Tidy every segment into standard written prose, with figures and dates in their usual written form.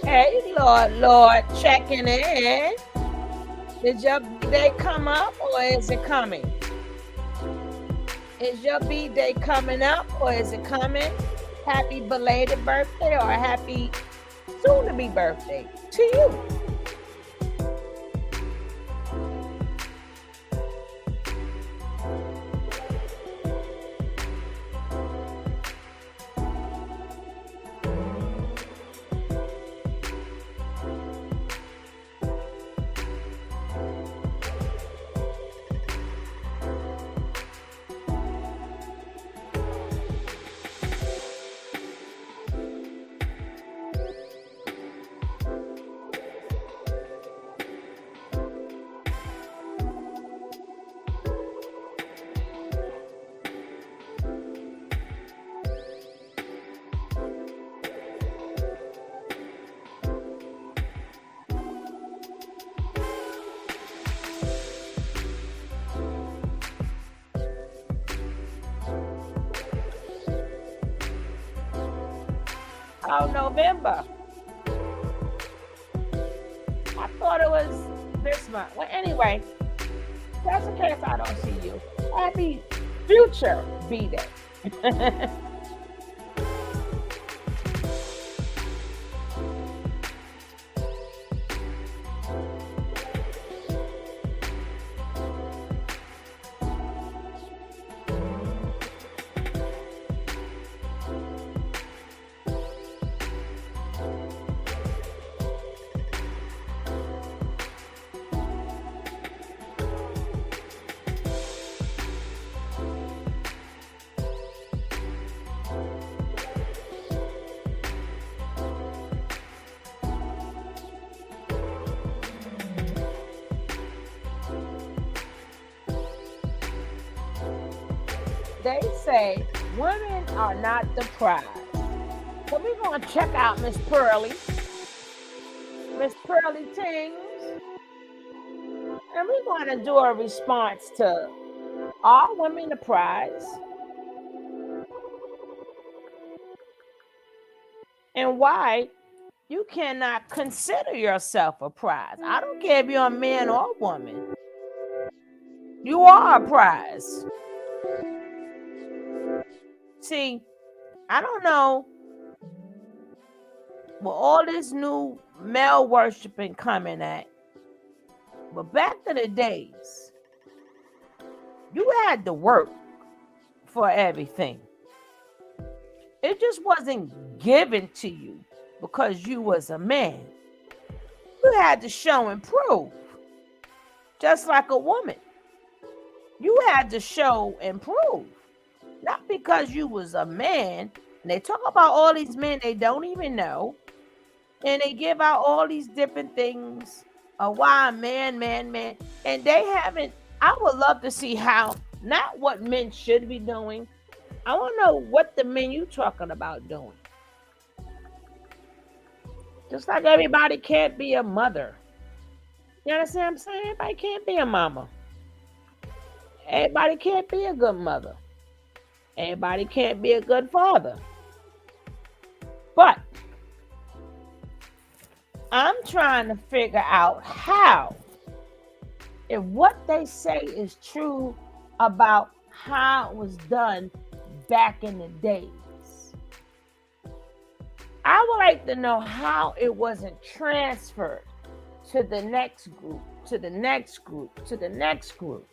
Hey, Lord, checking in. Did your B-Day come up or is it coming? Is your B-Day coming up or is it coming? Happy belated birthday or happy soon-to-be birthday to you. Oh, November. I thought it was this month. Well, anyway, just in case I don't see you, happy future B-Day. They say women are not the prize. So we're going to check out Miss Pearly Tings, and we're going to do a response to are women the prize? And why you cannot consider yourself a prize. I don't care if you're a man or a woman. You are a prize. See, I don't know, with all this new male worshiping coming at, but back to the days, you had to work for everything. It just wasn't given to you because you was a man. You had to show and prove, just like a woman. You had to show and prove. Not because you was a man. And they talk about all these men they don't even know. And they give out all these different things of why man. And they haven't, I would love to see how, not what men should be doing. I want to know what the men you talking about doing. Just like everybody can't be a mother. You understand what I'm saying? Everybody can't be a mama. Everybody can't be a good mother. Everybody can't be a good father. But I'm trying to figure out how, if what they say is true, about how it was done back in the days. I would like to know how it wasn't transferred to the next group, to the next group, to the next group.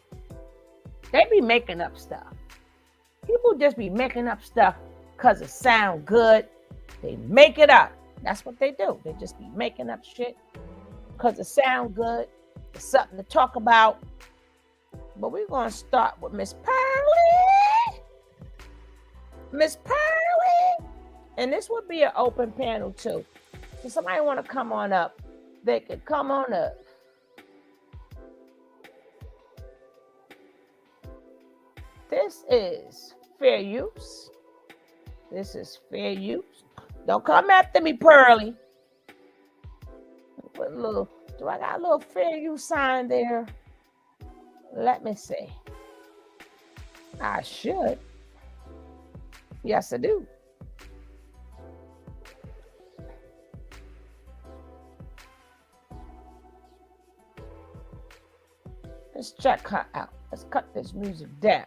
They be making up stuff. People just be making up stuff because it sound good. They make it up. That's what they do. They just be making up shit because it sound good. It's something to talk about. But we're going to start with Miss Pearly. Miss Pearly. And this would be an open panel too. So somebody want to come on up, they could come on up. This is fair use. This is fair use. Don't come after me, Pearly. Put a little, do I got a little fair use sign there? Let me see. I should. Yes, I do. Let's check her out. Let's cut this music down.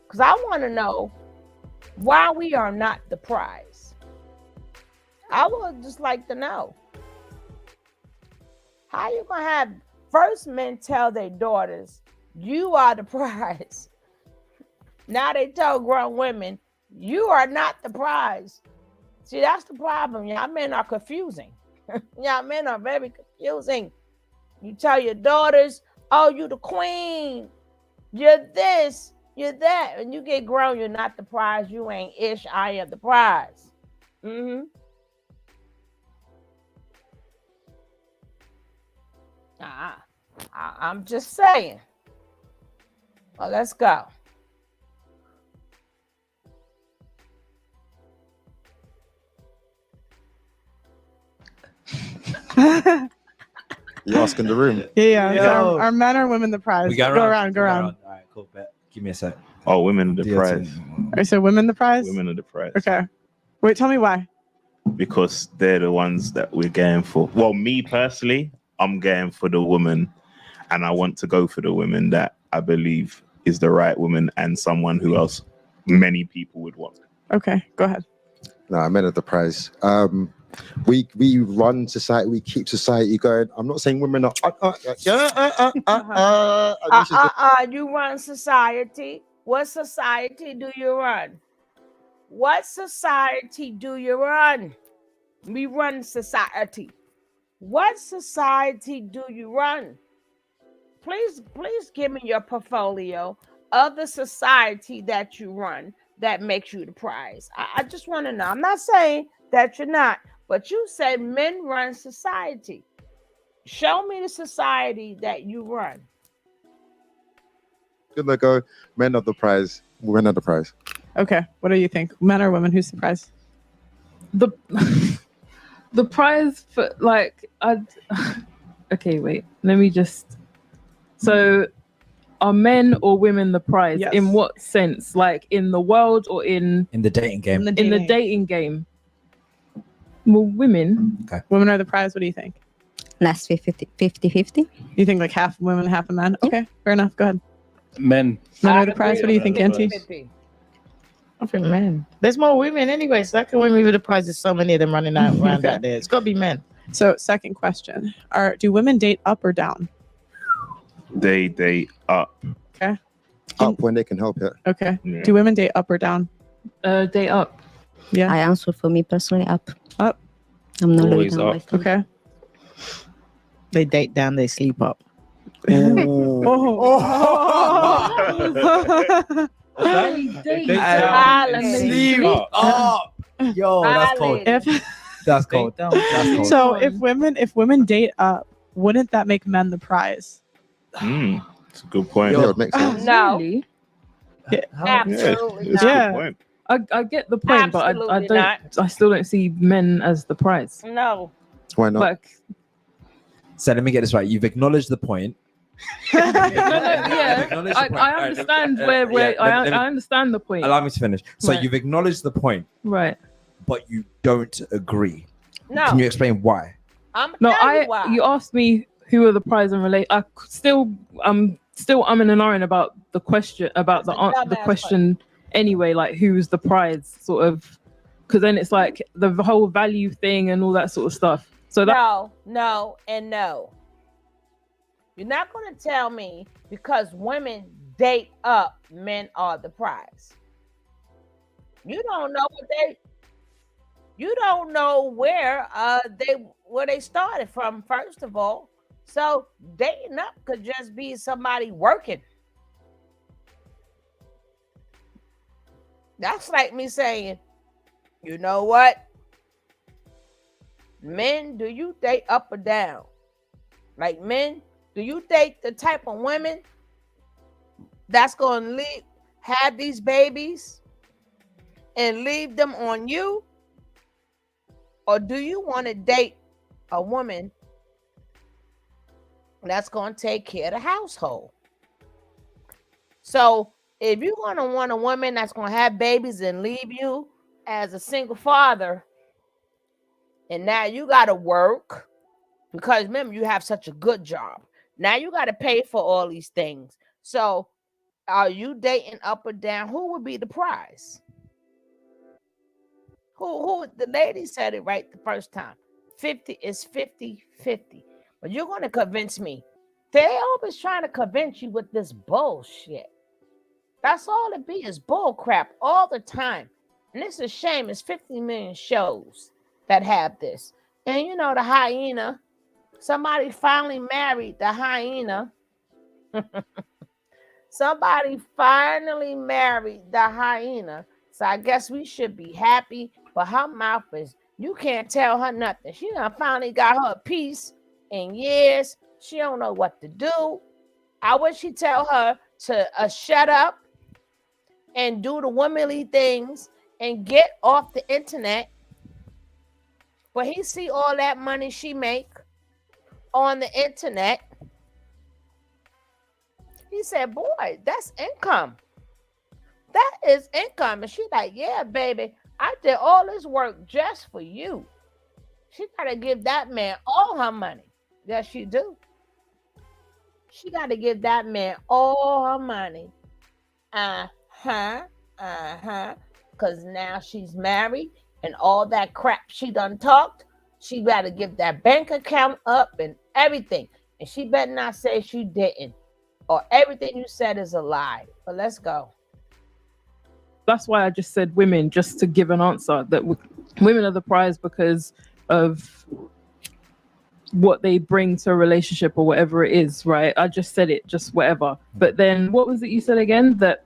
Because I want to know why we are not the prize. I would just like to know. How you going to have first men tell their daughters, you are the prize. Now they tell grown women, you are not the prize. See, that's the problem. Y'all men are confusing. Y'all men are very confusing. You tell your daughters, oh, you the queen. You're this, you're that. When you get grown, you're not the prize. You ain't ish. I am the prize. I'm just saying. Well, let's go. You asking the room? Yeah. So are men or women the prize? We got go around. All right, cool. Bet. Give me a sec. Oh, women are the DLT. prize. I said women the prize? Women are the prize. Okay. Wait, tell me why. Because they're the ones that we're going for. Well, me personally, I'm going for the woman, and I want to go for the woman that I believe is the right woman and someone who else many people would want. Okay, go ahead. No, men are the prize. We run society, we keep society going. I'm not saying women are. You run society. What society do you run? What society do you run? We run society. What society do you run? Please give me your portfolio of the society that you run that makes you the prize. I just want to know. I'm not saying that you're not, but you said men run society. Show me the society that you run. Gonna go. Men are the prize. Women are the prize. Okay, what do you think? Men or women? Who's the prize? The prize for okay, wait. Let me just. So, are men or women the prize? Yes. In what sense? Like in the world or in the dating game? In the dating game. Well, women. Okay. Women are the prize. What do you think? Last 50-50. You think like half women, half a man? Okay, fair enough. Go ahead. Men. Men are the prize. What do you think, Auntie? I think men. There's more women anyway. So I can win with the prize. There's so many of them running out around out there. It's got to be men. So, second question: do women date up or down? They up. Okay. Up when they can help it. Okay. Yeah. Do women date up or down? Date up. Yeah. I answer for me personally up. Up. I'm not Always down. up. Okay. They date down. They sleep up. Sleep up. Yo, that's cold. That's cold. That's cold. So if women date up, wouldn't that make men the prize? That's a good point. Yeah, it makes sense. No. Really? Absolutely It's not. a Yeah. good point. I get the point, but I Absolutely don't. not. I still don't see men as the prize. No. Why not? Like, So let me get this right. You've acknowledged the point. yeah, Acknowledge the point. I understand where yeah, I let me- understand the point. Allow me to finish. So Right. you've acknowledged the point, Right. but you don't agree. No. Can you explain why? I'm No, tell you why. you asked me who are the prize and relate. I'm still umming and ahhing about the question, about That's a the dumbass question anyway, like who's the prize, sort of, because then it's like the whole value thing and all that sort of stuff. So that No, and no. You're not going to tell me because women date up, men are the prize. You don't know what they. You don't know where they started from. First of all, so dating up could just be somebody working. That's like me saying, you know what? Men, do you date up or down? Like men, do you date the type of women that's going to have these babies and leave them on you? Or do you want to date a woman that's going to take care of the household? So if you're going to want a woman that's going to have babies and leave you as a single father, and now you got to work, because remember, you have such a good job. Now you got to pay for all these things. So are you dating up or down? Who would be the prize? Who the lady said it right the first time. 50 is 50-50. But you're going to convince me. They always trying to convince you with this bullshit. That's all it be, is bull crap all the time. And it's a shame. It's 50 million shows that have this. And you know, the hyena, somebody finally married the hyena. Somebody finally married the hyena. So I guess we should be happy. But her mouth is, you can't tell her nothing. She done finally got her a piece in years. She don't know what to do. I wish she'd tell her to shut up and do the womanly things and get off the internet. But he see all that money she make on the internet. He said, boy, that's income. That is income. And she like, yeah, baby, I did all this work just for you. She got to give that man all her money. Yes, she do. She got to give that man all her money. Because now she's married and all that crap she done talked, she got to give that bank account up and everything. And she better not say she didn't, or everything you said is a lie. But let's go. that's why I just said women, just to give an answer, that women are the prize because of what they bring to a relationship or whatever it is, right? I just said it, just whatever. But then what was it you said again? That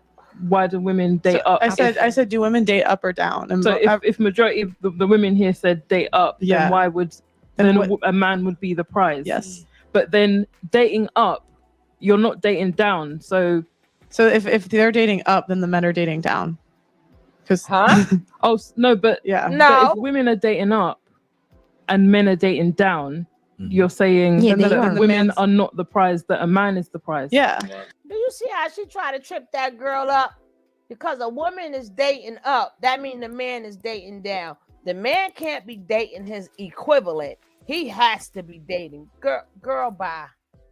why do women date up? I said, do women date up or down? And so if majority of the women here said date up, then why would a man would be the prize? Yes. But then dating up, you're not dating down. So if they're dating up, then the men are dating down. Oh no, but yeah, no. But if women are dating up and men are dating down, you're saying that women are not the prize, that a man is the prize. Yeah. Do you see how she tried to trip that girl up? Because a woman is dating up, that means the man is dating down. The man can't be dating his equivalent. He has to be dating girl bye.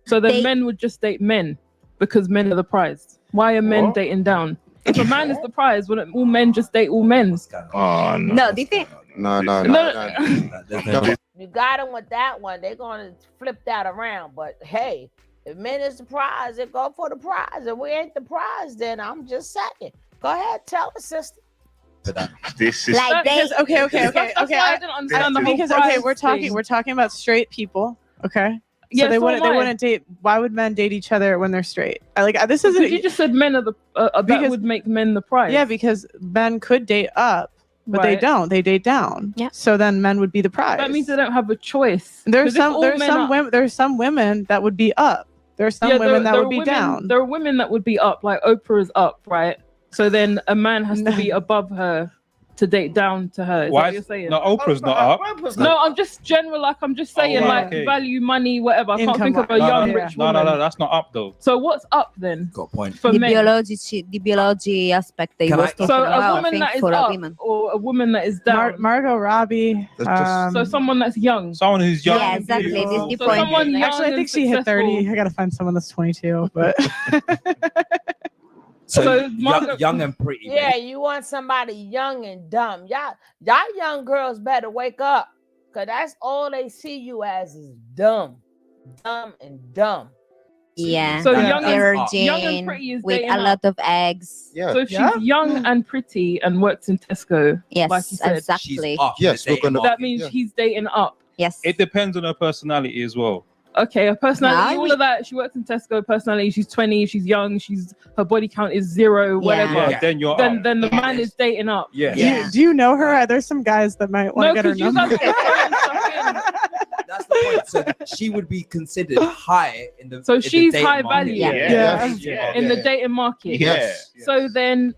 So then men would just date men because men are the prize. Why are men dating down? If a man is the prize, wouldn't all men just date all men? Oh no. No, do you think? No. You got him with that one. They're going to flip that around. But hey, if men is the prize, they go for the prize. If we ain't the prize, then I'm just saying. Go ahead, tell us, sister. This is Like because okay. I didn't understand the whole Because prize we're talking about straight people. Okay. So they wouldn't date. Why would men date each other when they're straight? This isn't. You just said men are the that would make men the prize. Yeah, because men could date up, but they don't. They date down. Yeah. So then men would be the prize. That means they don't have a choice. There's some women that would be up. There's some women that would be down. There are women that would be up, like Oprah is up, right? So then a man has to be above her to date down to her. Is that Why? what you're saying? No, Oprah's not up. No, I'm just general. Like I'm just saying, right, like okay. value, money, whatever. I can't Income think of a No, young no, rich no, woman. no, that's not up though. So what's up then? Got a point. For The men? biology aspect they Can was I- talking So about, a I woman think, that is for up women. or a woman that is down. Margot Robbie. That's just- So someone that's young. Someone who's young. Yeah, and exactly. beautiful. This is the So point. someone young Actually, I and think she hit 30. successful. I gotta find someone that's 22, but So, So young, Margaret- young and pretty. Yeah, babe. you want somebody young and dumb. Y'all young girls better wake up. Cause that's all they see you as is dumb. Dumb and dumb. Yeah. So Yeah. young Virgin and pretty is with dating a up. lot of eggs. Yeah. So if she's Yeah. young and pretty and works in Tesco, Yes, like you said, exactly. She's up. Yes, in the we're gonna- dating that market. means Yeah. he's dating up. Yes. It depends on her personality as well. Okay, her personality, Nah, all of that. She works in Tesco. Personality, she's 20. She's young. Her body count is 0. Whatever. Yeah, Yeah. then you're Then up. then the Yeah. man is dating up. Yeah. Yeah. do you know her? There's some guys that might want No, to get her because you number. guys are throwing stuff in. That's the point. So she would be considered high in the. So in the she's dating high market. value. Yeah. in the dating market. Yes. So then,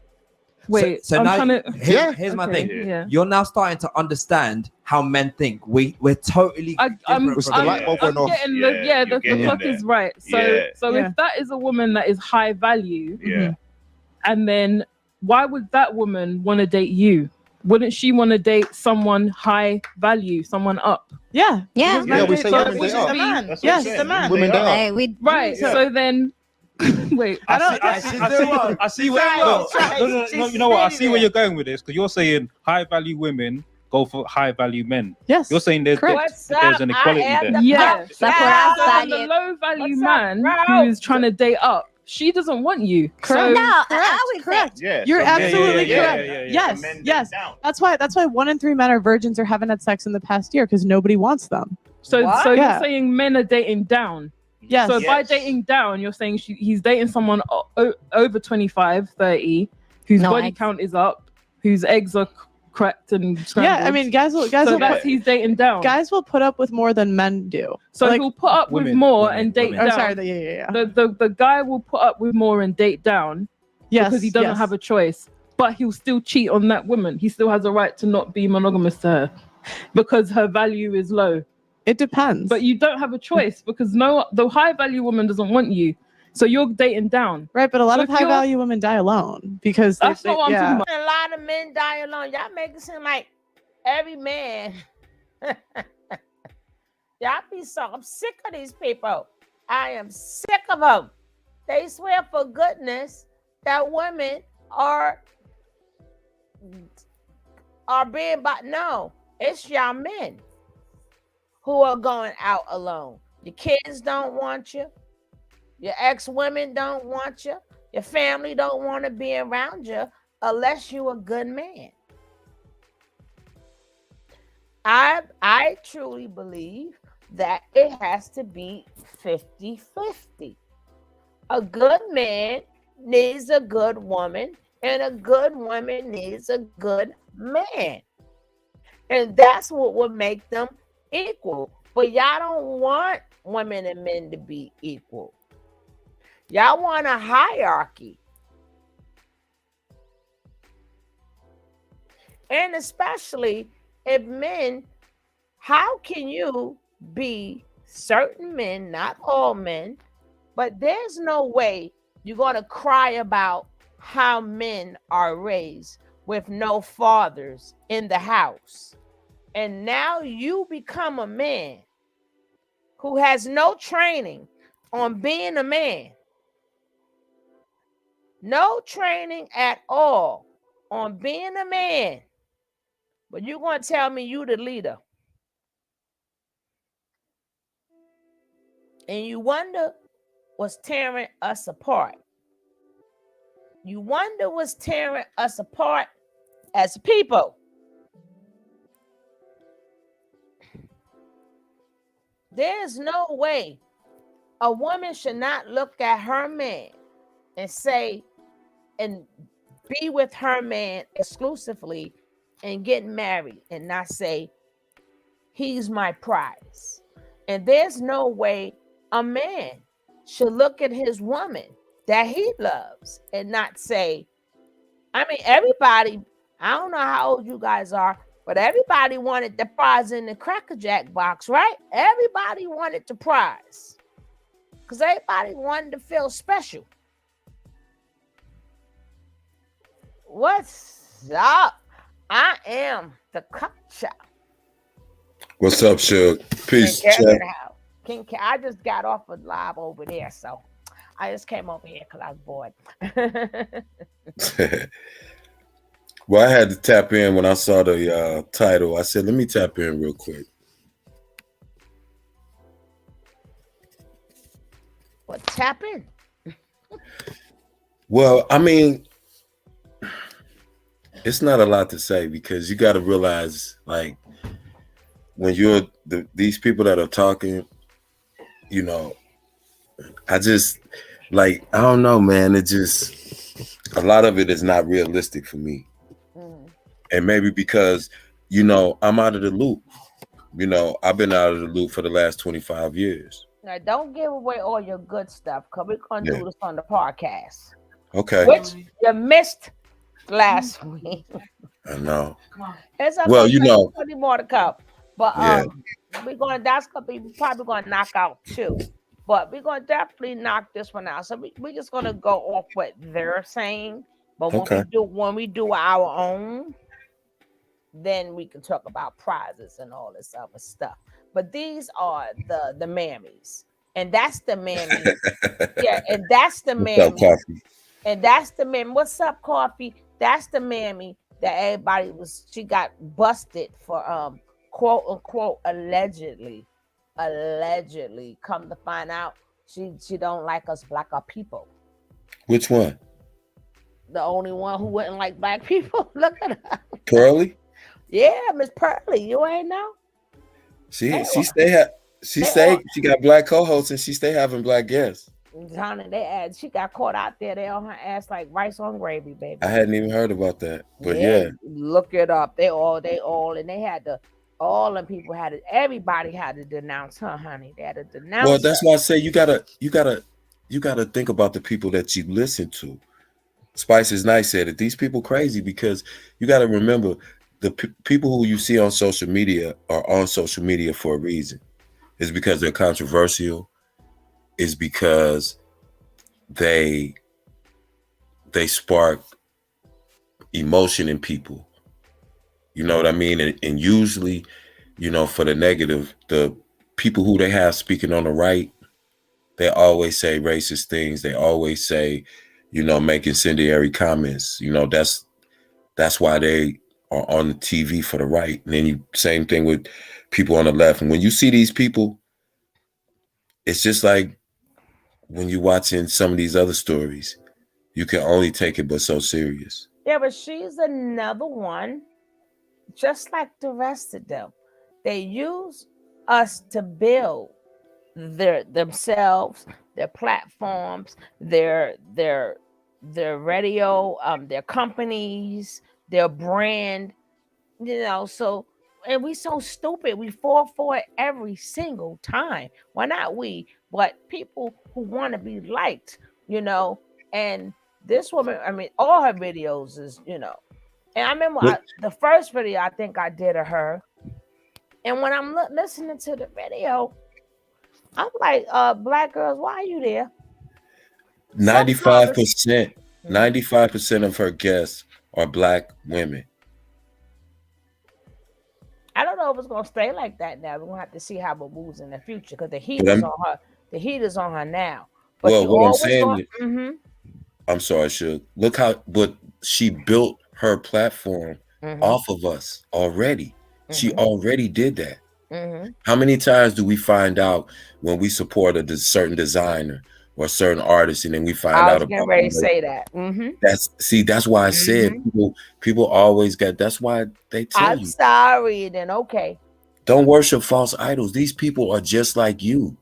wait. So I'm now, trying to. here's my Okay, thing. Yeah. You're now starting to understand how men think. We're totally I'm different Was from the light bulb I'm went off? getting Yeah, the you're getting clock there. is right. So Yeah. Yeah. if that is a woman that is high value, Yeah. and then why would that woman want to date you? Wouldn't she want to date someone high value, someone up? Yeah. Yeah. Yeah, we say So women we they should are. be- man. That's Yes, what I'm the man. Women they are. We Right. Yeah. So then, wait. I see where you know what? I see where you're going with this because you're saying high value women go for high value men. Yes. You're saying there's What's there's an up? equality I am there. the Yeah. pop That's what star. I So then the low value What's up, man bro? who is trying to date up, she doesn't want you. Correct. no, I Correct. would say Correct. Yeah. You're so- absolutely yeah, correct. yeah, yeah. Yes. Men date Yes. down. That's why 1 in 3 men are virgins or haven't had sex in the past year because nobody wants them. So What? so Yeah. you're saying men are dating down. Yes. So by Yes. dating down, you're saying he's dating someone over 25, 30, whose No body eggs. count is up, whose eggs are cracked and scrambled. Yeah. I mean, guys will so put, that's he's dating down. guys will put up with more than men do. so like- he'll put up with Women, more women, and date women. Oh, down. sorry. Yeah. The guy will put up with more and date down Yes. because he doesn't yes. have a choice, but he'll still cheat on that woman. He still has a right to not be monogamous to her because her value is low. It depends. But you don't have a choice because the high value woman doesn't want you. So you're dating down. right, but a lot So of if high you're- value women die alone because That's not what I'm talking about. A lot of men die alone. Y'all make it seem like every man. Y'all be so. I'm sick of these people. I am sick of them. They swear for goodness that women are being but no, it's y'all men who are going out alone. Your kids don't want you. Your ex-women don't want you. Your family don't want to be around you unless you're a good man. I truly believe that it has to be 50-50. A good man needs a good woman, and a good woman needs a good man. And that's what would make them equal. But y'all don't want women and men to be equal. Y'all want a hierarchy. And especially if men, how can you be certain men, not all men, but there's no way you're going to cry about how men are raised with no fathers in the house. And now you become a man who has no training on being a man. No training at all on being a man. But you're going to tell me you the leader. And you wonder what's tearing us apart. You wonder what's tearing us apart as people. There's no way a woman should not look at her man and say, and be with her man exclusively and get married and not say, he's my prize. And there's no way a man should look at his woman that he loves and not say, I mean, everybody, I don't know how old you guys are, but everybody wanted the prize in the Cracker Jack box, right? Everybody wanted the prize because everybody wanted to feel special. What's up? I am the culture. What's up, Suge? Peace, King Kevin, I just got off a live over there, so I just came over here because I was bored. Well, I had to tap in when I saw the title. I said, let me tap in real quick. What, tap in? Well, I mean, it's not a lot to say because you got to realize, like, when you're these people that are talking, you know, I just, like, I don't know, man. It just, a lot of it is not realistic for me. And maybe because, you know, I'm out of the loop. You know, I've been out of the loop for the last 25 years. Now, don't give away all your good stuff because we're going to do this on the podcast. Okay. Which you missed last week. I know. It's okay. Well, you know. Plenty more to come. But that's going to be probably going to knock out 2. But we're going to definitely knock this one out. So we're just going to go off what they're saying. But when we do our own, then we can talk about prizes and all this other stuff. But these are the mammies. And that's the mammy. Yeah, and that's the mammy. And that's the mammy. What's up, Coffee? That's the mammy that everybody she got busted for quote unquote allegedly. Come to find out she don't like us black people. Which one? The only one who wouldn't like black people. Look at her. Pearly? Yeah, Miss Pearly. You ain't know? She got black co-hosts and she stay having black guests. Johnny, she got caught out there. They on her ass like rice on gravy, baby. I hadn't even heard about that. But yeah. Look it up. They all and they had to, all the people had to, everybody had to denounce her, honey. They had to denounce Well, that's her. why I say you gotta think about the people that you listen to. Spice is Nice said it. These people crazy because you got to remember the people who you see on social media are on social media for a reason. It's because they're controversial. It's because they spark emotion in people. You know what I mean? And usually, you know, for the negative, the people who they have speaking on the right, they always say racist things. They always say, you know, make incendiary comments. You know, that's why they are on the TV for the right. And then same thing with people on the left. And when you see these people, it's just like when you're watching some of these other stories, you can only take it but so serious. Yeah, but she's another one, just like the rest of them. They use us to build themselves, their platforms, their radio, their companies, their brand, you know. So, and we so stupid, we fall for it every single time. Well, not we, but people who want to be liked, you know. And this woman, I mean, all her videos is, you know. And I remember the first video I think I did of her, and when I'm listening to the video, I'm like, black girls, why are you there? 95% of her guests are black women. I don't know if it's gonna stay like that now. We're gonna have to see how it moves in the future because the heat is on her. The heat is on her now. But well, what I'm saying, I'm sorry, Suge. Look but she built her platform off of us already. She already did that. How many times do we find out when we support a certain designer or a certain artist, and then we find out about? Ready to say that. That's why I said people always got. That's why they tell you. I'm sorry. Then okay. Don't worship false idols. These people are just like you.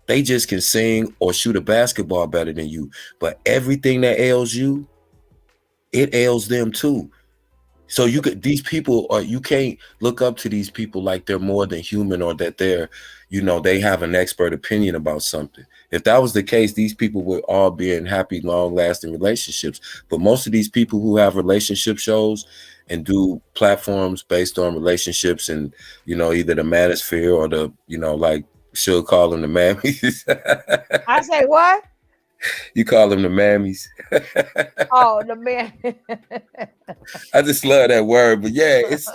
They just can sing or shoot a basketball better than you. But everything that ails you, it ails them too. So these people are, you can't look up to these people like they're more than human, or that they're, they have an expert opinion about something. If that was the case, these people would all be in happy, long-lasting relationships. But most of these people who have relationship shows and do platforms based on relationships and, either the manosphere or the, like she'll call them the mammies. I say what? You call them the mammies. Oh, the man. I just love that word, but yeah, it's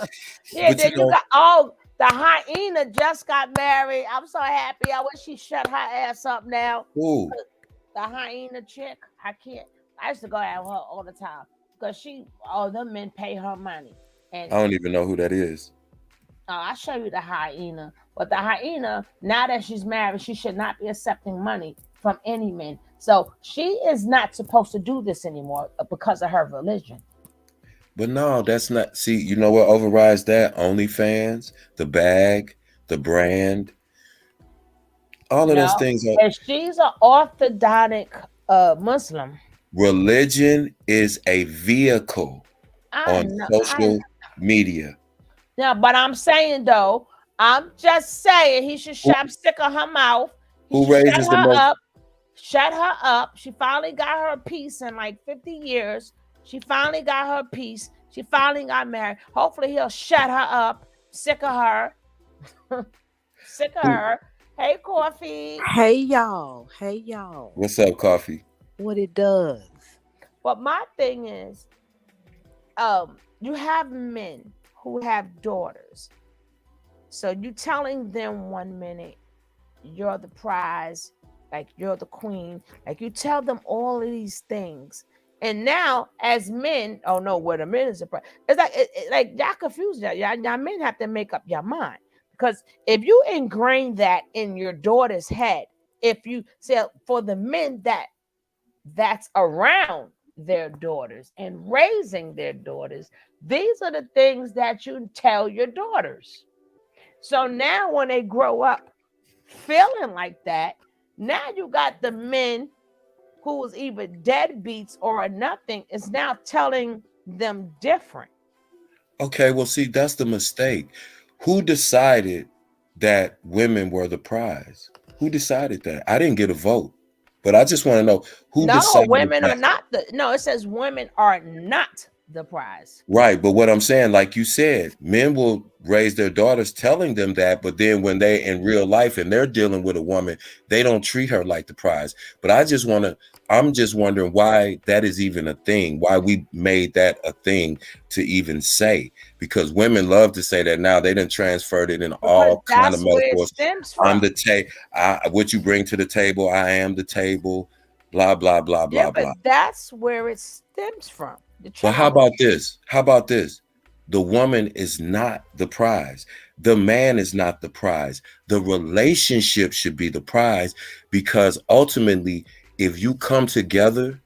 yeah. Then you got the hyena just got married. I'm so happy. I wish she shut her ass up now. Ooh. The hyena chick. I used to go at her all the time because them men pay her money. And I don't even know who that is. I'll show you the hyena. But the hyena, now that she's married, she should not be accepting money from any men. So she is not supposed to do this anymore because of her religion. But no, that's not. See, you know what overrides that? OnlyFans, the bag, the brand, all of those things. And she's an orthodox Muslim. Religion is a vehicle on social media. Yeah, but I'm saying though, I'm just saying he should shut sick of her mouth. Who raises the most? Shut her up. She finally got her peace in like 50 years. She finally got her peace. She finally got married. Hopefully he'll shut her up. Sick of her. Sick of her. Hey, Coffee. Hey, y'all. Hey, y'all. What's up, Coffee? What it does. But my thing is, you have men who have daughters. So you telling them 1 minute, you're the prize, like you're the queen, like you tell them all of these things. And now as men, oh no, what a man is a prize. It's like y'all confused. Y'all men have to make up your mind. Because if you ingrain that in your daughter's head, if you say for the men that's around their daughters and raising their daughters, these are the things that you tell your daughters. So now when they grow up feeling like that, now you got the men who was either deadbeats or nothing is now telling them different. Okay, well, see, that's the mistake. Who decided that women were the prize? Who decided that? I didn't get a vote, but I just want to know who decided. No, women are not it says women are not the prize. Right, but what I'm saying, like you said, men will raise their daughters telling them that, but then when they in real life and they're dealing with a woman, they don't treat her like the prize. But I'm just wondering why that is even a thing, why we made that a thing to even say, because women love to say that now. They done transferred it in all kind of metaphors. I'm the what you bring to the table, I am the table, blah, blah, blah, blah, blah. That's where it stems from. But how about this? How about this? The woman is not the prize. The man is not the prize. The relationship should be the prize, because ultimately, if you come together,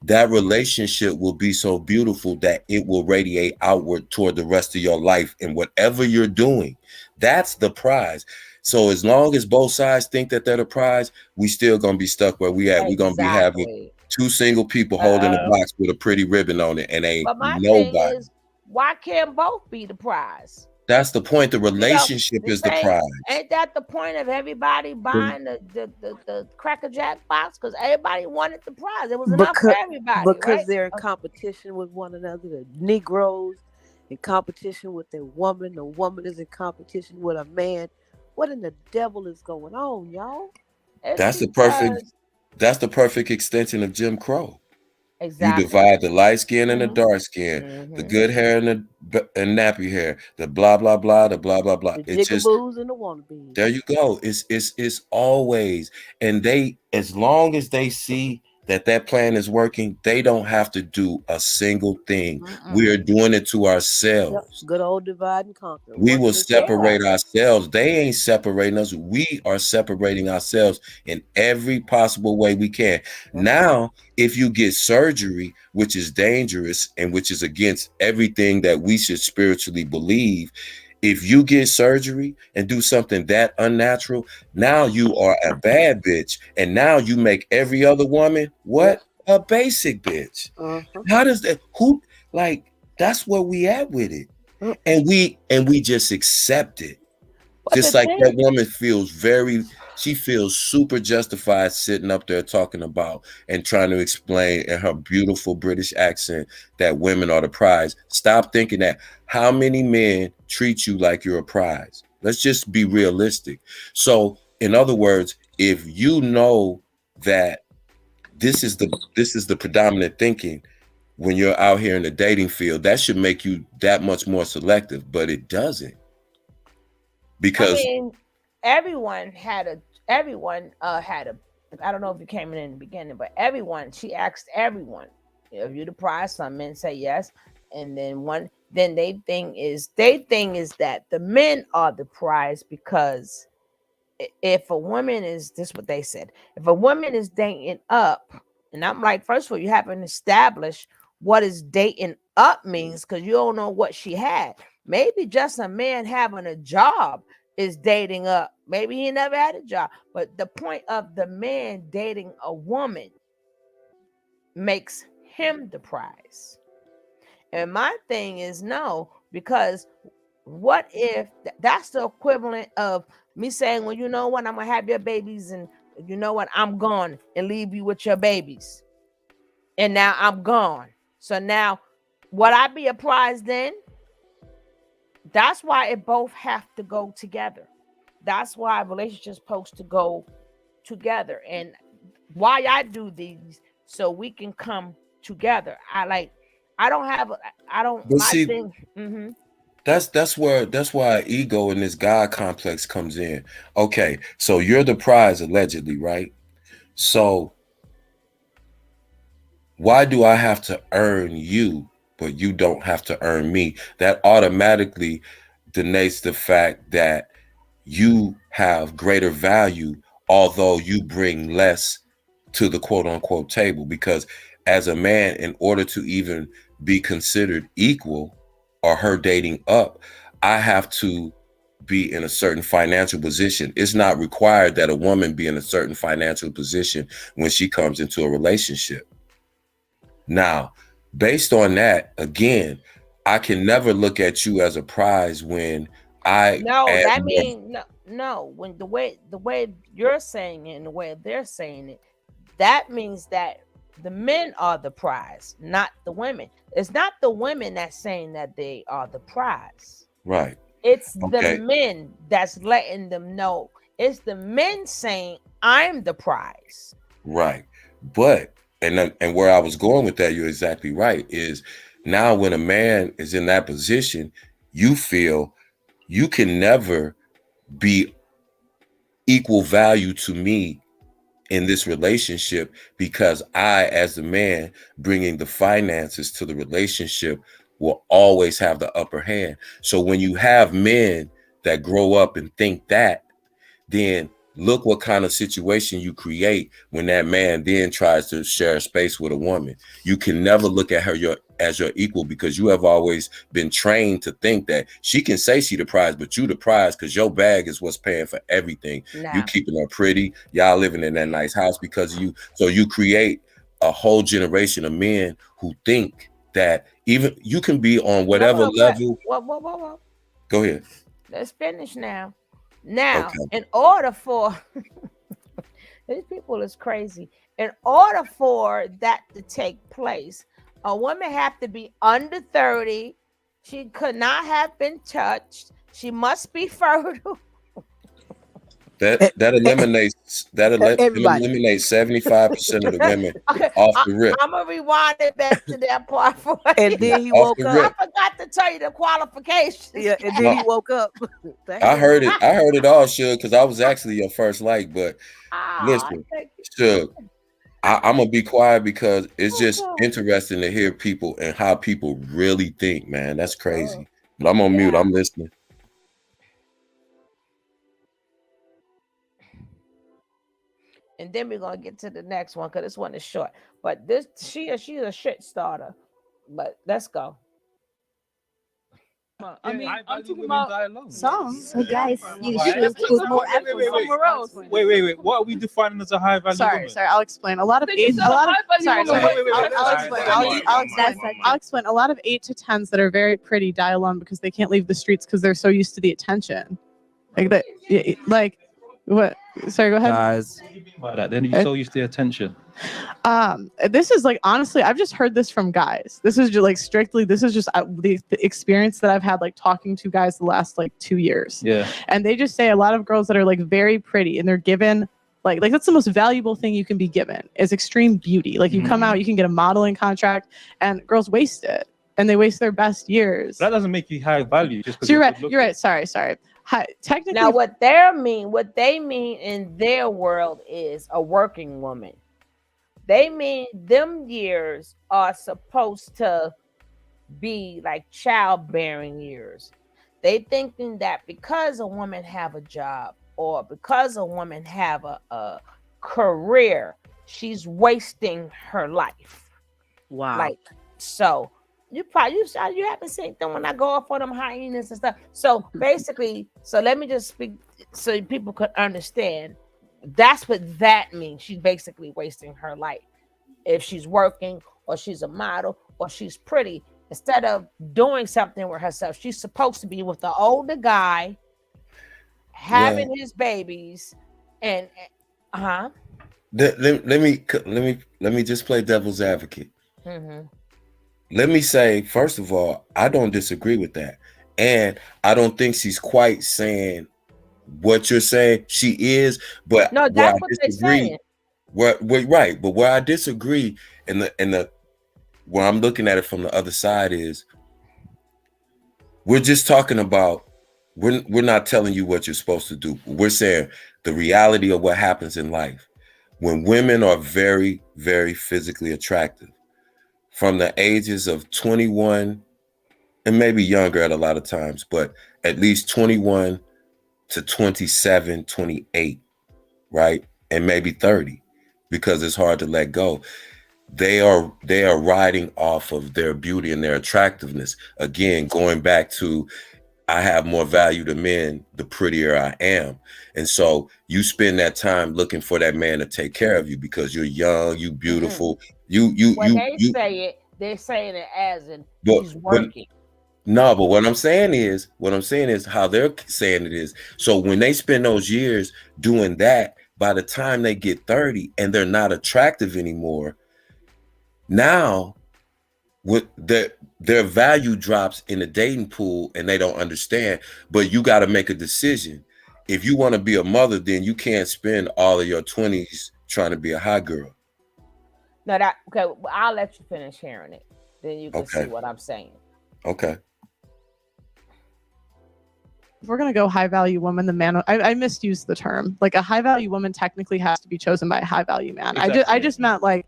that relationship will be so beautiful that it will radiate outward toward the rest of your life and whatever you're doing. That's the prize. So as long as both sides think that they're the prize, we still gonna be stuck where we at. We're gonna be having 2 single people holding a box with a pretty ribbon on it, and ain't nobody. Thing is, why can't both be the prize? That's the point. The relationship is the prize. Ain't that the point of everybody buying the Cracker Jack box? Because everybody wanted the prize. It was enough for everybody. Because right? they're in competition with one another. The Negroes in competition with their woman. The woman is in competition with a man. What in the devil is going on, y'all? That's the perfect extension of Jim Crow. Exactly. You divide the light skin and the dark skin, the good hair and nappy hair, the blah blah blah, the blah blah blah. The it's just and the wannabes. There you go. It's always, and they, as long as they see that plan is working, they don't have to do a single thing. We are doing it to ourselves. Yep. Good old divide and conquer. We will separate ourselves. They ain't separating us. We are separating ourselves in every possible way we can. Now, if you get surgery, which is dangerous and which is against everything that we should spiritually believe, if you get surgery and do something that unnatural, now you are a bad bitch. And now you make every other woman, what? A basic bitch. How does that, That's where we at with it. And we just accept it. Just the like thing- that woman she feels super justified sitting up there talking about and trying to explain in her beautiful British accent that women are the prize. Stop thinking that. How many men treat you like you're a prize? Let's just be realistic. So, in other words, if you know that this is the predominant thinking when you're out here in the dating field, that should make you that much more selective, but it doesn't. Because I mean, everyone had a I don't know if you came in the beginning, but she asked everyone, if you the prize, some men say yes. And then they thing is that the men are the prize, because if a woman is, this what they said, if a woman is dating up, and I'm like, first of all, you haven't established what is dating up means, because you don't know what she had. Maybe just a man having a job is dating up. Maybe he never had a job. But the point of the man dating a woman makes him the prize. And my thing is no, because what if that's the equivalent of me saying, well, you know what, I'm gonna have your babies, and you know what, I'm gone and leave you with your babies. And now I'm gone. So now, would I be a prize then? That's why it both have to go together. That's why relationships supposed to go together. And why I do these, so we can come together. I don't but my see, thing. Mm-hmm. that's why ego and this God complex comes in. Okay, so you're the prize allegedly, right? So why do I have to earn you, but you don't have to earn me? That automatically denotes the fact that you have greater value, although you bring less to the quote unquote table. Because as a man, in order to even be considered equal or her dating up, I have to be in a certain financial position. It's not required that a woman be in a certain financial position when she comes into a relationship. Now, based on that, again, I can never look at you as a prize when I No, add that more. mean no. When the way you're saying it and the way they're saying it, that means that the men are the prize, not the women. It's not the women that's saying that they are the prize. Right. It's the Okay. men that's letting them know. It's the men saying, I'm the prize. Right. But and where I was going with that, you're exactly right, is now when a man is in that position, you feel you can never be equal value to me in this relationship, because I, as the man bringing the finances to the relationship, will always have the upper hand. So when you have men that grow up and think that, then look what kind of situation you create when that man then tries to share space with a woman. You can never look at her as your equal, because you have always been trained to think that she can say she the prize, but you the prize because your bag is what's paying for everything. You keeping her pretty, y'all living in that nice house because of you. So you create a whole generation of men who think that even you can be on whatever level. Whoa. Go ahead. Let's finish now. Now, Okay. in order for these people is crazy. In order for that to take place, a woman have to be under 30. She could not have been touched. She must be fertile. That eliminates eliminates 75% of the women Okay, off the rip. I'm gonna rewind it back to that part for And you. then he Off woke the up. I forgot to tell you the qualifications. Yeah, and then he woke up. I heard it all, Shug, because I was actually your first like. But listen, Shug, I'm gonna be quiet because it's just interesting to hear people and how people really think, man. That's crazy. But I'm on mute. I'm listening. And then we're gonna get to the next one because this one is short. But this she's a shit starter. But let's go. I mean, high I'm value talking women about die alone. Some. So guys, you Why? should put more Wait, wait, wait, wait. somewhere else. Wait. What are we defining as a high value woman? Sorry. I'll explain. A lot of They just eight. said A a lot of. high value Sorry. woman. Wait. I'll Let's- explain. let's- I'll explain. A lot of 8 to 10s that are very pretty die alone because they can't leave the streets because they're so used to the attention. Like that. Like what? Sorry. Go ahead. Guys, By that, then you're so used to attention. This is like honestly, I've just heard this from guys. This is just like strictly. This is just the experience that I've had like talking to guys the last like 2 years. Yeah. And they just say a lot of girls that are like very pretty and they're given like that's the most valuable thing you can be given is extreme beauty. Like you come out, you can get a modeling contract, and girls waste it, and they waste their best years. That doesn't make you high value. Just So you're right. You're right. Sorry. Technically, Now, what they mean in their world is a working woman. They mean them years are supposed to be like childbearing years. They thinking that because a woman have a job or because a woman have a career, she's wasting her life. Wow. Like so. You haven't seen them when I go off on them hyenas and stuff. So basically, so let me just speak so people could understand. That's what that means. She's basically wasting her life. If she's working or she's a model or she's pretty, instead of doing something with herself, she's supposed to be with the older guy, having his babies, and Let me just play devil's advocate. Mm-hmm. Let me say, first of all, I don't disagree with that. And I don't think she's quite saying what you're saying. She is, but no, that's what they're saying. Right, but where I disagree and the where I'm looking at it from the other side is we're just talking about we're not telling you what you're supposed to do. We're saying the reality of what happens in life. When women are very, very physically attractive, from the ages of 21 and maybe younger at a lot of times, but at least 21 to 27, 28, right? And maybe 30, because it's hard to let go. They are riding off of their beauty and their attractiveness. Again, going back to I have more value to men the prettier I am. And so you spend that time looking for that man to take care of you because you're young, you beautiful. They're saying it as in he's working. But what I'm saying is how they're saying it is. So when they spend those years doing that, by the time they get 30 and they're not attractive anymore, now with their value drops in the dating pool and they don't understand. But you got to make a decision. If you want to be a mother, then you can't spend all of your 20s trying to be a hot girl. No, okay. I'll let you finish hearing it. Then you can see what I'm saying. Okay. If we're gonna go high value woman, the man I misused the term. Like a high value woman technically has to be chosen by a high value man. Exactly. I just meant like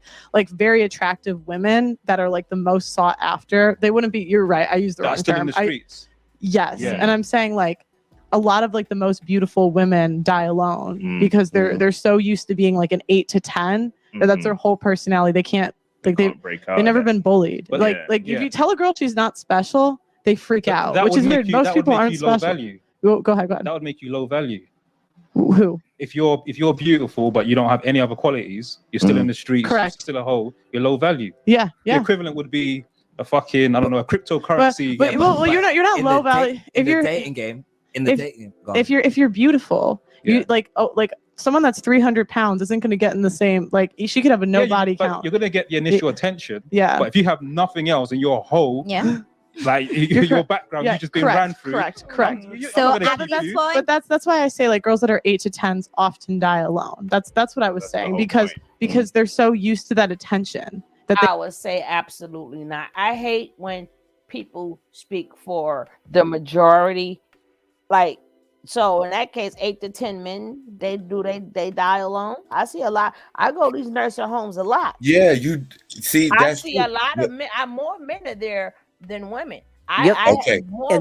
very attractive women that are like the most sought after. They wouldn't be. You're right. I used the wrong term. In the streets. Yes, yeah. And I'm saying like a lot of like the most beautiful women die alone because they're so used to being like an 8 to 10 that that's their whole personality. They can't like they've never been bullied. But if you tell a girl she's not special, they freak out, which is weird. Most people aren't special. Go ahead. That would make you low value. Who? If you're beautiful but you don't have any other qualities, you're still in the streets, you're still a hoe, you're low value. Yeah. The equivalent would be a fucking a cryptocurrency. But you're not low value if you're dating game. In the dating, if you're beautiful, you like someone that's 300 pounds isn't going to get in the same, like she could have a no body count. You're going to get the initial attention. Yeah. But if you have nothing else and you're a hoe, like your background, you've just been ran through. Correct. So at this point, but that's why I say like girls that are 8 to 10s often die alone. That's what I was saying because they're so used to that attention that I would say absolutely not. I hate when people speak for the majority. Like, so in that case, 8 to 10 men, they die alone. I see a lot. I go to these nursing homes a lot. Yeah, you see. I see a lot of men. More men are there than women. And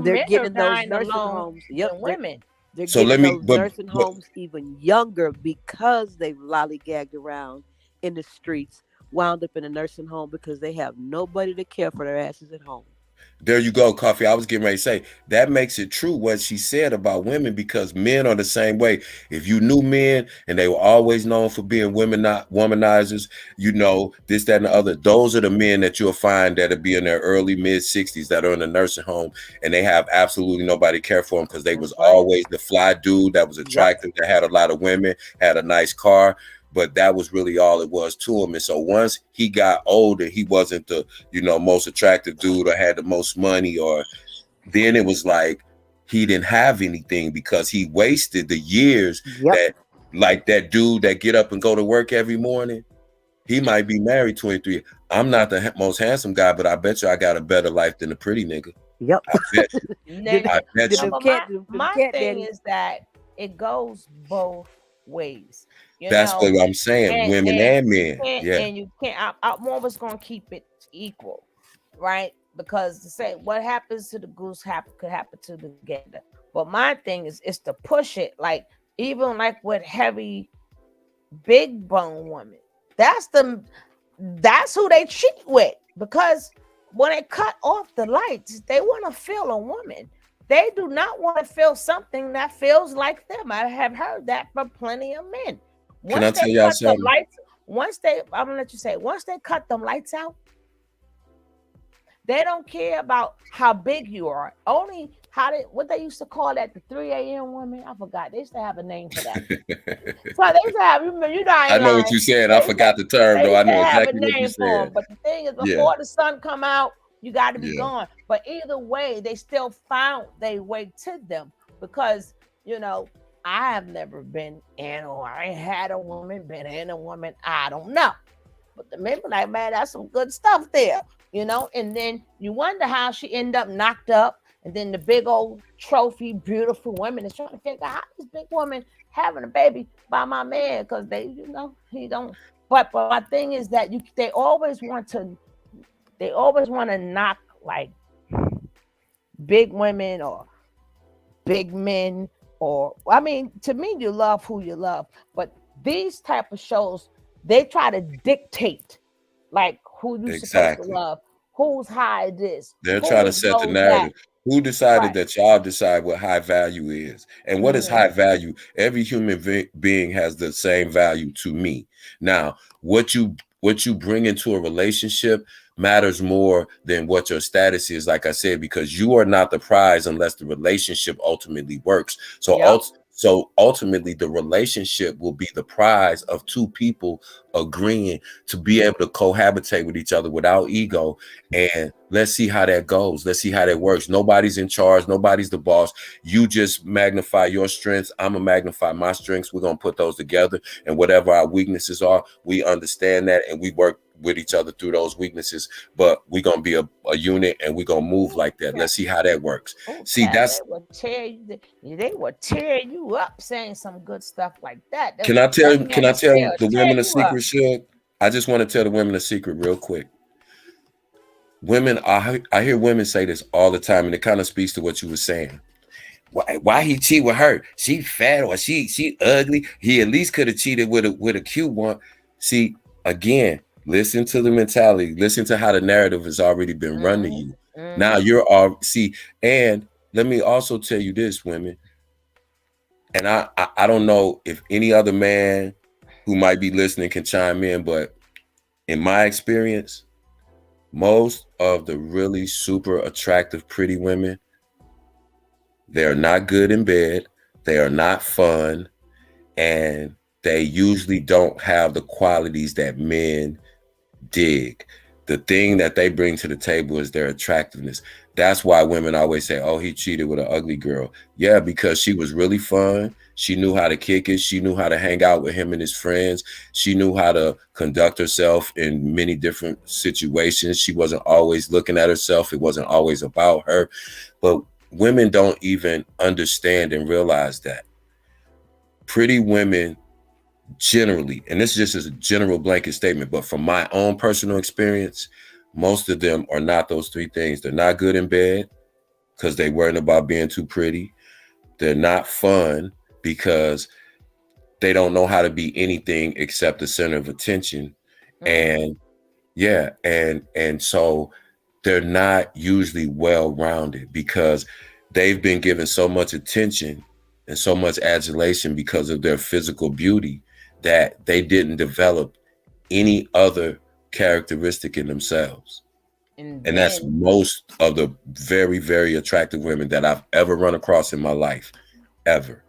they're getting those nursing homes. Than women. They're getting those nursing homes even younger because they've lollygagged around in the streets, wound up in a nursing home because they have nobody to care for their asses at home. There you go, Coffee. I was getting ready to say that makes it true what she said about women, because men are the same way. If you knew men and they were always known for being womanizers, you know, this, that, and the other, those are the men that you'll find that'll be in their early mid-60s that are in a nursing home, and they have absolutely nobody care for them because they was always the fly dude that was attractive, that had a lot of women, had a nice car. But that was really all it was to him. And so once he got older, he wasn't the, you know, most attractive dude or had the most money, or then it was like he didn't have anything because he wasted the years that, like that dude that get up and go to work every morning. He might be married 23. I'm not the most handsome guy, but I bet you I got a better life than a pretty nigga. Yep. I bet you. I bet you. My thing is that it goes both ways. You That's know, what I'm saying. Women and men. Yeah. And you can't. I'm always gonna keep it equal, right? Because to say what happens to the goose could happen to the gander. But my thing is to push it. Like even like with heavy, big bone women. That's who they cheat with, because when they cut off the lights, they want to feel a woman. They do not want to feel something that feels like them. I have heard that from plenty of men. Can I tell y'all something? I'm gonna let you say, once they cut them lights out, they don't care about how big you are. Only what they used to call that, the 3 a.m. women. I forgot. They used to have a name for that. So they used to have, you know, I know what you said. I forgot the term though. I know exactly what you said. But the thing is, before the sun come out, you got to be gone. But either way, they still found their way to them, because, you know, I have never been in, or I ain't had a woman, been in a woman. I don't know. But the men be like, man, that's some good stuff there, you know? And then you wonder how she ended up knocked up. And then the big old trophy, beautiful women is trying to figure out how this big woman having a baby by my man, because they, you know, he don't. But my thing is that they always want to knock like big women or big men, or I mean, to me, you love who you love. But these type of shows, they try to dictate like who you supposed to love, who's high this. They're trying to set the narrative. Who decided that y'all decide what high value is? And what is high value? Every human being has the same value to me. Now, what you bring into a relationship matters more than what your status is, like I said, because you are not the prize unless the relationship ultimately works. So ultimately, the relationship will be the prize of two people agreeing to be able to cohabitate with each other without ego. And let's see how that goes. Let's see how that works. Nobody's in charge. Nobody's the boss. You just magnify your strengths. I'm going to magnify my strengths. We're going to put those together. And whatever our weaknesses are, we understand that and we work with each other through those weaknesses, but we're gonna be a unit and we're gonna move like that. Let's see how that works. See, that's they will tear you up saying some good stuff like that. Can I tell the women a secret, Shug? I just want to tell the women a secret real quick. Women, I hear women say this all the time, and it kind of speaks to what you were saying. Why he cheat with her? She fat or she ugly. He at least could have cheated with a cute one. See, again, listen to the mentality. Listen to how the narrative has already been run to you. Now you're all and let me also tell you this, women. And I don't know if any other man who might be listening can chime in, but in my experience, most of the really super attractive, pretty women, they are not good in bed. They are not fun. And they usually don't have the qualities that men dig. The thing that they bring to the table is their attractiveness. That's why women always say, oh, he cheated with an ugly girl. Yeah, because she was really fun. She knew how to kick it. She knew how to hang out with him and his friends. She knew how to conduct herself in many different situations. She wasn't always looking at herself. It wasn't always about her. But women don't even understand and realize that. Pretty women generally, and this just is a general blanket statement, but from my own personal experience, most of them are not those three things. They're not good in bed because they're worried about being too pretty. They're not fun because they don't know how to be anything except the center of attention. And so they're not usually well-rounded because they've been given so much attention and so much adulation because of their physical beauty that they didn't develop any other characteristic in themselves. And that's most of the very, very attractive women that I've ever run across in my life, ever.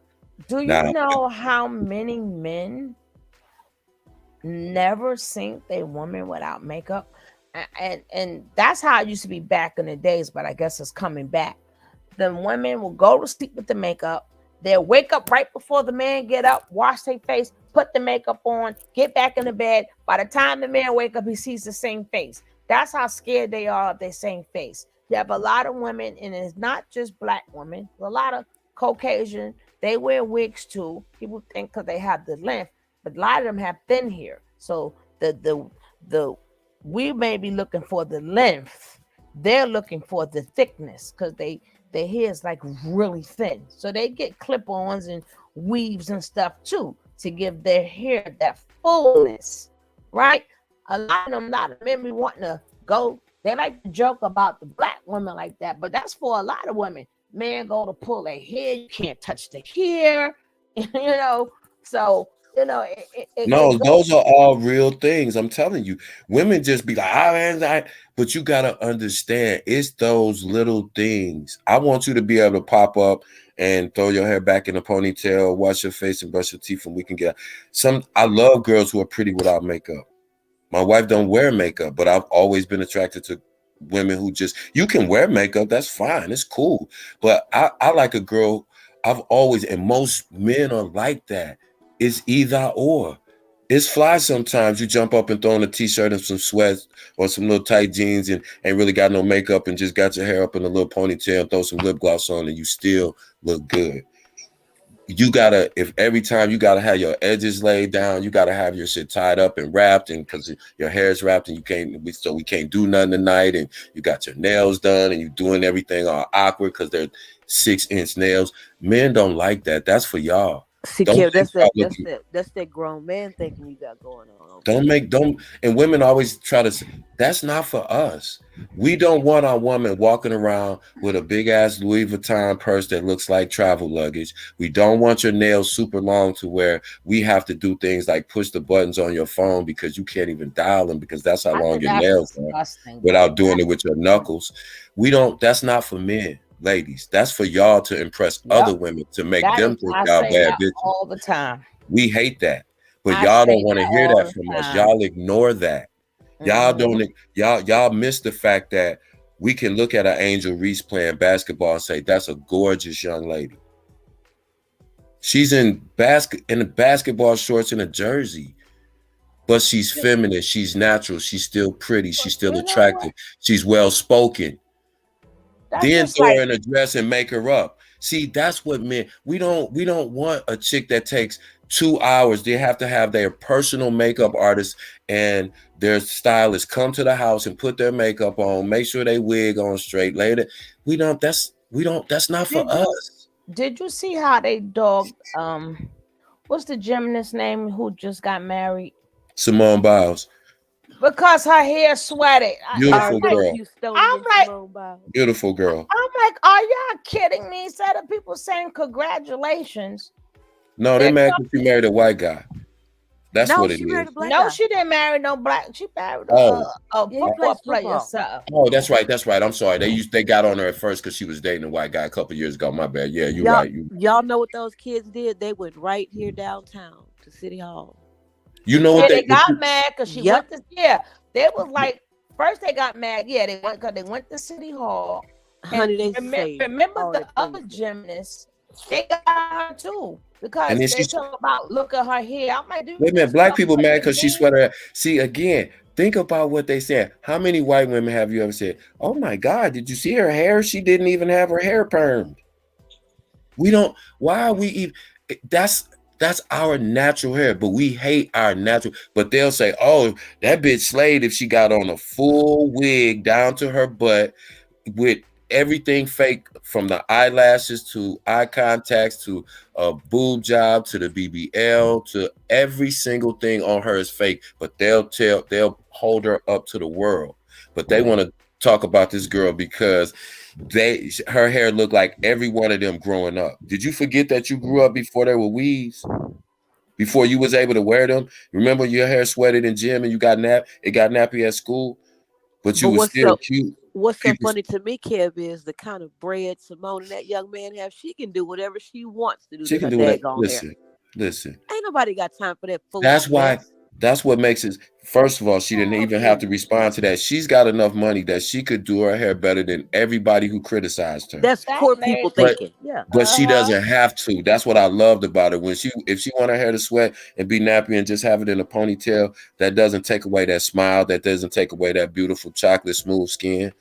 Do you know how many men never seen a woman without makeup? And that's how it used to be back in the days, but I guess it's coming back. The women will go to sleep with the makeup. They'll wake up right before the man get up, wash their face, put the makeup on, get back in the bed. By the time the man wake up, he sees the same face. That's how scared they are of their same face. You have a lot of women, and it's not just black women. A lot of Caucasian, they wear wigs too. People think because they have the length, but a lot of them have thin hair. So the we may be looking for the length. They're looking for the thickness because their hair is like really thin. So they get clip-ons and weaves and stuff too to give their hair that fullness, right? A lot of men be wanting to go. They like to joke about the black women like that, but that's for a lot of women. Men go to pull their hair, you can't touch the hair, So those are all real things. I'm telling you, women just be like, but you gotta understand, it's those little things. I want you to be able to pop up and throw your hair back in a ponytail, wash your face and brush your teeth, and we can get some. I love girls who are pretty without makeup. My wife don't wear makeup, but I've always been attracted to women who you can wear makeup, that's fine, it's cool. But I like a girl, and most men are like that. It's either or. It's fly sometimes. You jump up and throw on a t-shirt and some sweats or some little tight jeans and ain't really got no makeup and just got your hair up in a little ponytail and throw some lip gloss on and you still look good. You gotta, if every time you gotta have your edges laid down, you gotta have your shit tied up and wrapped, and because your hair is wrapped and we can't do nothing tonight, and you got your nails done and you doing everything all awkward because they're 6-inch nails. Men don't like that. That's for y'all. See, Kim, that's that grown man thinking you got going on. And women always try to say, that's not for us. We don't want our woman walking around with a big ass Louis Vuitton purse that looks like travel luggage. We don't want your nails super long to where we have to do things like push the buttons on your phone because you can't even dial them because that's how long your nails are without doing it with your knuckles. That's not for men. Ladies, that's for y'all to impress other women, to make them think y'all bad bitches all the time. We hate that, but y'all don't want to hear that from us. Y'all ignore that. Y'all don't. Y'all miss the fact that we can look at an Angel Reese playing basketball and say that's a gorgeous young lady. She's in basketball shorts and a jersey, but she's feminine. She's natural. She's still pretty. She's still attractive. She's well spoken. Then throw her in a dress and make her up. See, that's what men. We don't want a chick that takes 2 hours. They have to have their personal makeup artist and their stylist come to the house and put their makeup on, make sure they wig on straight later. That's not for us. Did you see how they dogged what's the gymnast name who just got married? Simone Biles. Because her hair sweated. Beautiful girl. I'm like, beautiful girl. I'm like, are y'all kidding me? Instead of people saying congratulations. No, they're mad because she married a white guy. That's what it is. No, she didn't marry no black. She married a football player. Oh, that's right. That's right. I'm sorry. They got on her at first because she was dating a white guy a couple years ago. My bad. Yeah, you're right. Y'all know what those kids did? They went right here downtown to City Hall. You know what they got mad because she went to they was like first they got mad they went to City Hall. Honey, they remember the other gymnasts, they got her too because and they talk about look at her hair. I'm like, wait a minute, black people mad because she sweat her. See, again, think about what they said. How many white women have you ever said, oh my God, did you see her hair? She didn't even have her hair permed. Why are we even that's our natural hair, but we hate our natural. But they'll say, oh, that bitch slayed if she got on a full wig down to her butt with everything fake from the eyelashes to eye contacts to a boob job to the BBL to every single thing on her is fake. But they'll hold her up to the world. But they want to talk about this girl because her hair looked like every one of them growing up. Did you forget that you grew up before there were weaves? Before you was able to wear them? Remember your hair sweated in gym and you got nappy at school, but you was still cute. What's so funny to me, Kev, is the kind of bread Simone and that young man have. She can do whatever she wants to do She to can her do that. daggone hair. Listen. Ain't nobody got time for that foolishness. That's what makes it. First of all, she didn't even have to respond to that. She's got enough money that she could do her hair better than everybody who criticized her. That's poor people thinking. Yeah. But she doesn't have to. That's what I loved about it. If she want her hair to sweat and be nappy and just have it in a ponytail, that doesn't take away that smile. That doesn't take away that beautiful chocolate smooth skin.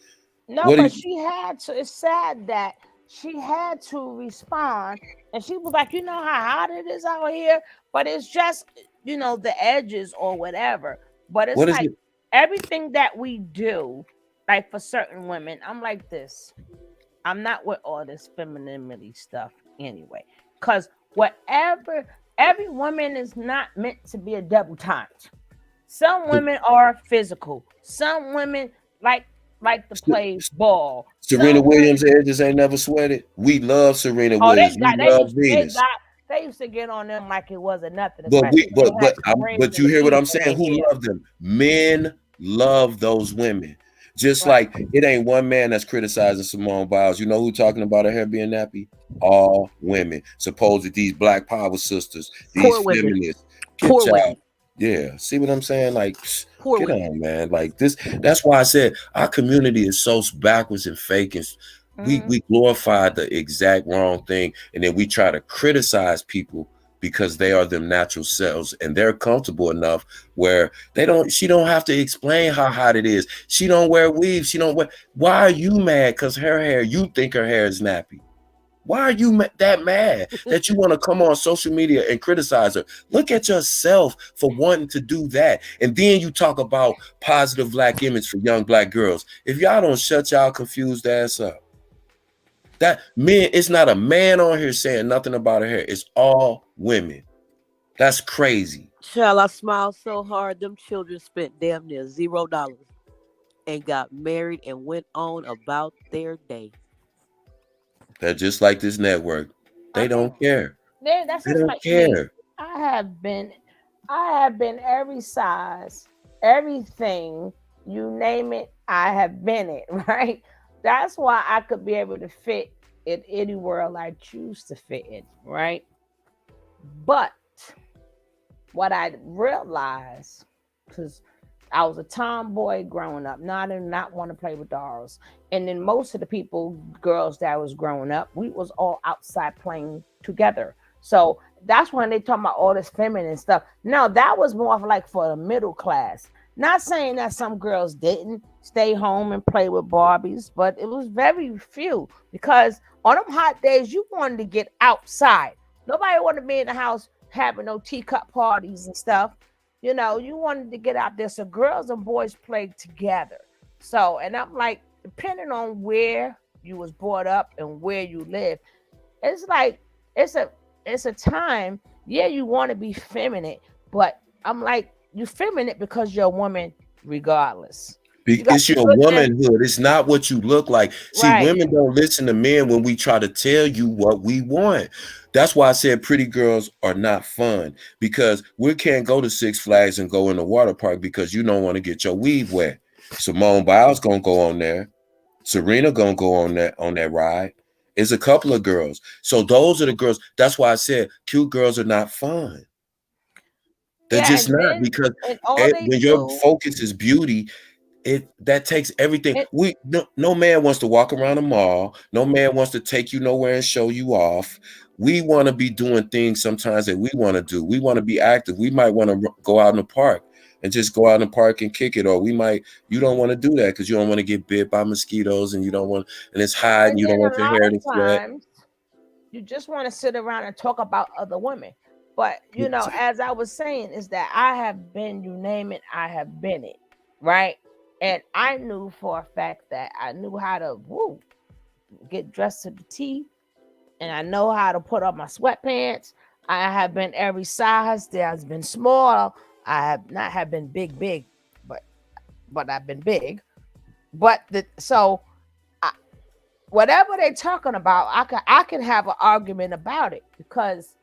No, but she had to. It's sad that she had to respond, and she was like, "You know how hot it is out here, but it's just, the edges or whatever." But it's like everything that we do, like for certain women, I'm like this. I'm not with all this femininity stuff anyway, because every woman is not meant to be a debutante. Some women are physical. Some women like to play ball. Serena Williams' edges ain't never sweated. We love Serena Williams. We love Venus. They used to get on them like it wasn't nothing. But you hear what I'm saying? Who love them? Men love those women. Just like it ain't one man that's criticizing Simone Biles. You know who talking about her hair being nappy? All women. Supposed these Black Power sisters, these feminists. Poor women. Yeah, see what I'm saying? Like, get on, man. Like this. That's why I said our community is so backwards and fake, and we glorify the exact wrong thing, and then we try to criticize people because they are them natural selves, and they're comfortable enough where she don't have to explain how hot it is. She don't wear weaves. She don't wear. Why are you mad? Because her hair, you think her hair is nappy. Why are you that mad that you want to come on social media and criticize her? Look at yourself for wanting to do that. And then you talk about positive Black image for young Black girls. If y'all don't shut y'all confused ass up. It's not a man on here saying nothing about her hair. It's all women. That's crazy. Child, I smiled so hard. Them children spent damn near $0 and got married and went on about their day. They're just like this network. They don't care. They don't like care. Me. I have been every size, everything, you name it, I have been it, right? That's why I could be able to fit in any world I choose to fit in, right? But what I realized, because I was a tomboy growing up. No, I did not want to play with dolls. And then most of the girls that was growing up, we was all outside playing together. So that's when they talk about all this feminine stuff. No, that was more like for the middle class. Not saying that some girls didn't stay home and play with Barbies, but it was very few, because on them hot days, you wanted to get outside. Nobody wanted to be in the house having no teacup parties and stuff. You wanted to get out there. So girls and boys played together. So, and I'm like, depending on where you was brought up and where you live, it's like, it's a time, you want to be feminine, but I'm like, you're feminine because you're a woman regardless. It's your womanhood. It's not what you look like. See, women don't listen to men when we try to tell you what we want. That's why I said pretty girls are not fun, because we can't go to Six Flags and go in the water park because you don't want to get your weave wet. Simone Biles gonna go on there. Serena gonna go on that ride. It's a couple of girls. So those are the girls. That's why I said cute girls are not fun. They're just not, because when your focus is beauty, that takes everything. No man wants to walk around a mall. No man wants to take you nowhere and show you off. We want to be doing things sometimes that we want to do. We want to be active. We might want to go out in the park and just go out in the park and kick it. Or you don't want to do that because you don't want to get bit by mosquitoes, and you don't want, and it's hot, and you don't want your hair to sweat. You just want to sit around and talk about other women. But, as I was saying, is that I have been, you name it, I have been it, right? And I knew for a fact that I knew how to get dressed to the T, and I know how to put on my sweatpants. I have been every size. There has been small. I have not been big, but I've been big. But whatever they're talking about, I can have an argument about it because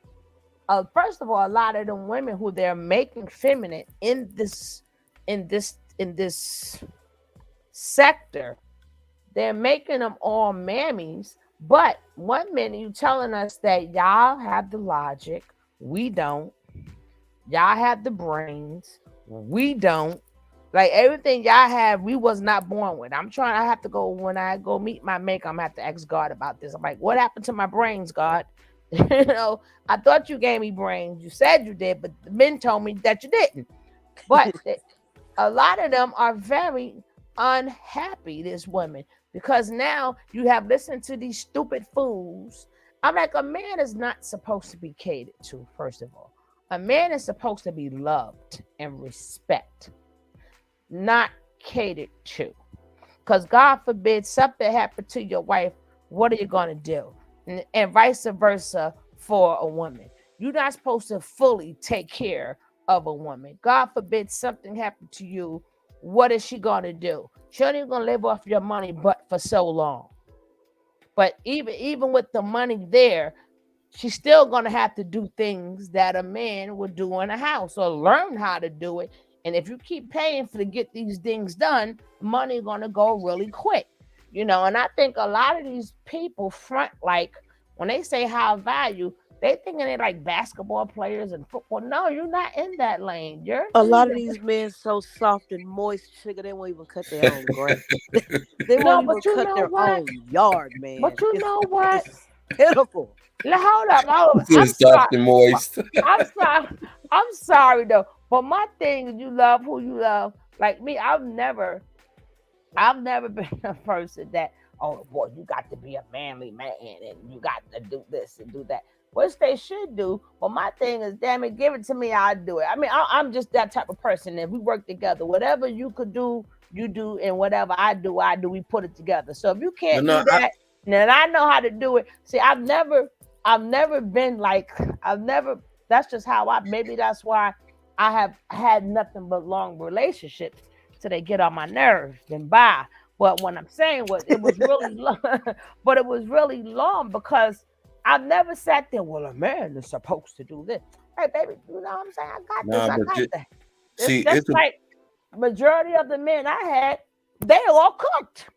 first of all, a lot of them women who they're making feminine in this sector, they're making them all mammies. But 1 minute you telling us that y'all have the logic, we don't. Y'all have the brains, we don't. Like everything y'all have, we was not born with. I have to go, when I go meet my maker, I'm gonna have to ask God about this. I'm like, what happened to my brains, God? I thought you gave me brains. You said you did, but the men told me that you didn't. But a lot of them are very unhappy, this women, because now you have listened to these stupid fools. I'm like, a man is not supposed to be catered to, first of all. A man is supposed to be loved and respect, not catered to. Because God forbid something happened to your wife, what are you going to do? And vice versa for a woman. You're not supposed to fully take care of a woman. God forbid something happened to you, what is she going to do? She only going to live off your money but for so long. But even with the money there, she's still going to have to do things that a man would do in a house or learn how to do it. And if you keep paying to get these things done, money going to go really quick. And I think a lot of these people front, like when they say high value, they thinking they're like basketball players and football. No, you're not in that lane. A lot of these men so soft and moist, sugar, they won't even cut their own grass. They won't even cut their own yard, man. But you know what? It's pitiful. Hold up. I'm soft and moist. I'm sorry though. But my thing is, you love who you love. Like me, I've never been a person that, oh boy, you got to be a manly man and you got to do this and do that, which they should do. But my thing is, damn it, give it to me, I'll do it. I mean, I'm just that type of person. If we work together, whatever you could do, you do, and whatever I do, we put it together. So if you can't do that, then I know how to do it. See, I've never been like, that's just how maybe that's why I have had nothing but long relationships till they get on my nerves and bye. But what I'm saying was, it was really long, but it was really long because I've never sat there, well, a man is supposed to do this. Hey, baby, you know what I'm saying? I got that. It's just like majority of the men I had, they all cooked.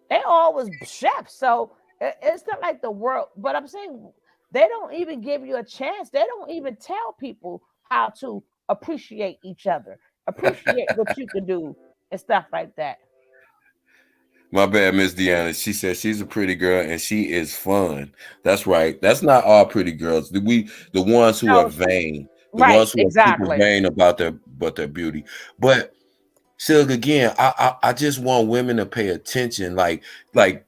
They all was chefs. So it's not like the world, but I'm saying they don't even give you a chance. They don't even tell people how to appreciate each other, appreciate what you can do and stuff like that. My bad, Miss Deanna. She said she's a pretty girl and she is fun. That's right. That's not all pretty girls. The ones who are vain, the ones who are super vain about their beauty. But Silk, again, I just want women to pay attention. Like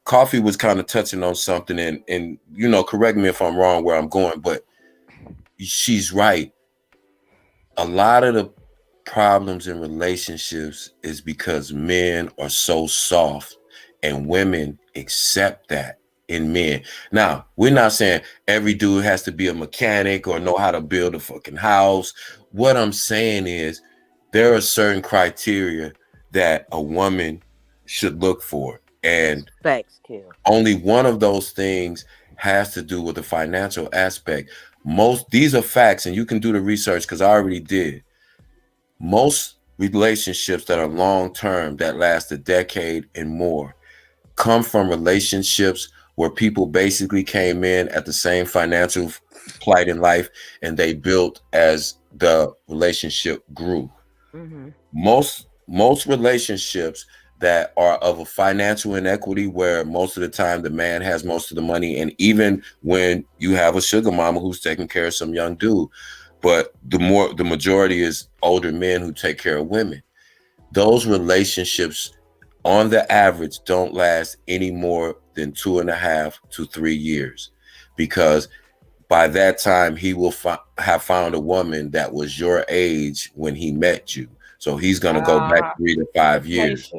Coffee was kind of touching on something, and correct me if I'm wrong where I'm going, but she's right. A lot of the problems in relationships is because men are so soft and women accept that in men. Now, we're not saying every dude has to be a mechanic or know how to build a fucking house. What I'm saying is there are certain criteria that a woman should look for. And only one of those things has to do with the financial aspect. These are facts, and you can do the research because I already did. Most relationships that are long-term, that last a decade and more, come from relationships where people basically came in at the same financial plight in life and they built as the relationship grew. Mm-hmm. Most relationships that are of a financial inequity, where most of the time the man has most of the money, and even when you have a sugar mama who's taking care of some young dude, but the majority is older men who take care of women. Those relationships, on the average, don't last any more than 2.5 to 3 years, because by that time he will have found a woman that was your age when he met you. So he's gonna go back 3 to 5 years.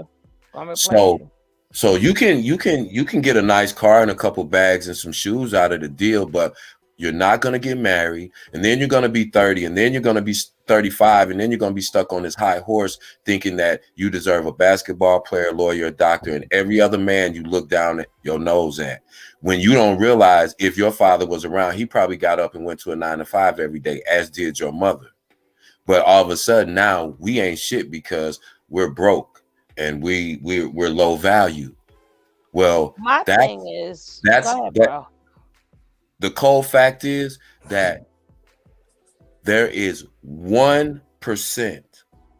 So you can get a nice car and a couple bags and some shoes out of the deal, but You're not going to get married, and then you're going to be 30, and then you're going to be 35, and then you're going to be stuck on this high horse thinking that you deserve a basketball player, lawyer, a doctor, and every other man you look down at your nose at. When you don't realize if your father was around, he probably got up and went to a 9-to-5 every day, as did your mother. But all of a sudden now we ain't shit because we're broke and we're low value. Well, my thing is, go ahead, bro. The cold fact is that there is 1%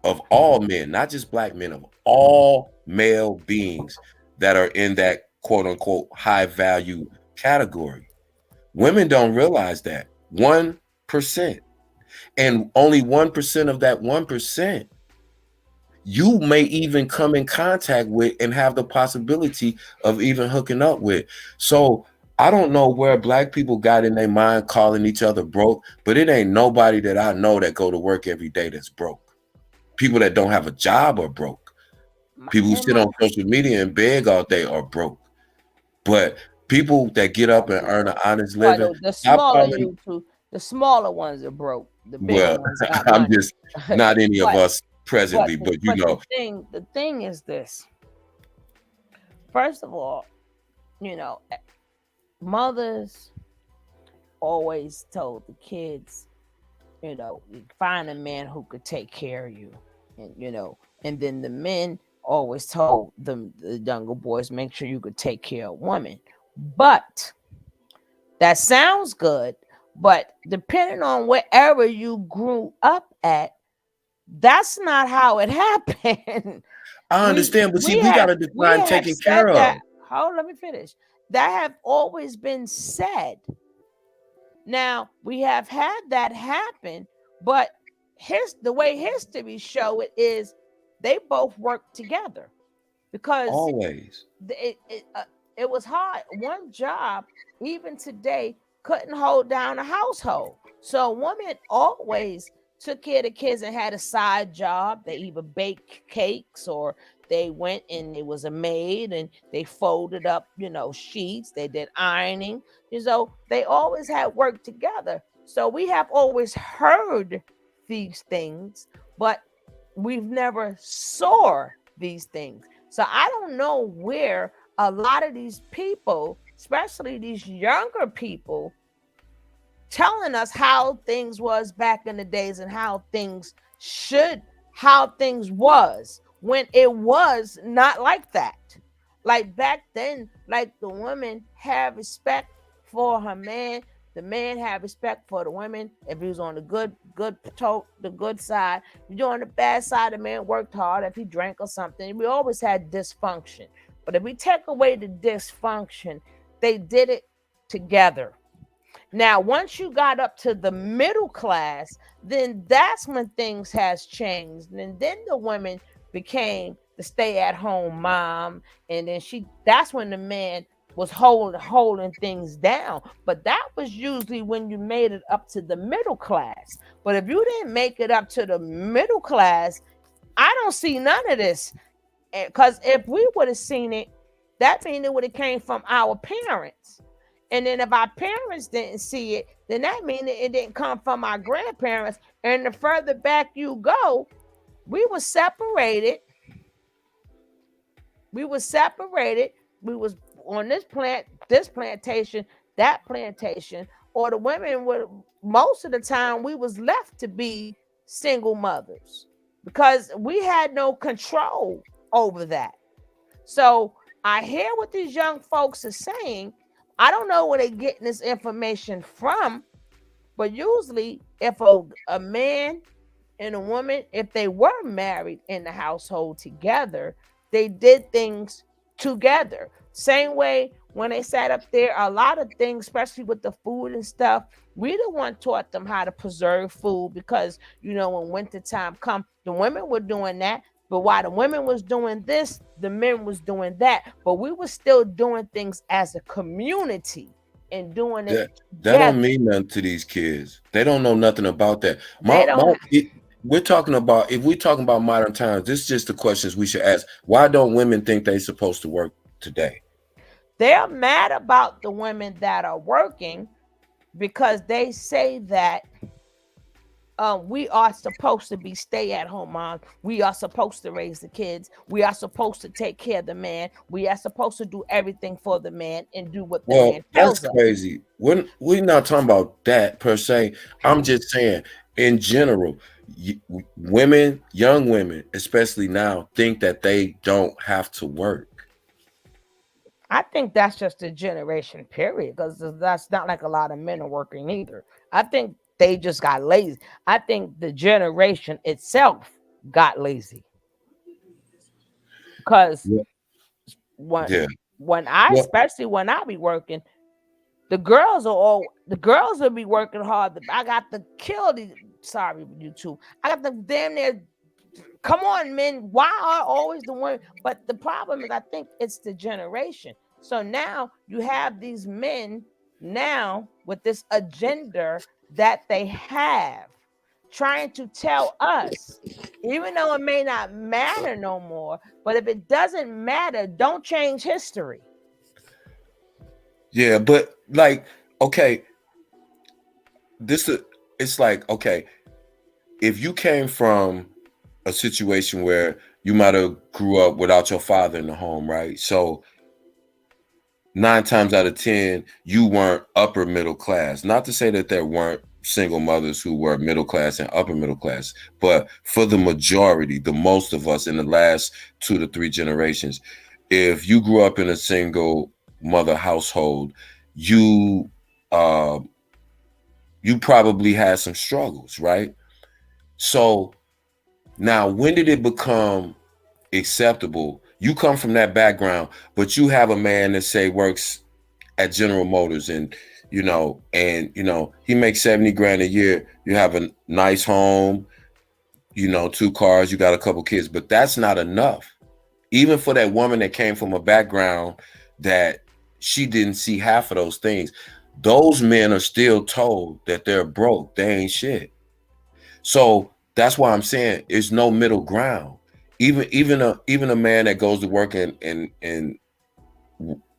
of all men, not just black men, of all male beings that are in that quote unquote high value category. Women don't realize that 1%, and only 1% of that 1% you may even come in contact with and have the possibility of even hooking up with. So I don't know where black people got in their mind calling each other broke, but it ain't nobody that I know that go to work every day that's broke. People that don't have a job are broke. People who sit on social media and beg all day are broke. But people that get up and earn an honest living, the smaller ones are broke. The bigger ones got money. I'm just not any of us presently, but you know. The thing is this. First of all, you know, mothers always told the kids, you know, find a man who could take care of you, and you know, and then the men always told the younger boys, make sure you could take care of women. But that sounds good, but depending on wherever you grew up at, that's not how it happened. I understand, but see, we got to define taking care of. Hold, let me finish. That have always been said. Now, we have had that happen, but the way history show it is they both worked together, because always it was hard. One job, even today, couldn't hold down a household. So women always took care of the kids and had a side job. They either baked cakes or they went and it was a maid and they folded up, you know, sheets. They did ironing. You know, they always had work together. So we have always heard these things, but we've never saw these things. So I don't know where a lot of these people, especially these younger people, telling us how things was back in the days and how things was when it was not like that. Like back then, like the woman had respect for her man, the man had respect for the women. If he was on the good side, if you're on the bad side, the man worked hard. If he drank or something, we always had dysfunction. But if we take away the dysfunction, they did it together. Now, once you got up to the middle class, then that's when things has changed. And then the women became the stay-at-home mom, and then that's when the man was holding things down. But that was usually when you made it up to the middle class. But if you didn't make it up to the middle class, I don't see none of this. Because if we would have seen it, that means it would have came from our parents. And then if our parents didn't see it, then that means it didn't come from our grandparents. And the further back you go, we were separated. We was on this plantation, that plantation, or the women were, most of the time we was left to be single mothers because we had no control over that. So I hear what these young folks are saying. I don't know where they're getting this information from, but usually if a man and a woman, if they were married in the household together, they did things together. Same way when they sat up there, a lot of things, especially with the food and stuff, we the one taught them how to preserve food because, you know, when wintertime come, the women were doing that. But while the women was doing this, the men was doing that. But we were still doing things as a community and doing it. That don't mean nothing to these kids. They don't know nothing about that. We're talking about, if we're talking about modern times, this is just the questions we should ask. Why don't women think they're supposed to work today? They're mad about the women that are working, because they say that we are supposed to be stay-at-home moms. We are supposed to raise the kids. We are supposed to take care of the man. We are supposed to do everything for the man and do what the man tells us. That's crazy. We're not talking about that per se. I'm just saying, in general, women, young women, especially now, think that they don't have to work. I think that's just a generation period, because that's not like a lot of men are working either. I think they just got lazy. I think the generation itself got lazy. Because especially when I be working, the girls will be working hard. I got to kill these. Sorry, you two. I got the damn near. Come on, men. Why are always the one? But the problem is, I think it's the generation. So now you have these men now with this agenda that they have, trying to tell us, even though it may not matter no more, but if it doesn't matter, don't change history. Yeah, but like, okay, it's like, okay, if you came from a situation where you might have grew up without your father in the home, right? So 9 times out of 10, you weren't upper middle class. Not to say that there weren't single mothers who were middle class and upper middle class, but for the majority, the most of us in the last 2 to 3 generations, if you grew up in a single mother household, you probably had some struggles, right? So now, when did it become acceptable? You come from that background, but you have a man that say works at General Motors, and he makes 70 grand a year. You have a nice home, 2 cars, you got a couple kids, but that's not enough. Even for that woman that came from a background that she didn't see half of those things, those men are still told that they're broke, they ain't shit. So that's why I'm saying there's no middle ground. Even a man that goes to work and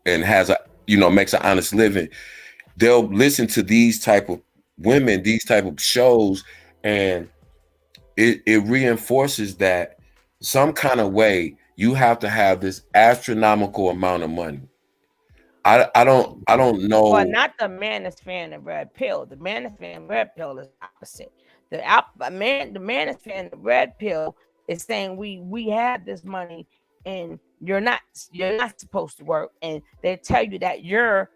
has makes an honest living, they'll listen to these type of women, these type of shows, and it reinforces that some kind of way you have to have this astronomical amount of money. I don't know. Well, not the manosphere and the red pill. The manosphere and red pill is opposite. The manosphere and the red pill is saying we have this money and you're not supposed to work, and they tell you that your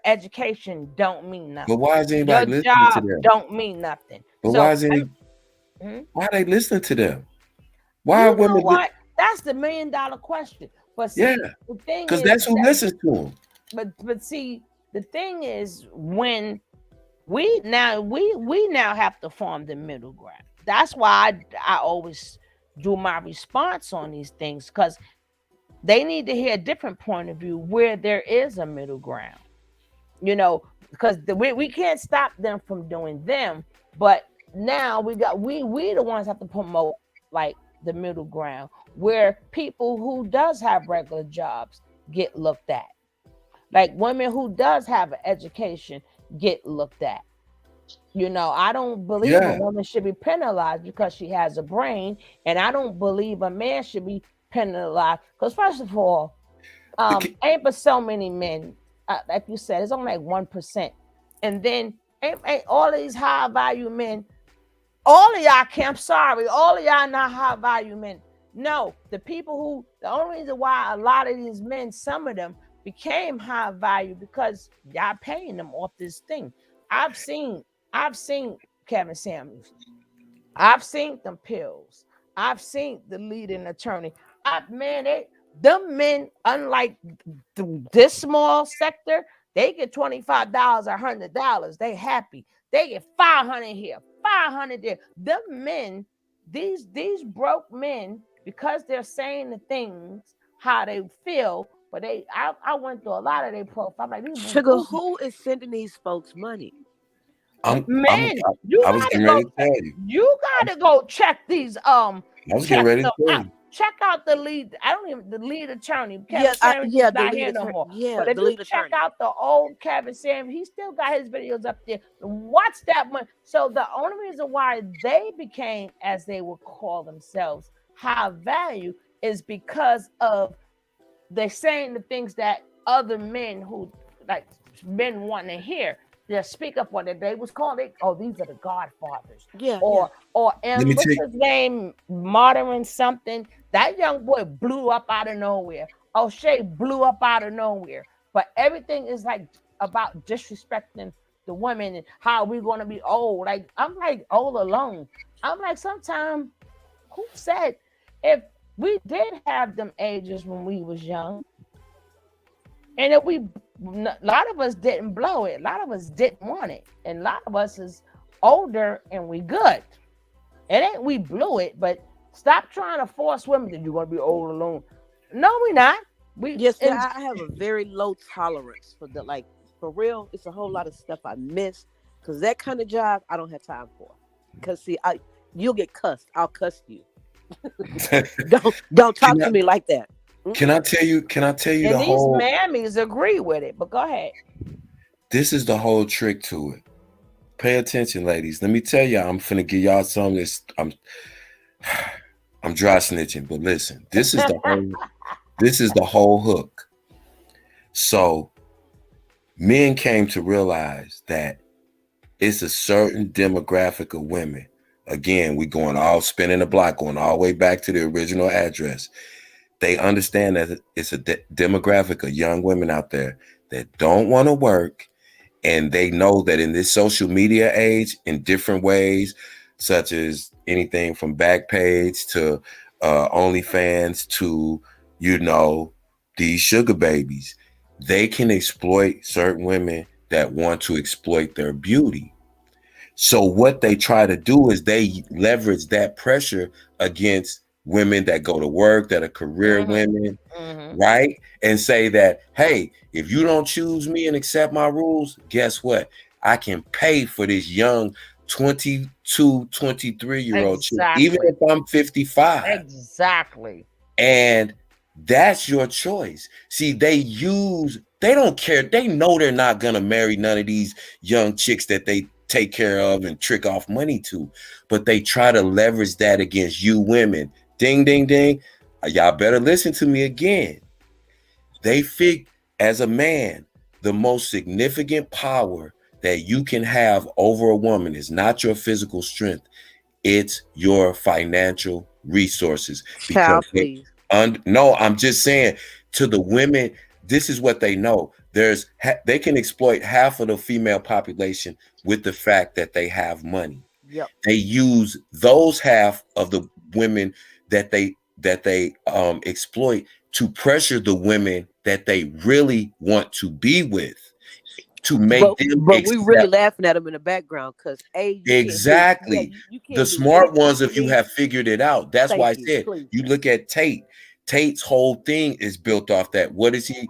education don't mean nothing. But why is anybody your listening job to them? Don't mean nothing. But so, why are they listening to them? Why are women? What? That's the $1 million question. But see, the thing is, because that's who listens to them. But see, the thing is, when we now have to form the middle ground. That's why I always do my response on these things, because they need to hear a different point of view where there is a middle ground. Because we can't stop them from doing them, but now we the ones have to promote like the middle ground where people who does have regular jobs get looked at. Like women who does have an education get looked at. I don't believe a woman should be penalized because she has a brain, and I don't believe a man should be penalized because, first of all, ain't but so many men. Like you said, it's only like 1%, and then ain't all of these high value men. All of y'all I'm sorry, all of y'all not high value men. No, the only reason why a lot of these men, some of them, became high value because y'all paying them off this thing. I've seen Kevin Samuels. I've seen them pills. I've seen the leading attorney. Them men, unlike this small sector, they get $25, $100. They happy. They get 500 here, 500 there. Them men, these broke men, because they're saying the things how they feel. But I went through a lot of their profile. Like, Sugar, who is sending these folks money? I was getting ready to tell you. You gotta go check these. I was getting ready to tell you. check out the lead. I don't even the lead attorney. Kevin Yeah, Samuels is the not lead here no attorney. more. Yeah, But if the you lead check attorney. out the old Kevin Samuels, he still got his videos up there. Watch that one. So the only reason why they became, as they would call themselves, high value is because of they're saying the things that other men who like men want to hear. They speak up on it. They was called it. Oh, these are the Godfathers. Yeah. Or Let me what's take- his name? Modern something. That young boy blew up out of nowhere. O'Shea blew up out of nowhere. But everything is like about disrespecting the women and how we gonna be old. Like I'm like all alone. I'm like sometimes who said if we did have them ages when we was young, and if a lot of us didn't blow it, a lot of us didn't want it, and a lot of us is older and we good. It ain't we blew it, but stop trying to force women that you're gonna be old alone. No, we not. I have a very low tolerance for the like for real. It's a whole lot of stuff I miss because that kind of job I don't have time for. Because see, you'll get cussed. I'll cuss you. don't talk to me like that. Can I tell you? Can I tell you and the these whole? mammies agree with it, but go ahead. This is the whole trick to it. Pay attention, ladies. Let me tell y'all. I'm finna give y'all some of this. I'm dry snitching, but listen. This is the whole. This is the whole hook. So, men came to realize that it's a certain demographic of women. Again, we going all spinning the block, going all the way back to the original address. They understand that it's a demographic of young women out there that don't want to work. And they know that in this social media age, in different ways, such as anything from Backpage to OnlyFans to, these sugar babies, they can exploit certain women that want to exploit their beauty. So what they try to do is they leverage that pressure against women that go to work, that are career women, right? And say that, hey, if you don't choose me and accept my rules, guess what? I can pay for this young 22, 23-year-old chick, even if I'm 55. Exactly. And that's your choice. See, they don't care. They know they're not going to marry none of these young chicks that they take care of and trick off money to, but they try to leverage that against you women. Ding, ding, ding. Y'all better listen to me again. They think as a man, the most significant power that you can have over a woman is not your physical strength. It's your financial resources. Child, please. No, I'm just saying to the women, this is what they know. They can exploit half of the female population with the fact that they have money. Yep. They use those half of the women that they exploit to pressure the women that they really want to be with, to make them. But we really laughing at them in the background because exactly the smart ones, if you have figured it out. That's why I said you look at Tate. Tate's whole thing is built off that. What is he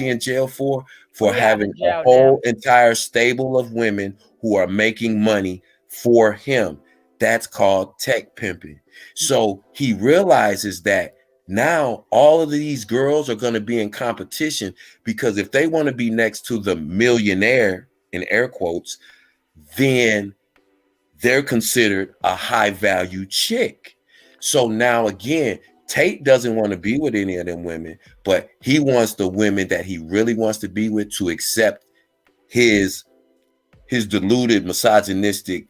in jail for? For having a whole entire stable of women who are making money for him. That's called tech pimping. So he realizes that now all of these girls are going to be in competition, because if they want to be next to the millionaire, in air quotes, then they're considered a high value chick. So now again, Tate doesn't want to be with any of them women, but he wants the women that he really wants to be with to accept his deluded, misogynistic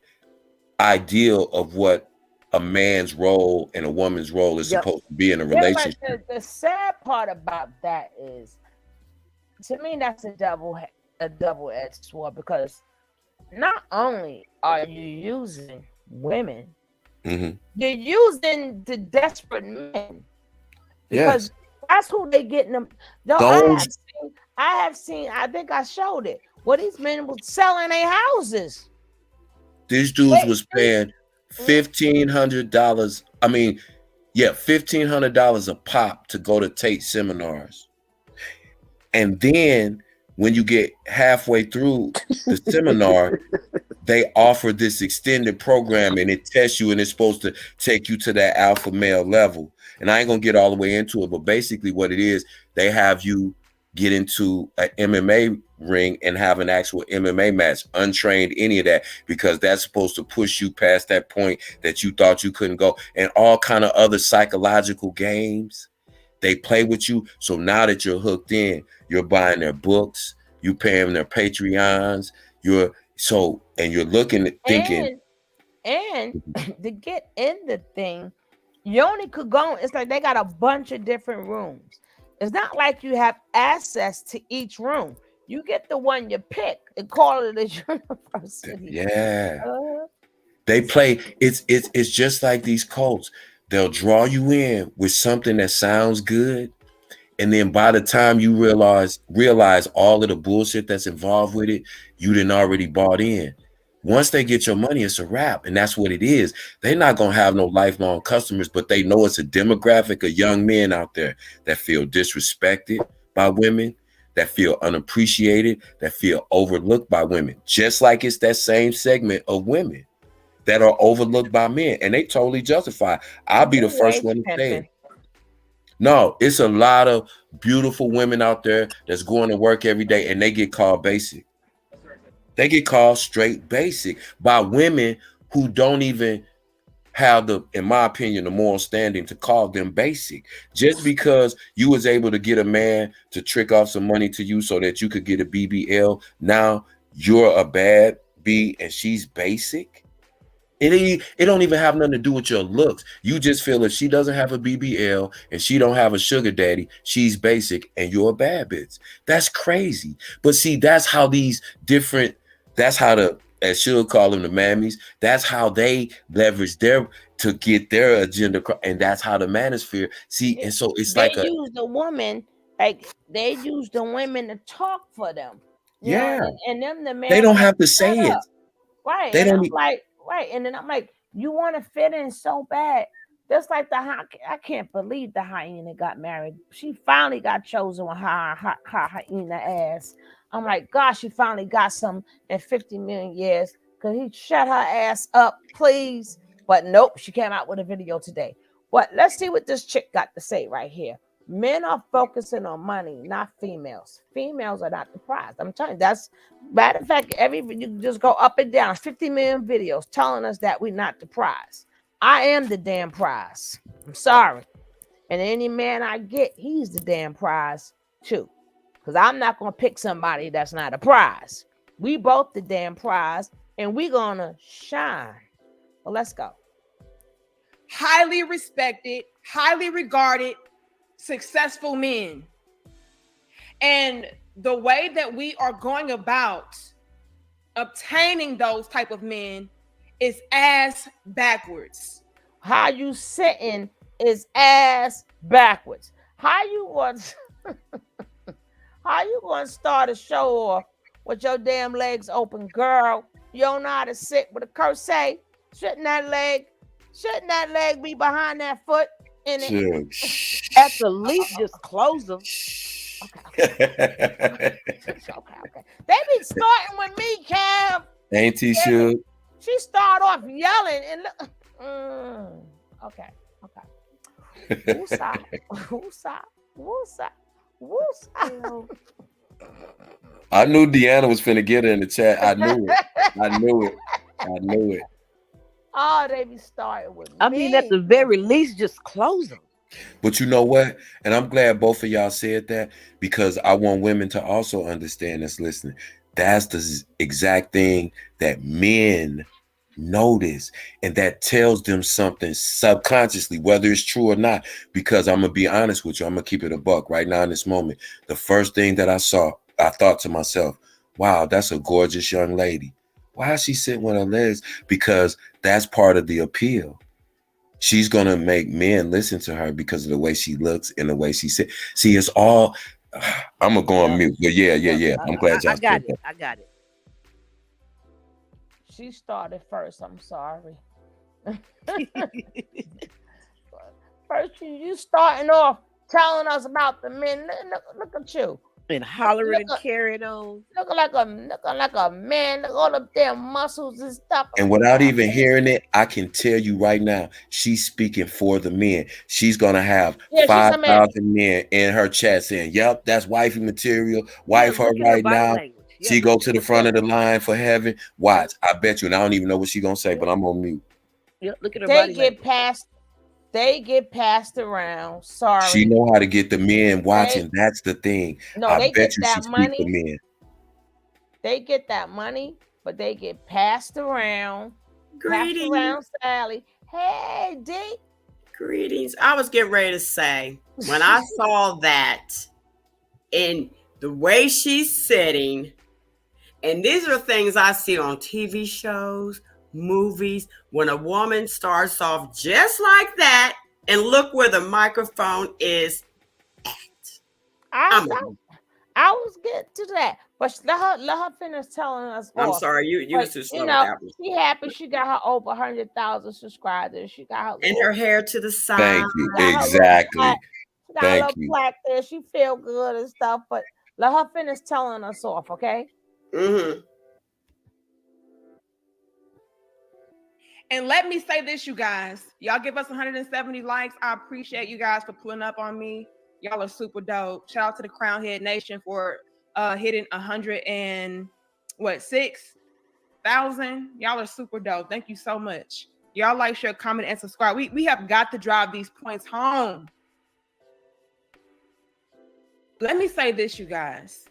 ideal of what a man's role and a woman's role is supposed to be in a relationship. But the sad part about that is, to me, that's a double-edged sword, because not only are you using women, you're using the desperate men, because that's who they getting them. No, I have seen. I think I showed it. Where these men were selling their houses. These dudes was paying $1,500. I mean, $1,500 a pop to go to Tate seminars, and then when you get halfway through the seminar, they offer this extended program, and it tests you, and it's supposed to take you to that alpha male level. And I ain't gonna get all the way into it, but basically what it is, they have you get into an MMA ring and have an actual MMA match, untrained, any of that, because that's supposed to push you past that point that you thought you couldn't go, and all kind of other psychological games they play with you. So now that you're hooked in, you're buying their books, you paying their Patreons, you're looking at thinking, and to get in the thing, you only could go. It's like they got a bunch of different rooms. It's not like you have access to each room. You get the one you pick and call it a university. yeah. They play. It's just like these cults. They'll draw you in with something that sounds good, and then by the time you realize all of the bullshit that's involved with it, you didn't already bought in. Once they get your money, it's a wrap, and that's what it is. They're not gonna have no lifelong customers, but they know it's a demographic of young men out there that feel disrespected by women, that feel unappreciated, that feel overlooked by women. Just like it's that same segment of women that are overlooked by men, and they totally justify. I'll be the first one to say it. No, it's a lot of beautiful women out there that's going to work every day, and they get called basic. They get called straight basic by women who don't even have the, in my opinion, the moral standing to call them basic. Just because you was able to get a man to trick off some money to you so that you could get a BBL, now you're a bad B and she's basic. It don't even have nothing to do with your looks. You just feel if she doesn't have a BBL and she don't have a sugar daddy, she's basic and you're a bad bitch. That's crazy. But see, that's how these different, that's how the, as she'll call them, the mammies, that's how they leverage their, to get their agenda. And that's how the manosphere, see, and so it's they like use the woman, like they use the women to talk for them. Yeah. And them the man. They don't have to say it. Right. They and don't I'm like, right. And then I'm like, you want to fit in so bad. Just like I can't believe the hyena got married. She finally got chosen with her hyena ass. I'm like, gosh, she finally got some in 50 million years. Could he shut her ass up, please? But nope, she came out with a video today. But let's see what this chick got to say right here. Men are focusing on money, not females. Females are not the prize. I'm telling you, that's matter of fact, you just go up and down 50 million videos telling us that we're not the prize. I am the damn prize. I'm sorry. And any man I get, he's the damn prize too. Because I'm not going to pick somebody that's not a prize. We both the damn prize, and we're going to shine. Well, let's go. Highly respected, highly regarded, successful men. And the way that we are going about obtaining those type of men is ass backwards. How you sitting is ass backwards. How you going to start a show off with your damn legs open, girl? You don't know how to sit with a corset. Shouldn't that leg be behind that foot? In it? At the least, just close them. Okay. They be starting with me, Kev. Ain't he sure? She start off yelling and look. Okay. Woosah. I knew Deanna was finna get her in the chat. I knew it. Oh, they be starting with me. I mean, at the very least, just close them. But you know what? And I'm glad both of y'all said that, because I want women to also understand that's listening. That's the exact thing that men notice, and that tells them something subconsciously, whether it's true or not. Because I'm gonna be honest with you, I'm gonna keep it a buck right now in this moment. The first thing that I saw, I thought to myself, wow, that's a gorgeous young lady. Why is she sitting with her legs? Because that's part of the appeal. She's gonna make men listen to her because of the way she looks and the way she sits. See, it's all. I'm gonna go on mute. But yeah. I'm glad y'all. I got it. She started first. I'm sorry. First, you starting off telling us about the men. Look at you. and hollering and carrying on. Looking like a man. Look all the damn muscles and stuff. And without even hearing it, I can tell you right now, she's speaking for the men. She's gonna have 5,000 men in her chat saying, "Yep, that's wifey material. Wife her right now. She go to the front of the line for heaven." Watch, I bet you. And I don't even know what she gonna say, but I'm on mute. Yeah, look at her They body get passed. They get passed around. Sorry. She know how to get the men watching. That's the thing. No, I they bet get you that she money. speak for men. They get that money, but they get passed around. Greetings. Passed around Sally. Hey, D. Greetings. I was getting ready to say, when I saw that and the way she's sitting, and these are things I see on TV shows, movies, when a woman starts off just like that, and look where the microphone is at. I was getting to that, but let her finish telling us. I'm sorry, you was too slow with that one. She happy she got her over 100,000 subscribers. She got her And her hair to the side. Thank you. Exactly. She got a little plaque there. She feel good and stuff, but let her finish telling us off, okay? Mm-hmm. And let me say this, you guys. Y'all give us 170 likes. I appreciate you guys for pulling up on me. Y'all are super dope. Shout out to the Crown Head Nation for hitting 6,000. Y'all are super dope. Thank you so much. Y'all like, share, comment, and subscribe. We have got to drive these points home. Let me say this, you guys.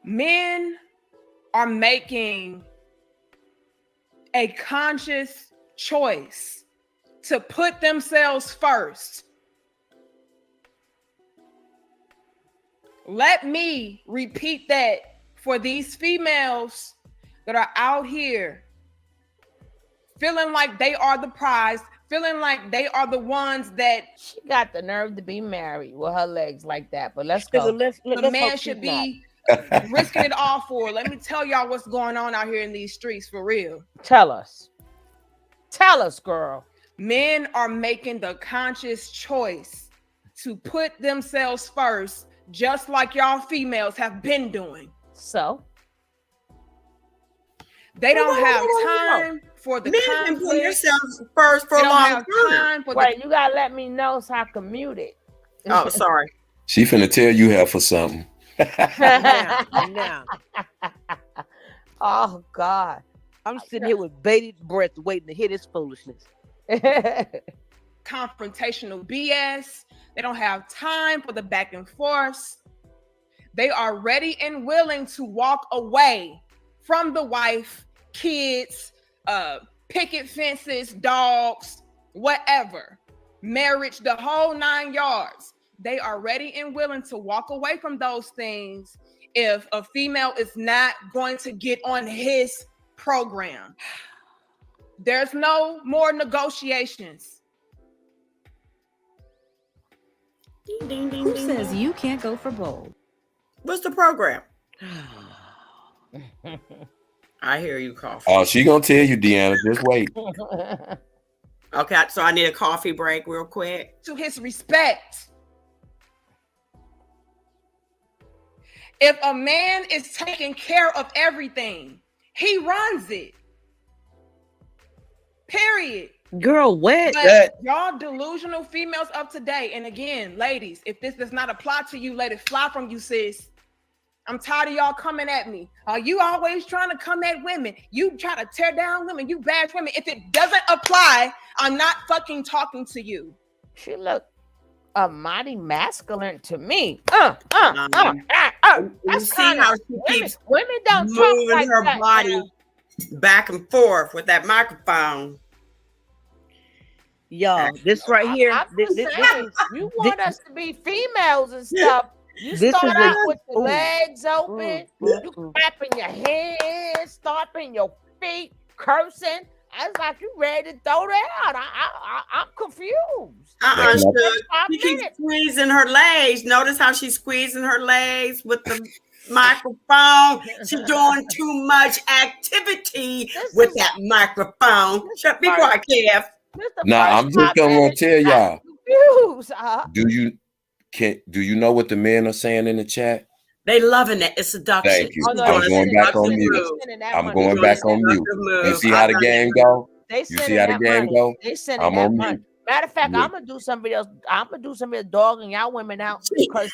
Men are making a conscious choice to put themselves first. Let me repeat that for these females that are out here feeling like they are the prize, feeling like they are the ones that she got the nerve to be married with her legs like that. But let's go. The man should be risking it all for. Let me tell y'all what's going on out here in these streets for real. Tell us, girl. Men are making the conscious choice to put themselves first, just like y'all females have been doing. So they don't have time for the conflict. Put yourselves first for a long time. Wait, you gotta let me know so I can mute it. Oh, sorry. She finna tell you her for something. Now. Oh God. I'm sitting here with bated breath waiting to hear this foolishness. Confrontational BS. They don't have time for the back and forth. They are ready and willing to walk away from the wife, kids, picket fences, dogs, whatever, marriage, the whole 9 yards. They are ready and willing to walk away from those things if a female is not going to get on his program. There's no more negotiations. Ding, ding, ding, Who ding, says ding. you can't go for bold? What's the program? I hear you, coffee. Oh, she gonna tell you, Deanna. Just wait. Okay, so I need a coffee break real quick. To his respect. If a man is taking care of everything, he runs it. Period. Girl, what? But y'all delusional females of today, and again, ladies, if this does not apply to you, let it fly from you, sis. I'm tired of y'all coming at me. Are you always trying to come at women? You try to tear down women. You bash women. If it doesn't apply, I'm not fucking talking to you. She look mighty masculine to me. You That's see how she keeps women don't talk moving like her that body now. back and forth with that microphone. Y'all, this right here. You want us to be females and stuff. You This start is out a- with the legs open, you clapping your hands, stomping your feet, cursing. I was like, you ready to throw that out? I'm confused. She keeps squeezing her legs. Notice how she's squeezing her legs with the microphone. She's doing too much activity with that microphone. Shut be quiet, Kev. Now I'm just gonna tell y'all. Confused. Do you Do you know what the men are saying in the chat? They loving it. It's seduction. Thank you. Oh, no, I'm they going sending- back they on sending- mute. they sending that I'm money. going Doing back a on mute. seductive You move. see how the game go? They You sending see how the that game money. go? They sending I'm that on money. mute. Matter of fact, Yeah. I'm gonna do somebody else. I'm gonna do somebody else dogging y'all women out because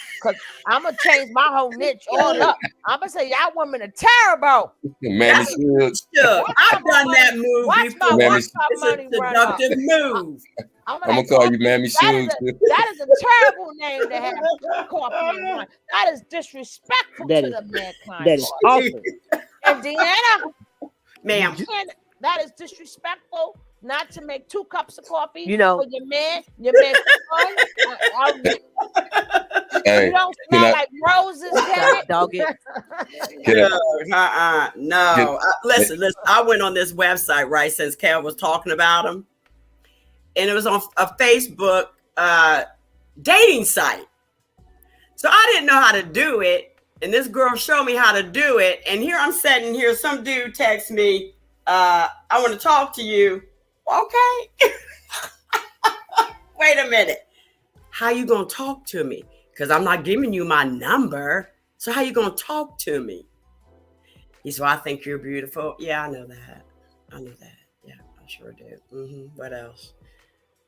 I'm gonna change my whole niche all up. I'm gonna say y'all women are terrible. Mammy Shuggs. I've done that move Watch before. my Mammy, watch my It's money a run up. seductive move. I'm I'm gonna call you Mammy Shuggs. That is a terrible name to have. Coffee and wine. That is disrespectful That to is- the mankind. That is awful. And Deanna, Ma'am. that is disrespectful. Not to make 2 cups of coffee You know- for your man son. Hey, You don't can smell I- like roses, damn it. Dog it. Can No, I- no. Listen. I went on this website, right, since Cal was talking about him. And it was on a Facebook dating site. So I didn't know how to do it. And this girl showed me how to do it. And here I'm sitting here. Some dude texts me, I want to talk to you. Okay. Wait a minute. How you going to talk to me? Because I'm not giving you my number. So how you going to talk to me? He said, I think you're beautiful. Yeah, I know that. Yeah, I sure do. What else?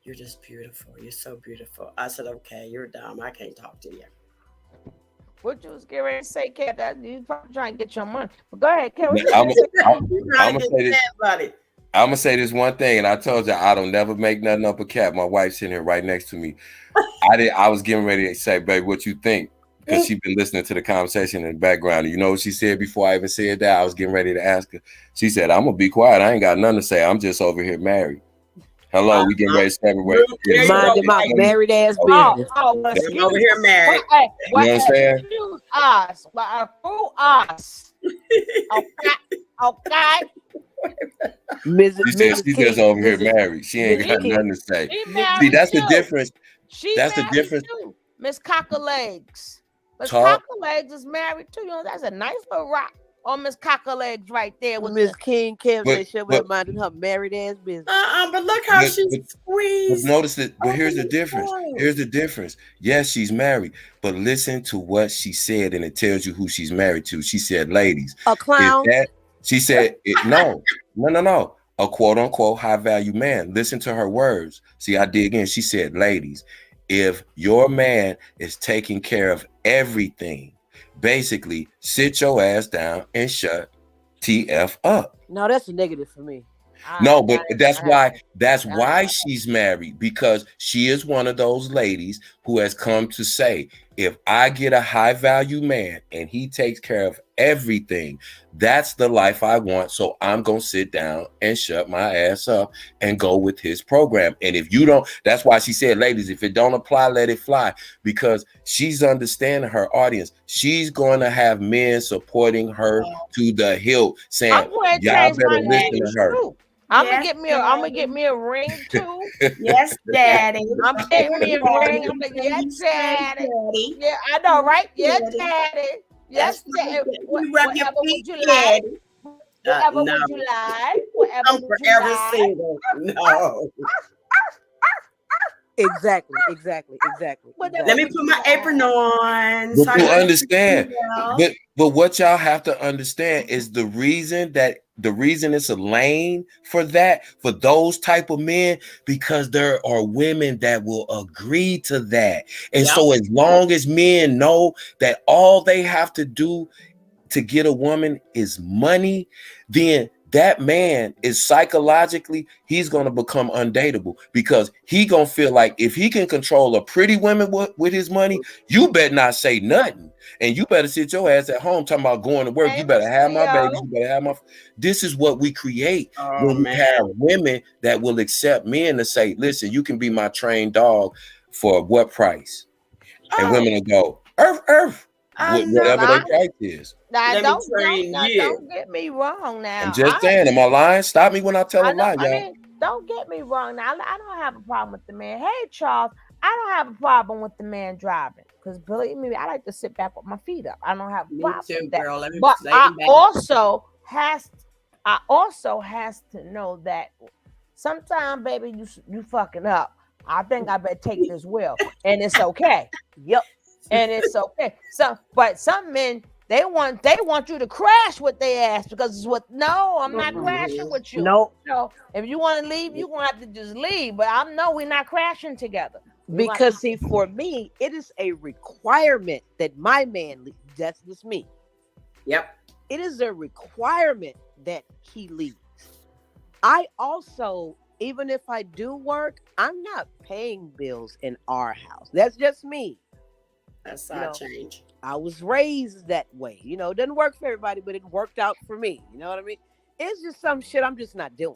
You're just beautiful. You're so beautiful. I said, okay, you're dumb. I can't talk to you. What you was getting ready to say, Kat? That you probably trying to get your money. But go ahead, Kat. I'm gonna say this one thing, and I told you I don't never make nothing up a cap. My wife's sitting here right next to me. I was getting ready to say, babe, what you think? Because she's been listening to the conversation in the background. And you know what she said before I even said that? I was getting ready to ask her. She said, I'm gonna be quiet. I ain't got nothing to say. I'm just over here married. Hello, we getting ready to separate. Minding my married ass business. I'm over here married. You know what I'm saying? Excuse us. Through us. Okay. She said she just over here married. She ain't got nothing to say. See, that's the difference. That's the difference. Miss Cockalegs. Miss Talk. Cockalegs is married too. You know, that's a nice little rock on Miss Cockalegs right there. With Miss King Kim But- said she was but- minding her married ass business. But look how But- she's but- squeezed. But notice that. But here's the difference. Here's the difference. Yes, she's married, but listen to what she said, and it tells you who she's married to. She said, "Ladies, A clown." She said, no. A quote unquote high value man. Listen to her words. See, I dig in. She said, ladies, if your man is taking care of everything, basically sit your ass down and shut TF up. No, that's a negative for me. No, but that's why she's married, because she is one of those ladies who has come to say, if I get a high value man and he takes care of everything, that's the life I want. So I'm going to sit down and shut my ass up and go with his program. And if you don't, that's why she said, ladies, if it don't apply, let it fly, because she's understanding her audience. She's going to have men supporting her to the hilt, saying, y'all better listen to her. I'm gonna get me a ring too. Yes, Daddy. I'm getting me a ring. I'm like, yes, Daddy. Yeah, I know, right? Yes, Daddy. Yes, Daddy. Whatever would you like? Whatever would you like? Whatever I'm forever single. No. Exactly. Let me put my apron on. But you understand. But what y'all have to understand is the reason it's a lane for those type of men, because there are women that will agree to that. And so as long as men know that all they have to do to get a woman is money, then that man is psychologically, he's going to become undateable, because he going to feel like if he can control a pretty woman with his money, you better not say nothing. And you better sit your ass at home talking about going to work. You better have my babies. You better have my. This is what we create when we have women that will accept men to say, listen, you can be my trained dog for what price? And women will go, earth. Whatever their price is. Now, don't get me wrong now. I'm just saying, am I lying? Stop me when I tell a lie, y'all. I mean, don't get me wrong now. I don't have a problem with the man. Hey, Charles, I don't have a problem with the man driving, because believe me, I like to sit back with my feet up. I don't have a problem with that. Girl, but I also has to know that sometimes, baby, you fucking up. I think I better take this will, and it's okay. Yep, and it's okay. But some men they want you to crash with their ass because it's what. No, I'm not crashing with you. No. So if you want to leave, you're gonna have to just leave. But we're not crashing together. Because see, for me, it is a requirement that my man leave. That's just me. Yep. It is a requirement that he leaves. I also, even if I do work, I'm not paying bills in our house. That's just me. That's our change. I was raised that way. It doesn't work for everybody, but it worked out for me. You know what I mean? It's just some shit I'm just not doing.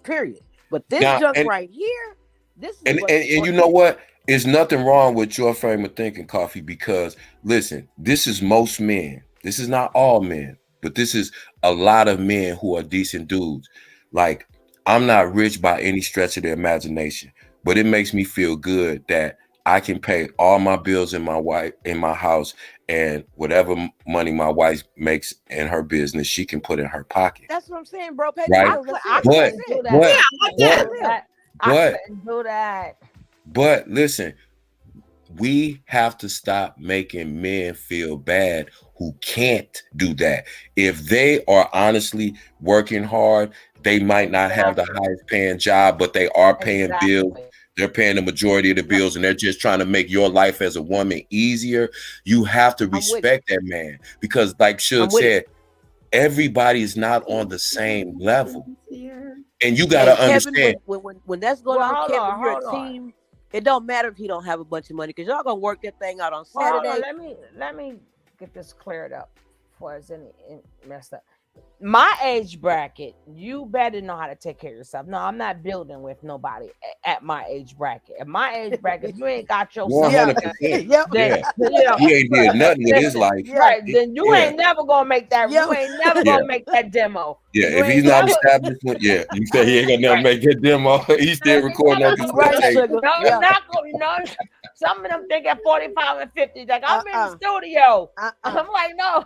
Period. But this junk right here, this is and you know what? There's nothing wrong with your frame of thinking, Coffee, because listen, this is most men. This is not all men, but this is a lot of men who are decent dudes. Like, I'm not rich by any stretch of the imagination, but it makes me feel good that I can pay all my bills in my house, and whatever money my wife makes in her business, she can put in her pocket. That's what I'm saying, bro. Right? I couldn't do that. But listen, we have to stop making men feel bad who can't do that. If they are honestly working hard, they might not have the highest paying job, but they are paying bills. They're paying the majority of the bills, and they're just trying to make your life as a woman easier. You have to respect that man, because like Shug said, everybody is not on the same level. And you got to understand. When that's going on, Kevin, you're a team. It don't matter if he don't have a bunch of money, because y'all gonna work that thing out on Saturday. Let me get this cleared up before it's any messed up. My age bracket, you better know how to take care of yourself. No, I'm not building with nobody at my age bracket. At my age bracket, you ain't got your 100%. He ain't did nothing with his life. Right, then you ain't never gonna make that. You ain't never gonna make that demo. Yeah, if he's not established, you say he ain't gonna never make that demo. He's still recording on this tape. No, not gonna. Some of them think at 45 and 50, like I'm in the studio. I'm like, no.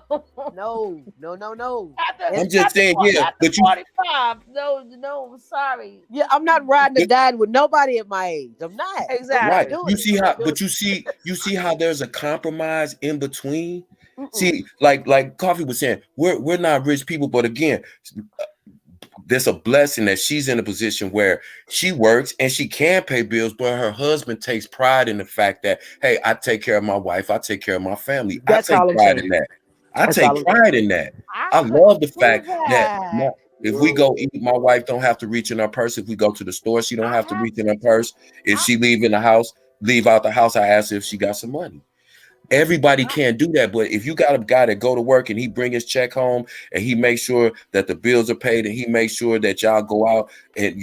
I'm just saying, but you 45. No, sorry. Yeah, I'm not riding or dying with nobody at my age. I'm not. Exactly. Right. You see how there's a compromise in between. See, like Coffee was saying, we're not rich people, but again, there's a blessing that she's in a position where she works and she can pay bills, but her husband takes pride in the fact that, hey, I take care of my wife, I take care of my family. I take pride in that. I take pride in that. I love the fact that if we go eat, my wife don't have to reach in her purse. If we go to the store, she don't have to reach in her purse. If she leave out the house, I ask her if she got some money. Everybody can't do that, but if you got a guy that go to work and he bring his check home and he makes sure that the bills are paid and he makes sure that y'all go out and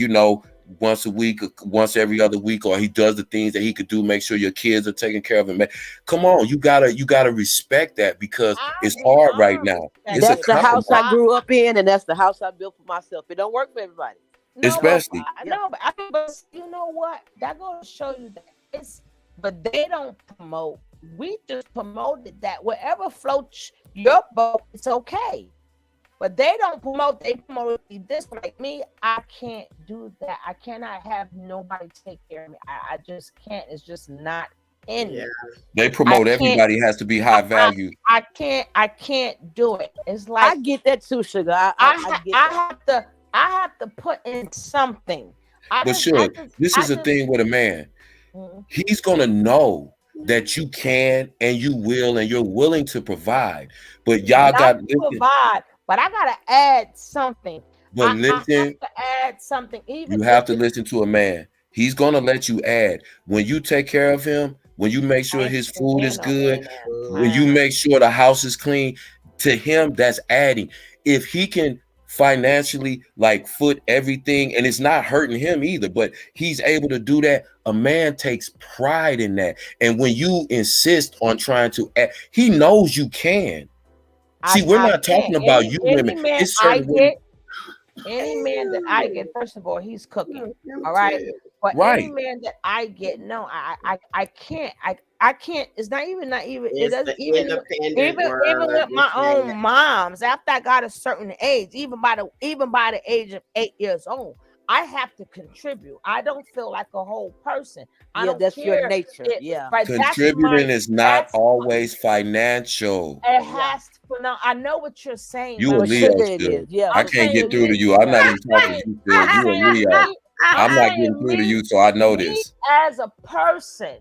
once a week, once every other week, or he does the things that he could do, make sure your kids are taken care of. And come on, you gotta respect that, because it's hard right now. That's the house I grew up in, and that's the house I built for myself. It don't work for everybody. Especially. But you know what? That goes to show you that but they don't promote. We just promoted that whatever floats your boat, it's okay. But they don't promote. They promote this. Like me, I can't do that. I cannot have nobody take care of me. I just can't. It's just not in me. They promote everybody has to be high value. I can't do it. It's like I get that too, Sugar. I have to put in something. This is the thing with a man. He's gonna know that you can and you will and you're willing to provide, but y'all got to provide. But I gotta add something. But listen, I have to add something. You have to listen to a man. He's gonna let you add. When you take care of him, when you make sure his food is good, when you make sure the house is clean, to him that's adding. If he can financially foot everything, and it's not hurting him either, but he's able to do that, a man takes pride in that. And when you insist on trying to add, he knows you can. See, we're not talking about you women. It's certain women. Any man that I get, first of all, he's cooking. All right. But any man that I get, no, I can't. I can't. It's not even. It doesn't even with my own moms. After I got a certain age, even by the age of 8 years old, I have to contribute. I don't feel like a whole person. I Yeah, don't that's your care. nature. Yeah. But Contributing is not always financial. It has to. No, I know what you're saying. You a but Leo, sugar it Suge. is, yeah, I for can't sure. get through to you. I'm not even talking to you, Suge. You a Leo. I'm not getting through to you, so I know this. As a person,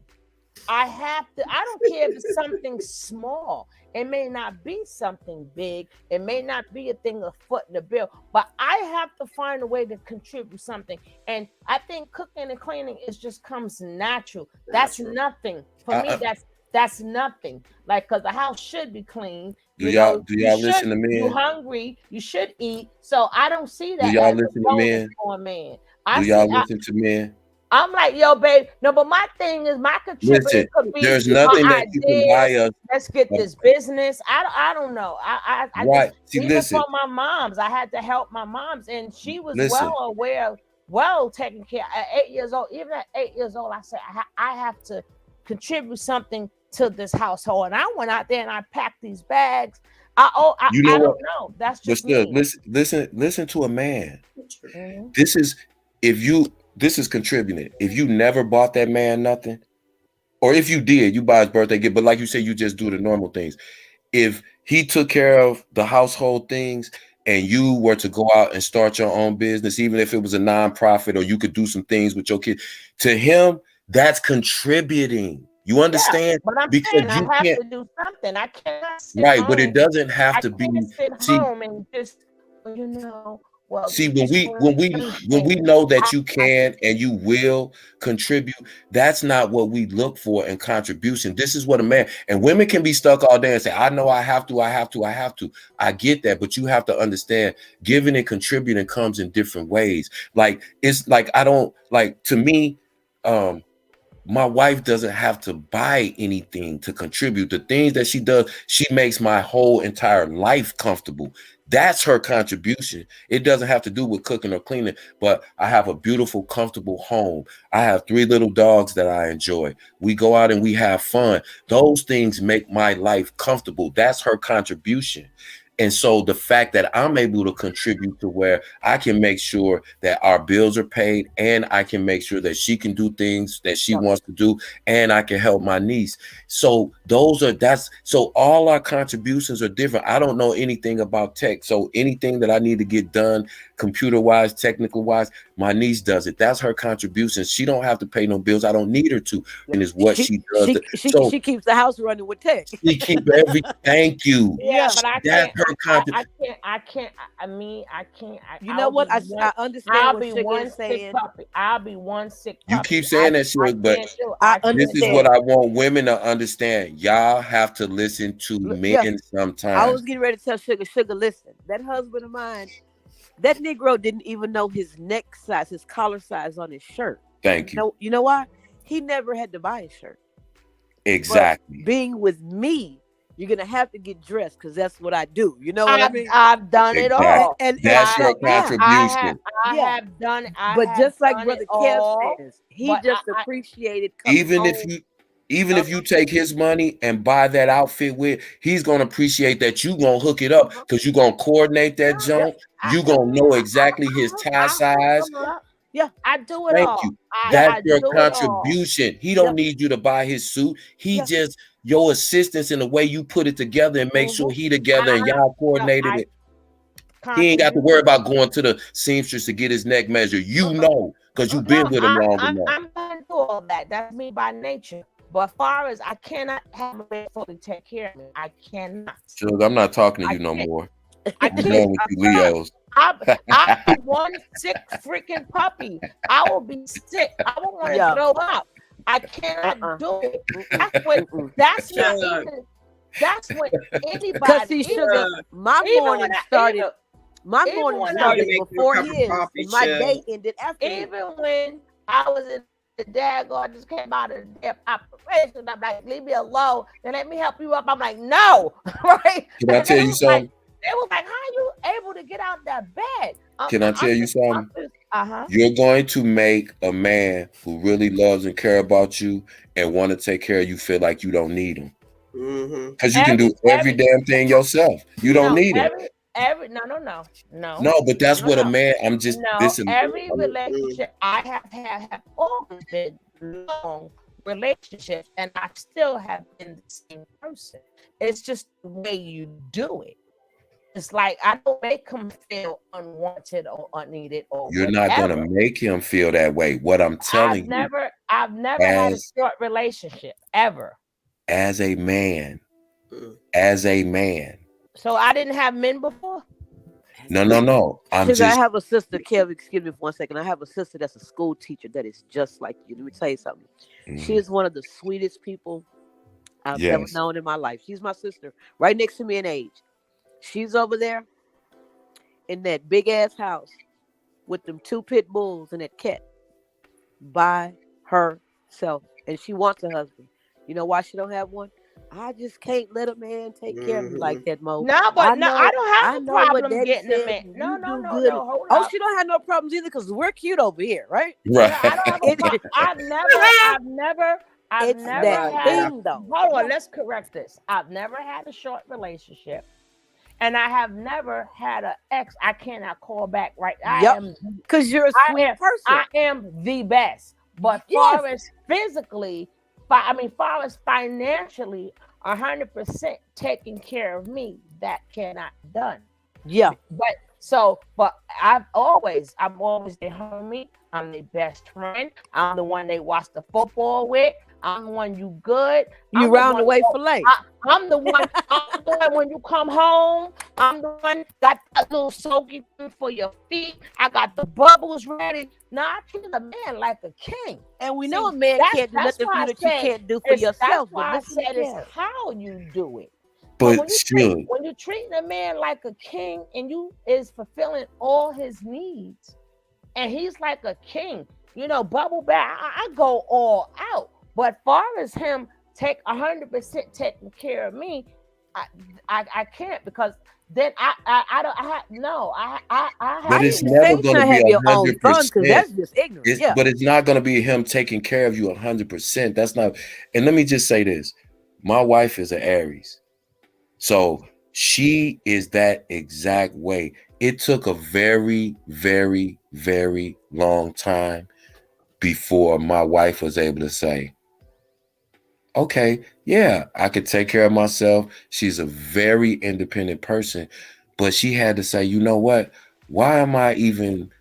I have to. I don't care if it's something small. It may not be something big. It may not be a thing of foot in the bill, but I have to find a way to contribute something. And I think cooking and cleaning just comes natural. That's nothing for me. That's nothing. Like, because the house should be clean. Do y'all listen to men? You're hungry. You should eat. So I don't see that. Do y'all listen to men? For a man. Do y'all listen to men? I'm like, yo, babe. No, but my thing is, my contribution could be there's nothing that you can buy us. Let's get this business. I don't know. I right. Just, even for my moms, I had to help my moms, and she was well aware, well taken care. At 8 years old, even at 8 years old, I said I have to contribute something to this household, and I went out there and I packed these bags. I don't know. That's just me. Listen to a man. Mm-hmm. This is contributing. If you never bought that man nothing, or if you did, you buy his birthday gift, but like you said, you just do the normal things. If he took care of the household things and you were to go out and start your own business, even if it was a nonprofit or you could do some things with your kid, to him, that's contributing. You understand? But I'm saying I have to do something. I cannot sit home. But it doesn't have to be. Sit home and just, you know. Well, see, when we know that you can and you will contribute, that's not what we look for in contribution. This is what a man, and women can be stuck all day and say, I know I have to. I get that, but you have to understand, giving and contributing comes in different ways. Like, it's like, to me, my wife doesn't have to buy anything to contribute. The things that she does, she makes my whole entire life comfortable. That's her contribution. It doesn't have to do with cooking or cleaning, but I have a beautiful, comfortable home. I have 3 little dogs that I enjoy. We go out and we have fun. Those things make my life comfortable. That's her contribution. And so the fact that I'm able to contribute to where I can make sure that our bills are paid, and I can make sure that she can do things that she wants to do, and I can help my niece. So so all our contributions are different. I don't know anything about tech. So anything that I need to get done computer wise, technical wise, my niece does it. That's her contribution. She don't have to pay no bills. I don't need her to. And it's what she does. She keeps the house running with tech. She keep thank you. Yeah, but I can't. I can't. You know what? I understand what you're saying. I'll be one sick puppy. You keep saying that shit, but this is what I want women to understand. Y'all have to listen to men sometimes. I was getting ready to tell Sugar, listen, that husband of mine, that Negro didn't even know his neck size, his collar size on his shirt. Thank you. You know why? He never had to buy a shirt. Exactly. But being with me, you're gonna have to get dressed because that's what I do. You know what I mean? I've done it all, and that's your contribution. I have done it. But just like Brother Kev says, he just appreciated. Even if you take his money and buy that outfit with, he's gonna appreciate that you gonna hook it up because you're gonna coordinate that junk. You gonna know exactly his tie size. Yeah, I do it Thank all. you. That's your contribution. He don't need you to buy his suit. He just your assistance in the way you put it together and make sure he together and y'all coordinated it. He ain't got to worry about going to the seamstress to get his neck measured. You know, because you've been with him long enough. I'm gonna do all that. That's me by nature. But as far as I cannot have a man fully take care of me, I cannot. Sure, I'm not talking to you no more. I can't. With you Leos. I'll be one sick freaking puppy. I will be sick. I will want to throw up. I cannot do it. That's when anybody. Because see, Sugar, my morning started before his. My day ended after. Even when I was in the daggone, just came out of the operation, I'm like, leave me alone. Then let me help you up. I'm like, no, right? Can I tell you something? They was like, how are you able to get out that bed? Can I tell you something? You're going to make a man who really loves and care about you and want to take care of you feel like you don't need him. Because you can do every damn thing yourself. You don't need him. No, but that's what a man. I'm just this. Every relationship I have always been long relationships, and I still have been the same person. It's just the way you do it. It's like I don't make him feel unwanted or unneeded or You're whatever. not gonna make him feel that way. What I'm telling you, I've never had a short relationship ever. As a man. So I didn't have men before. No. I have a sister, Kev. Excuse me for 1 second. I have a sister that's a school teacher that is just like you. Let me tell you something. She is one of the sweetest people I've ever known in my life. She's my sister, right next to me in age. She's over there in that big ass house with them 2 pit bulls and that cat by herself, and she wants a husband. You know why she don't have one? I just can't let a man take care of me like that, Mo. No, but I don't have a problem getting a man. No. Hold Oh, up. she don't have no problems either because we're cute over here, right? Right. I don't have a problem. I've never had. Hold on, let's correct this. I've never had a short relationship. And I have never had an ex I cannot call back right. Because you're a sweet person. I am the best. But far as physically, far as financially, 100% taking care of me, that cannot be done. Yeah. But I'm always the homie. I'm the best friend. I'm the one they watch the football with. I'm the one you good. You round the way for life. I'm the one. I'm the one when you come home. I'm the one got that little soaky thing for your feet. I got the bubbles ready. Now I treat a man like a king. And we know a man can't do nothing for you that you can't do for yourself. That's why I said it's how you do it. But when you treat a man like a king and you is fulfilling all his needs, and he's like a king, bubble bath. I go all out. But far as him take 100% taking care of me, I can't, because then I have. But it's never going to be 100%. That's just ignorant. But it's not going to be him taking care of you 100%. That's not. And let me just say this: my wife is an Aries, so she is that exact way. It took a very, very, very long time before my wife was able to say, okay, yeah, I could take care of myself. She's a very independent person, but she had to say, you know what? Why am I even,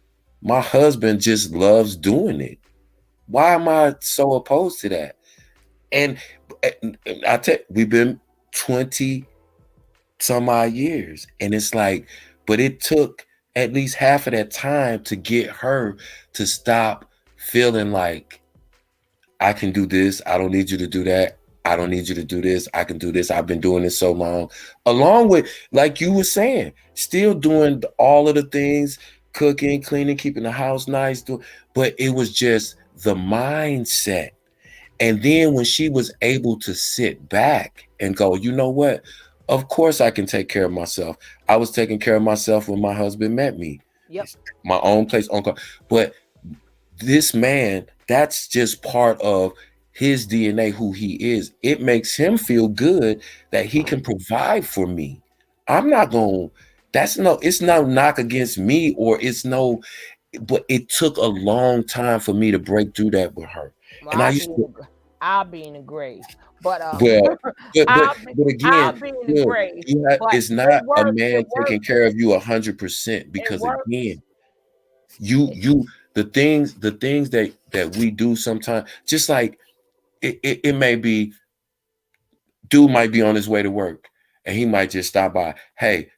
my husband just loves doing it. Why am I so opposed to that? And we've been 20 some odd years, and it's like, but it took at least half of that time to get her to stop feeling like, I can do this. I don't need you to do that. I don't need you to do this. I can do this. I've been doing this so long. Along with, like you were saying, still doing all of the things, cooking, cleaning, keeping the house nice. But it was just the mindset. And then when she was able to sit back and go, you know what? Of course I can take care of myself. I was taking care of myself when my husband met me. Yep. My own place, own car. But this man, that's just part of his DNA, who he is. It makes him feel good that he can provide for me. I'm not going, it's no knock against me, or but it took a long time for me to break through that with her. Well, and I'll be in the grave. But again, grave, it's not a man taking care of you 100%, because again, the things that we do sometimes, just like it may be, dude might be on his way to work and he might just stop by. Hey,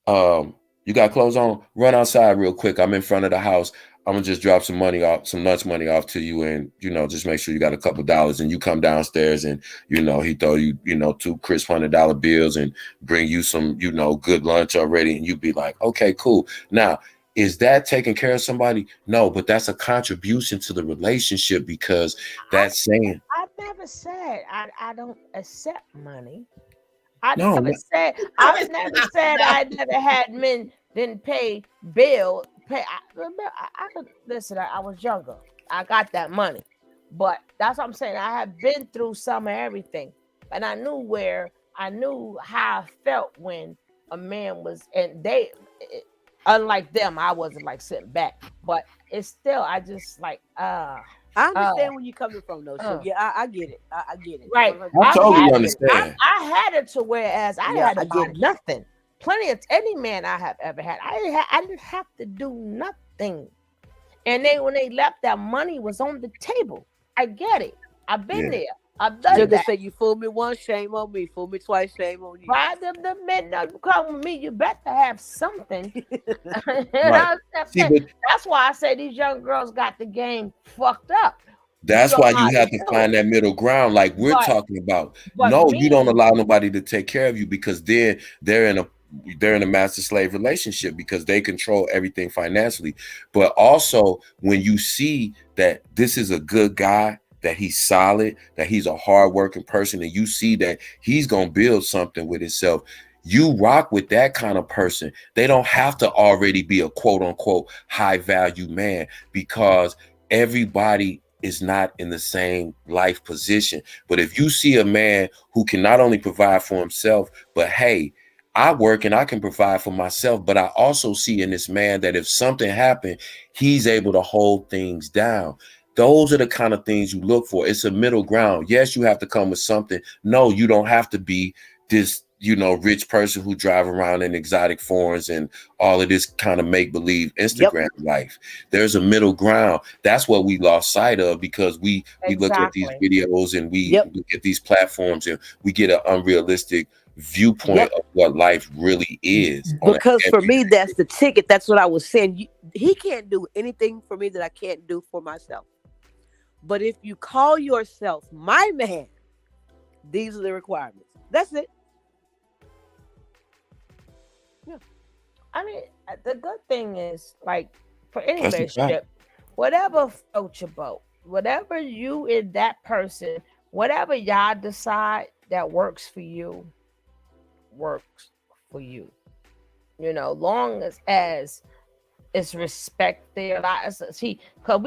you got clothes on? Run outside real quick. I'm in front of the house. I'm gonna just drop some lunch money off to you, and just make sure you got a couple dollars. And you come downstairs, and he throw you, 2 crisp $100 bills, and bring you some, good lunch already, and you be like, okay, cool. Now, is that taking care of somebody? No, but that's a contribution to the relationship, because that's saying. I've never said I don't accept money. I've never said I never had men didn't pay bill. Listen, I was younger. I got that money. But that's what I'm saying. I have been through some of everything. And I knew how I felt when a man was, and they, unlike them, I wasn't like sitting back, but it's still, I just like, I understand where you're coming from, though. So yeah, I get it. I get it. Right. I totally understand. I had it to whereas I Yeah, had to I buy get it. nothing. Plenty of any man I have ever had, I didn't have to do nothing. And when they left, that money was on the table. I get it. I've been there. I've done Jugga that. said, "You fool me once, shame on me. Fool me twice, shame on you." Why the men don't come with me? You better have something. Right. See, but that's why I say these young girls got the game fucked up. that's why you have to find that middle ground, like we're talking about. No, you don't allow nobody to take care of you because they're in a master slave relationship because they control everything financially. But also when you see that this is a good guy, that he's solid, that he's a hardworking person, and you see that he's gonna build something with himself, you rock with that kind of person. They don't have to already be a quote unquote high value man because everybody is not in the same life position. But if you see a man who can not only provide for himself, but hey, I work and I can provide for myself, but I also see in this man that if something happened, he's able to hold things down. Those are the kind of things you look for. It's a middle ground. Yes, you have to come with something. No, you don't have to be this, rich person who drive around in exotic foreigns and all of this kind of make-believe Instagram life. There's a middle ground. That's what we lost sight of because we look at these videos and we look at these platforms and we get an unrealistic viewpoint of what life really is. Because for me, that's the ticket. That's what I was saying. He can't do anything for me that I can't do for myself. But if you call yourself my man, these are the requirements. That's it. Yeah. I mean, the good thing is, like, for any relationship, whatever floats your boat, whatever you and that person, whatever y'all decide that works for you, works for you. Long as it's respect there. See, because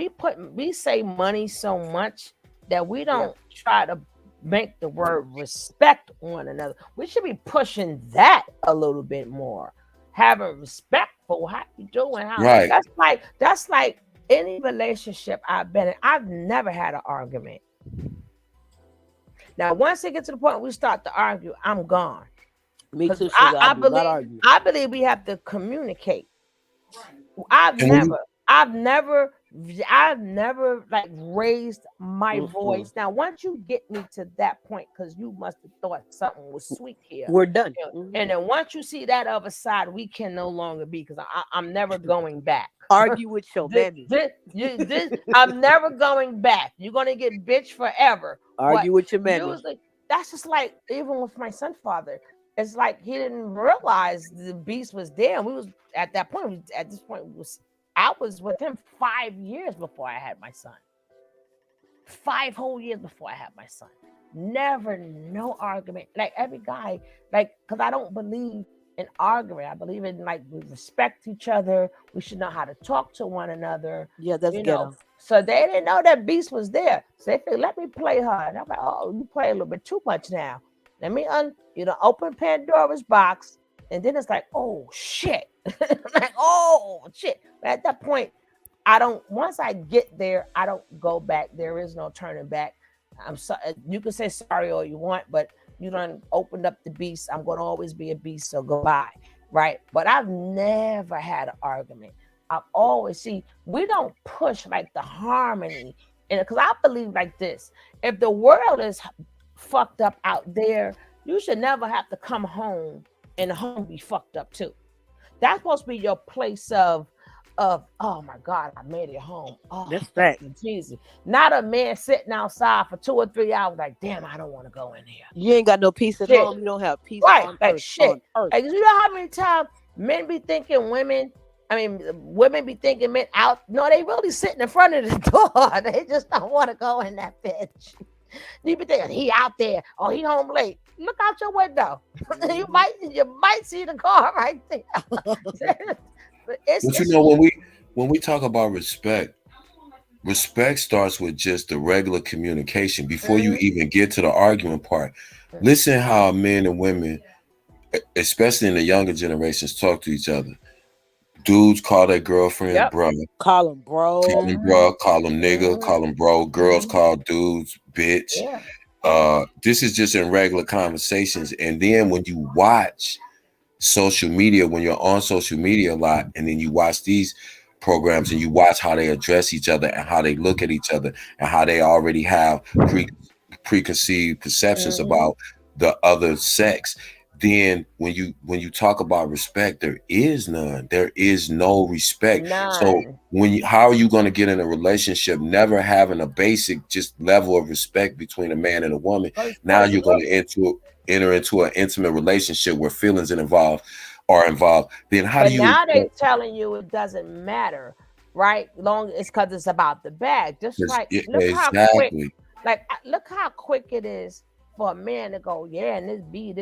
we say money so much that we don't try to make the word respect one another. We should be pushing that a little bit more. Having respect for how you doing. Right. That's like any relationship I've been in. I've never had an argument. Now, once it gets to the point we start to argue, I'm gone. Me too. I believe we have to communicate. I've never like raised my voice. Now, once you get me to that point, because you must have thought something was sweet here, we're done. And then once you see that other side, we can no longer be, because I'm never going back. Argue with your baby. I'm never going back. You're gonna get bitch forever. Argue with your man. That's just like even with my son's father. It's like he didn't realize the beast was there. We was at that point. I was with him 5 years before I had my son. 5 whole years before I had my son. Never, no argument. Like every guy, because I don't believe in arguing. I believe in we respect each other. We should know how to talk to one another. Yeah, that's ghetto. So they didn't know that beast was there. So they said, let me play her. And I'm like, oh, you play a little bit too much now. Let me open Pandora's box, and then it's like, oh shit, like oh shit. But at that point, once I get there, I don't go back. There is no turning back. I'm sorry. You can say sorry all you want, but you done opened up the beast. I'm going to always be a beast. So goodbye, right? But I've never had an argument. I've always we don't push like the harmony, and because I believe like this: if the world is fucked up out there, you should never have to come home and the home be fucked up too. That's supposed to be your place of oh my God, I made it home. Oh, that's right. Jesus. Not a man sitting outside for 2 or 3 hours like, damn, I don't want to go in here. You ain't got no peace at home. You don't have peace on like earth, shit. on earth. Like, you know how many times men be thinking women be thinking men out. No, they really sitting in front of the door. They just don't want to go in that bitch. You be thinking he out there, or he home late. Look out your window. you might see the car right there. But when we talk about respect starts with just the regular communication before you even get to the argument part. Listen how men and women especially in the younger generations, talk to each other. Dudes call their girlfriends bro. Call them bro. Call them bro. Call them nigga. Call them bro. Girls call dudes bitch. This is just in regular conversations. And then when you watch social media, when you're on social media a lot, and then you watch these programs and you watch how they address each other and how they look at each other and how they already have preconceived perceptions about the other sex, then when you talk about respect, there is none. There is no respect. So how are you going to get in a relationship never having a basic just level of respect between a man and a woman? Now you're going to enter into an intimate relationship where feelings are involved. Then how do you? Now they're telling you it doesn't matter, right? Long it's because it's about the bag. Just like look how quick, look how quick it is for a man to go, yeah, and this B,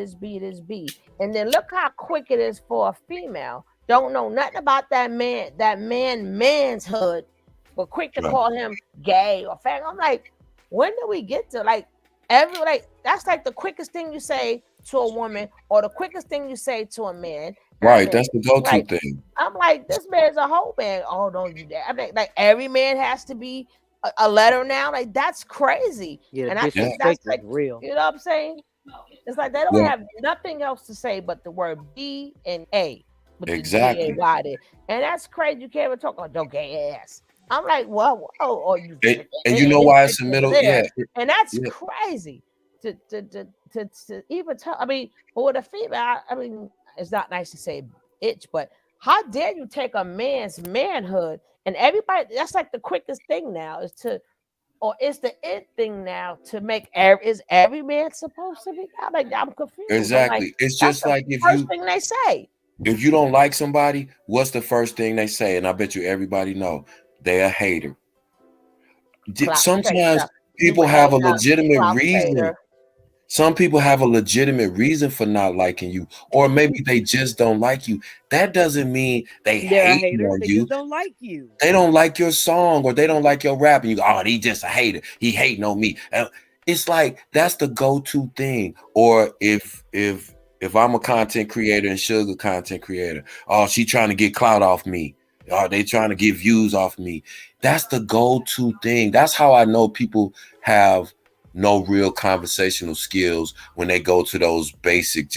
and then look how quick it is for a female. Don't know nothing about that man's hood, but quick to call him gay or fag. I'm like, when do we get to that's like the quickest thing you say to a woman or the quickest thing you say to a man. Right, that's the go-to thing. I'm like, this man's a whole man. Oh, don't you dare! I mean, like every man has to be a letter now. Like that's crazy. Yeah, and I think that's like real. You know what I'm saying? It's like they don't have nothing else to say but the word B and A. Exactly. And that's crazy. You can't even talk about your gay ass. I'm like, well, or you. And you know why it's the middle? Yeah. And that's crazy to even tell. I mean, but with a female, I mean, it's not nice to say itch, but how dare you take a man's manhood and everybody? That's like the quickest thing now is to, or it's the it thing now to make is every man supposed to be? I'm confused. Exactly. Like, it's just like if first thing they say. If you don't like somebody, what's the first thing they say? And I bet you everybody know they're a hater. Sometimes people have a legitimate reason. Some people have a legitimate reason for not liking you, or maybe they just don't like you. That doesn't mean they hate on you. Just don't like you. They don't like your song, or they don't like your rap, and you go, "Oh, he just a hater. He hating on me." It's like that's the go-to thing. Or if I'm a content creator and Sugar content creator, oh, she trying to get clout off me. Oh, they trying to get views off me. That's the go-to thing. That's how I know people have no real conversational skills when they go to those basic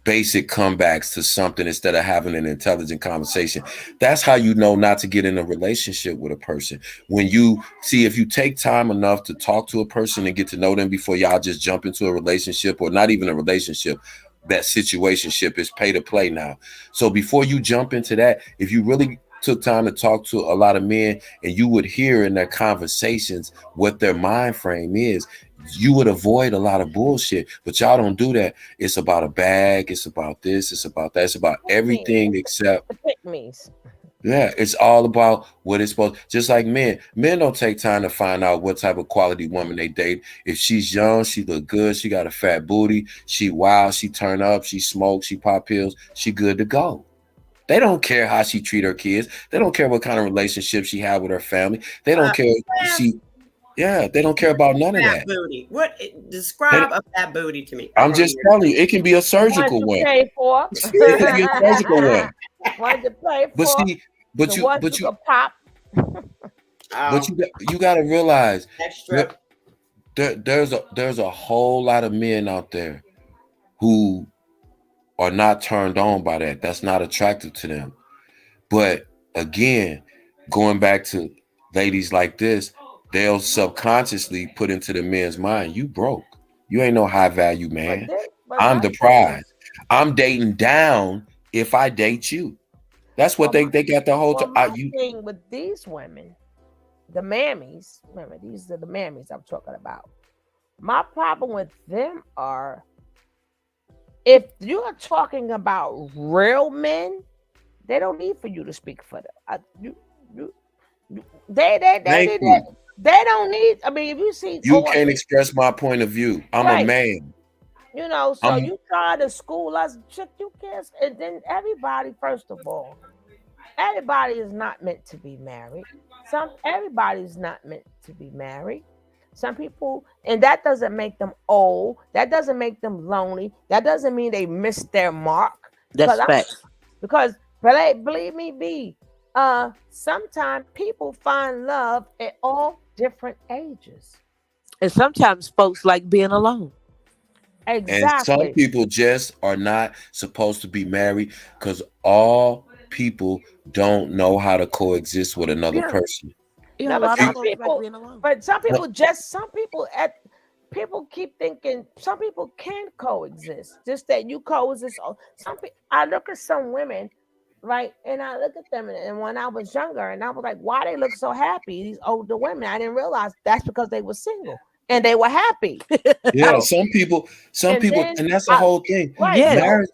comebacks to something instead of having an intelligent conversation. That's how you know not to get in a relationship with a person. When you see, if you take time enough to talk to a person and get to know them before y'all just jump into a relationship, or not even a relationship, that situationship is pay to play now. So before you jump into that, if you really took time to talk to a lot of men and you would hear in their conversations what their mind frame is, you would avoid a lot of bullshit. But y'all don't do that. It's about a bag, it's about this, it's about that, it's about everything except the pick-me's. Yeah, it's all about what it's supposed. Just like men don't take time to find out what type of quality woman they date. If she's young, she look good, she got a fat booty, she wild, she turn up, she smoke, she pop pills, she good to go. They don't care how she treat her kids. They don't care what kind of relationship she have with her family. They don't care they don't care about none of that. Booty. Describe a fat booty to me. I'm just telling you, it can be a surgical one. Pay for. It can be a surgical one. One to pay for. But you pop. But you got to realize there's a whole lot of men out there who are not turned on by that. That's not attractive to them. But again, going back to ladies like this, they'll subconsciously put into the men's mind, you broke. You ain't no high value man. I'm the prize. I'm dating down if I date you. That's what they got the whole time. Thing with these women, the mammies, remember, these are the mammies I'm talking about. My problem with them are, if you're talking about real men, they don't need for you to speak for them. They don't need. I mean, if you see, you can't express my point of view. I'm a man. You know, so you try to school us, you can't. And then everybody, first of all, everybody is not meant to be married. Everybody's not meant to be married. Some people, and that doesn't make them old. That doesn't make them lonely. That doesn't mean they missed their mark. That's facts. Because believe me, B, sometimes people find love at all different ages. And sometimes folks like being alone. And some people just are not supposed to be married because all people don't know how to coexist with another person. Yeah, but some people people keep thinking some people can coexist. Just that you coexist. I look at some women, right, and I look at them, and when I was younger, and I was like, why they look so happy? These older women. I didn't realize that's because they were single and they were happy. Yeah, some people, and that's the whole thing. Right,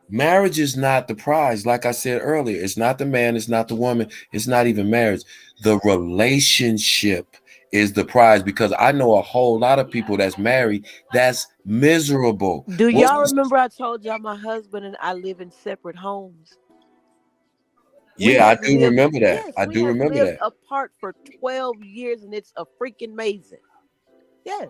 marriage is not the prize. Like I said earlier, it's not the man, it's not the woman, it's not even marriage. The relationship is the prize, because I know a whole lot of people that's married that's miserable. Do y'all remember I told y'all my husband and I live in separate homes? Yeah, I do remember that. Yes, I do remember lived that. apart for 12 years, and it's a freaking amazing. Yeah.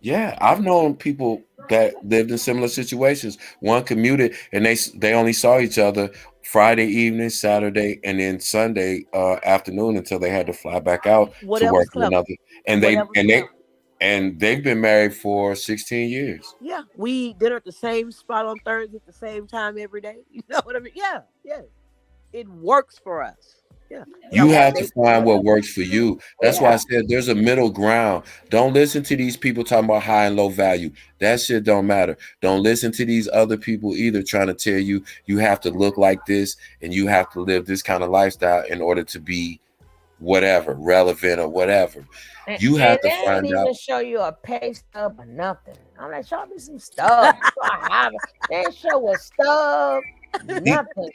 Yeah, I've known people that lived in similar situations. One commuted and they only saw each other Friday evening, Saturday, and then Sunday afternoon until they had to fly back out to work for another. And they've been married for 16 years. Yeah, we eat dinner at the same spot on Thursday at the same time every day. You know what I mean? Yeah, yeah. It works for us. Yeah. You have to find what works for you. That's why I said there's a middle ground. Don't listen to these people talking about high and low value. That shit don't matter. Don't listen to these other people either trying to tell you you have to look like this and you have to live this kind of lifestyle in order to be whatever, relevant or whatever. You have to find they out. even show you a pay stub or nothing. I'm like, show me some stuff. They show a stub. Nothing.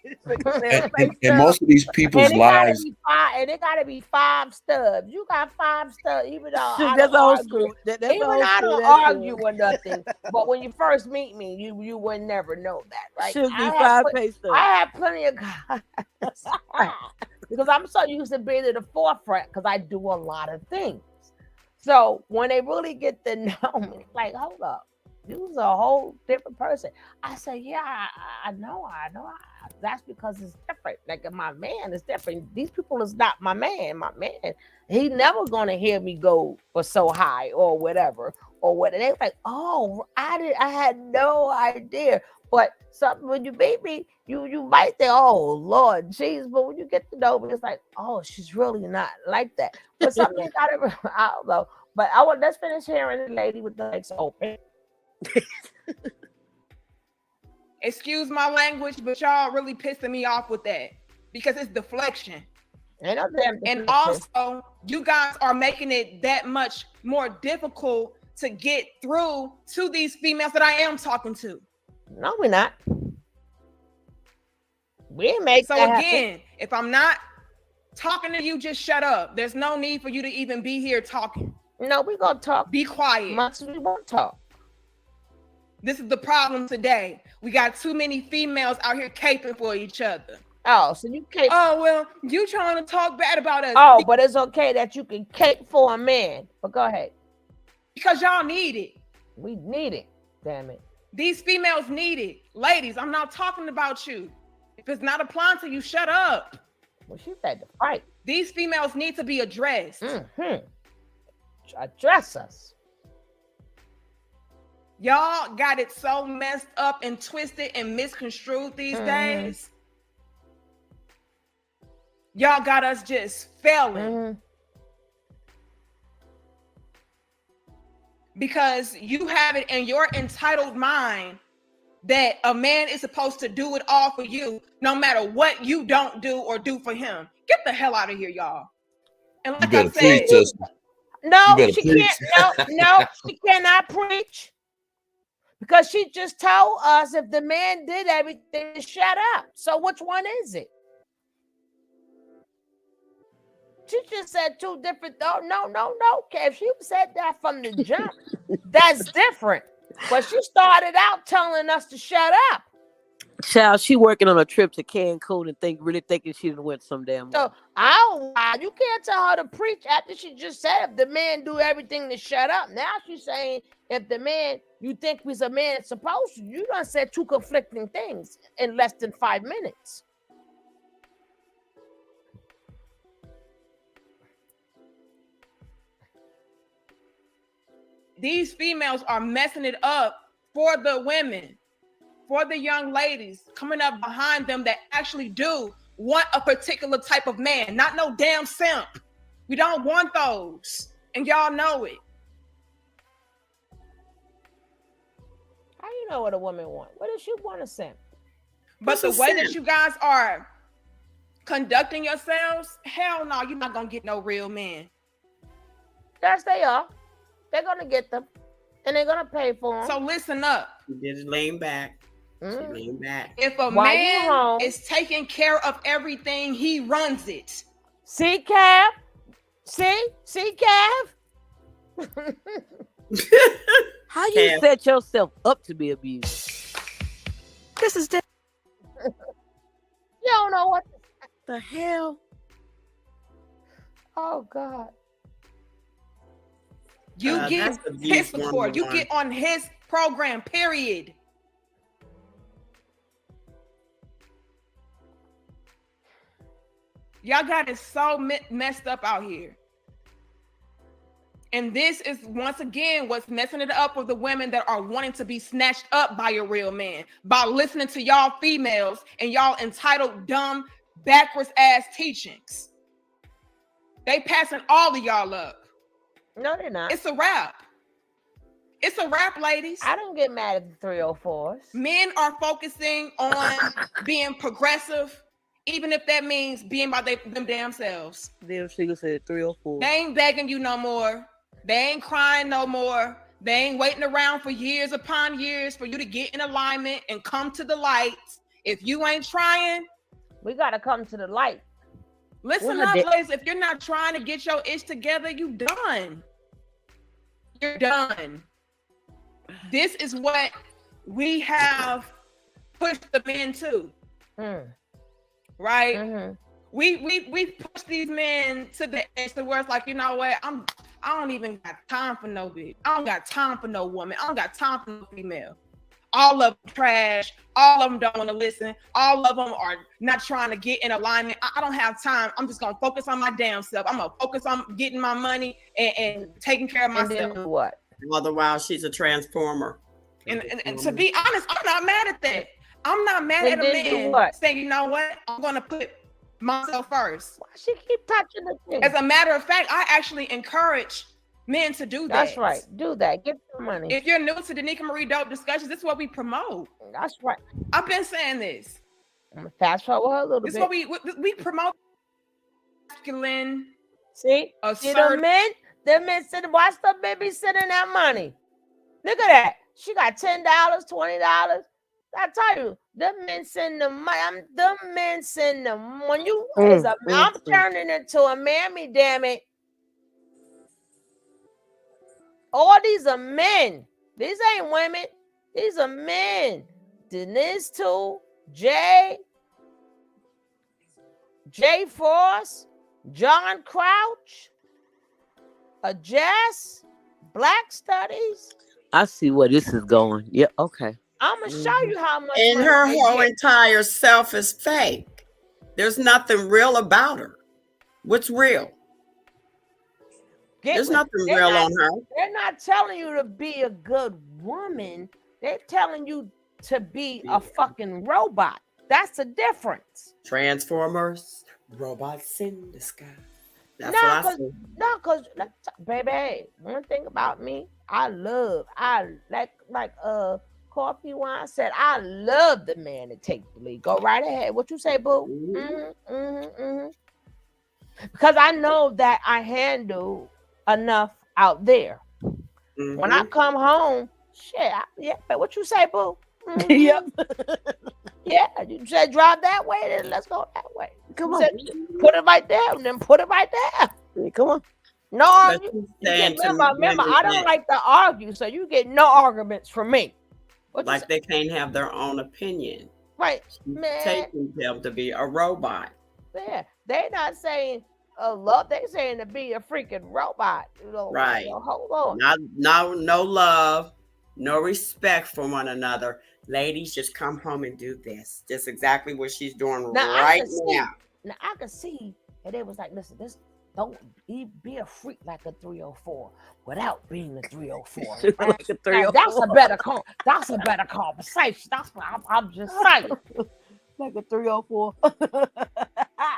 And most of these people's lives, and it gotta be 5 stubs. You got 5 stubs, even though I that's don't old argue. school. That's Even old I school. don't That's argue cool. or nothing. But when you first meet me, you would never know that, right? Should be 5 pay stubs. I have plenty of guys because I'm so used to being at the forefront because I do a lot of things. So when they really get to know me, like, hold up. You was a whole different person. I say, yeah, I know. That's because it's different. Like my man is different. These people is not my man. My man, he never gonna hear me go for so high or whatever or what. And they like, oh, I had no idea. But something when you meet me, you might think, oh Lord, jeez. But when you get to know me, it's like, oh, she's really not like that. But something gotta, I don't know. But let's finish hearing the lady with the legs open. Excuse my language, but y'all really pissing me off with that because it's deflection. And also, you guys are making it that much more difficult to get through to these females that I am talking to. No, we're not. We make so that again, happen. If I'm not talking to you, just shut up. There's no need for you to even be here talking. No, we're gonna talk. Be quiet. Much we won't talk. This is the problem today. We got too many females out here caping for each other. Oh, so you cape. Oh, well, you trying to talk bad about us. Oh, but it's okay that you can cape for a man. But go ahead. Because y'all need it. We need it. Damn it. These females need it. Ladies, I'm not talking about you. If it's not applying to you, shut up. Well, she said to fight. These females need to be addressed. Mm-hmm. Address us. Y'all got it so messed up and twisted and misconstrued these days. Y'all got us just failing. Because you have it in your entitled mind that a man is supposed to do it all for you, no matter what you don't do or do for him. Get the hell out of here, y'all. And like I said, no, she can't. No, she cannot preach. Because she just told us if the man did everything to shut up. So which one is it? She just said 2 different. No. If she said that from the jump, that's different. But she started out telling us to shut up. Child, she working on a trip to Cancun and really thinking she done went some damn. So you can't tell her to preach after she just said if the man do everything to shut up. Now she's saying if the man you think was a man supposed to, you done said two conflicting things in less than 5 minutes. These females are messing it up for the women, for the young ladies coming up behind them that actually do want a particular type of man, not no damn simp. We don't want those, and y'all know it. How you know what a woman wants? What does she want a simp? But the way that you guys are conducting yourselves, hell no, you're not gonna get no real men. Yes, they are. They're gonna get them, and they're gonna pay for them. So listen up. Just lean back. Lean back. If a man is taking care of everything, he runs it. See, Cav? See, Cav? How you set yourself up to be abused? This is you don't know what the hell. Oh God. You get his support. You get on his program, period. Y'all got it so messed up out here. And this is, once again, what's messing it up with the women that are wanting to be snatched up by a real man, by listening to y'all females and y'all entitled, dumb, backwards ass teachings. They passing all of y'all up. No, they're not. It's a wrap. It's a wrap, ladies. I don't get mad at the 304s. Men are focusing on being progressive, even if that means being by them damn selves. Damn, she said 304. They ain't begging you no more. They ain't crying no more. They ain't waiting around for years upon years for you to get in alignment and come to the light. If you ain't trying, we gotta come to the light. Listen up, ladies. If you're not trying to get your ish together, you done. You're done. This is what we have pushed the men to. Right? Mm-hmm. We push these men to the edge to where it's like, you know what? I don't even got time for no bitch. I don't got time for no woman. I don't got time for no female. All of them trash. All of them don't want to listen. All of them are not trying to get in alignment. I don't have time. I'm just gonna focus on my damn self. I'm gonna focus on getting my money and taking care of myself. And what? Otherwise, she's a transformer. And to be honest, I'm not mad at that. I'm not mad at a man saying, you know what? I'm gonna put myself first. Why she keep touching the thing? As a matter of fact, I actually encourage men to do that. That's right. Do that. Get the money. If you're new to the Nika Marie Dope discussions, this is what we promote. That's right. I've been saying this. I'm gonna fast forward her a little bit. This is what we promote. Masculine. See the men sitting. Watch the baby sending that money. Look at that. She got $10, $20. I tell you, the men send the money. The men send them. When you I'm turning into a mammy. Damn it. All these are men. These ain't women. These are men. Denise too. Jay Force, John Crouch, Jess, Black Studies. I see where this is going. Yeah, okay. I'm gonna show you how much. And her whole entire self is fake. There's nothing real about her. What's real? There's nothing real on her. They're not telling you to be a good woman. They're telling you to be a fucking robot. That's the difference. Transformers, robots in the sky. That's because baby, one thing about me, I like Coffee Wine said, I love the man to take the lead. Go right ahead. What you say, boo? Because I know that I handle enough out there. When I come home, but what you say, boo? Yep. Yeah, you said drive that way, then let's go that way. Come on, put it right there, and then put it right there. Come on. No argument. Remember, I don't like to argue, so you get no arguments from me. They can't have their own opinion. Right, man. Taking them to be a robot. Yeah, they're not saying love. They're saying to be a freaking robot. You know, Right. You know, hold on. No love, no respect for one another. Ladies, just come home and do this. Just exactly what she's doing right now. Now I can see, and they was like, listen, this don't be a freak like a 304 without being a 304. Like a 304. That's a better That's a better conversation. That's what I'm just saying. Like a 304.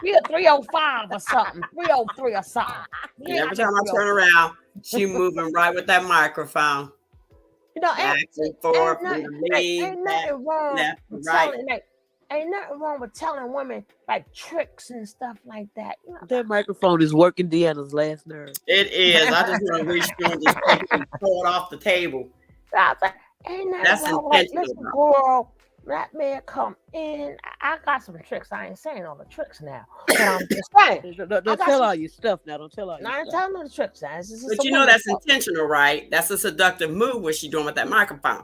Be a 305 or something, 303 or something. And every time I turn around, she moving right with that microphone. You know, back and forth, ain't nothing wrong left, with right. ain't nothing wrong with telling women like tricks and stuff like that. You know, That microphone is working Deanna's last nerve. It is. I just want to reach through and just take it and pull it off the table. Ain't nothing That's wrong with like, intentional. listen, girl, that man come in. I got some tricks. I ain't saying all the tricks now, but I'm just saying. Don't tell all your stuff now. Don't tell all your I ain't stuff. telling the tricks now. But you know that's intentional, right? That's a seductive move. What she doing with that microphone?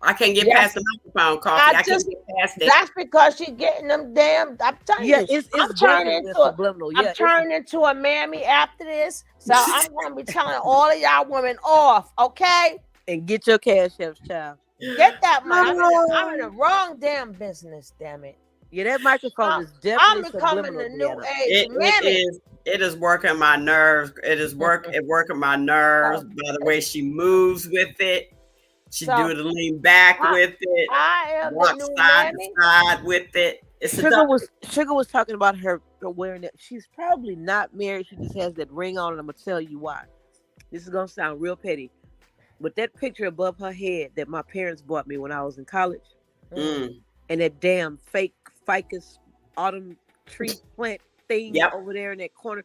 I can't get past the microphone, Coffee. I can't get past it. That's because she getting them damn. I'm telling you, I'm turning into a mammy after this. So I'm gonna be telling all of y'all women off, okay? And get your cash apps, child. Get that money. I'm in the wrong damn business, damn it. Yeah, that microphone is definitely I'm becoming the new age mammy. It is working my nerves. It working my nerves by the way she moves with it. She do the lean back with it. I am walk the new side mammy. to side with it. It's Sugar was talking about her wearing that. She's probably not married. She just has that ring on, and I'm gonna tell you why. This is gonna sound real petty, but that picture above her head that my parents bought me when I was in college, and that damn fake ficus autumn tree plant thing over there in that corner.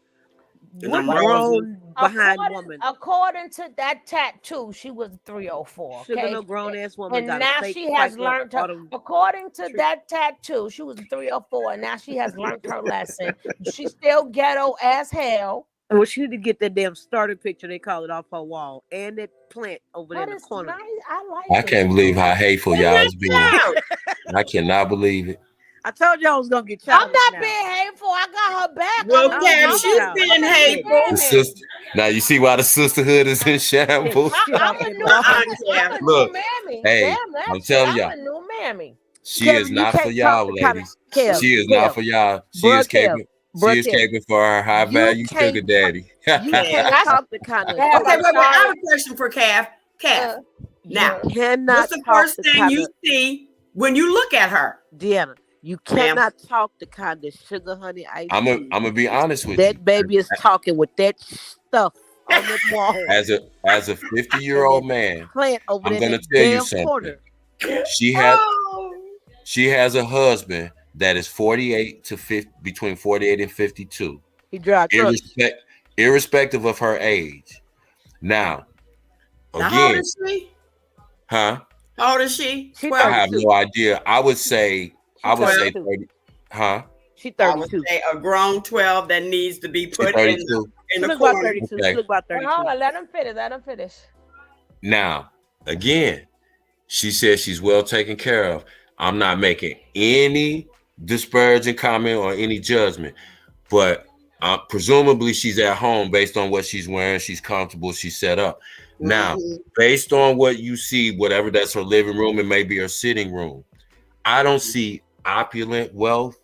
What grown behind woman? According to that tattoo, she was 304. Okay? Sugar, no grown ass woman. And now she has learned her. According to that tattoo, she was 304, and now she has learned her lesson. She's still ghetto as hell. Well, she need to get that damn starter picture, they call it, off her wall, and that plant over there in the corner. Nice. I like I can't believe how hateful y'all is being. I cannot believe it. I told y'all I was gonna get I'm not being hateful. I got her back. Okay, she's being hateful. The sister, now you see why the sisterhood is in shambles. I'm a new mammy. Hey, Damn, I'm telling I'm a y'all, new mammy. she is not for y'all, ladies. She is not for y'all. She is caping. She is caping for her high value sugar daddy. You can't talk the kind of. Okay, wait. I have a question for Cav. Cav, now, what's the first thing you see when you look at her, Deanna? You cannot talk the kind of sugar honey ice. I'm gonna be honest with you. That baby is talking with that stuff on the wall. As a 50-year-old man, I'm gonna tell you something. Corner. She has a husband that is 48 to 50, between 48 and 52. He drives irrespective of her age. Now, again, how old is she? Huh? How old is she? I have no idea. I would say 30. Huh? She's 32. I would say a grown 12 that needs to be put in 32. the corner. Okay. Hold on, let him finish. Now, again, she says she's well taken care of. I'm not making any disparaging comment or any judgment, but presumably she's at home based on what she's wearing. She's comfortable. She's set up. Now, based on what you see, whatever that's her living room, it may be her sitting room. I don't see opulent wealth,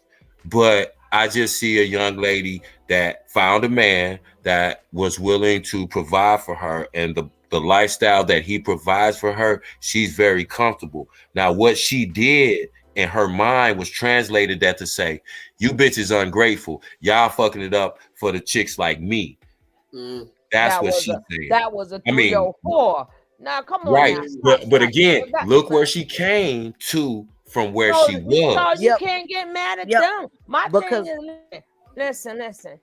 but I just see a young lady that found a man that was willing to provide for her, and the lifestyle that he provides for her, she's very comfortable. Now, what she did in her mind was translated that to say, you bitches ungrateful. Y'all fucking it up for the chicks like me. That's what she said. That was a 304. Now, come on. Right. Now, but again, look where she came to from where she was. So you can't get mad at them. My thing is, listen.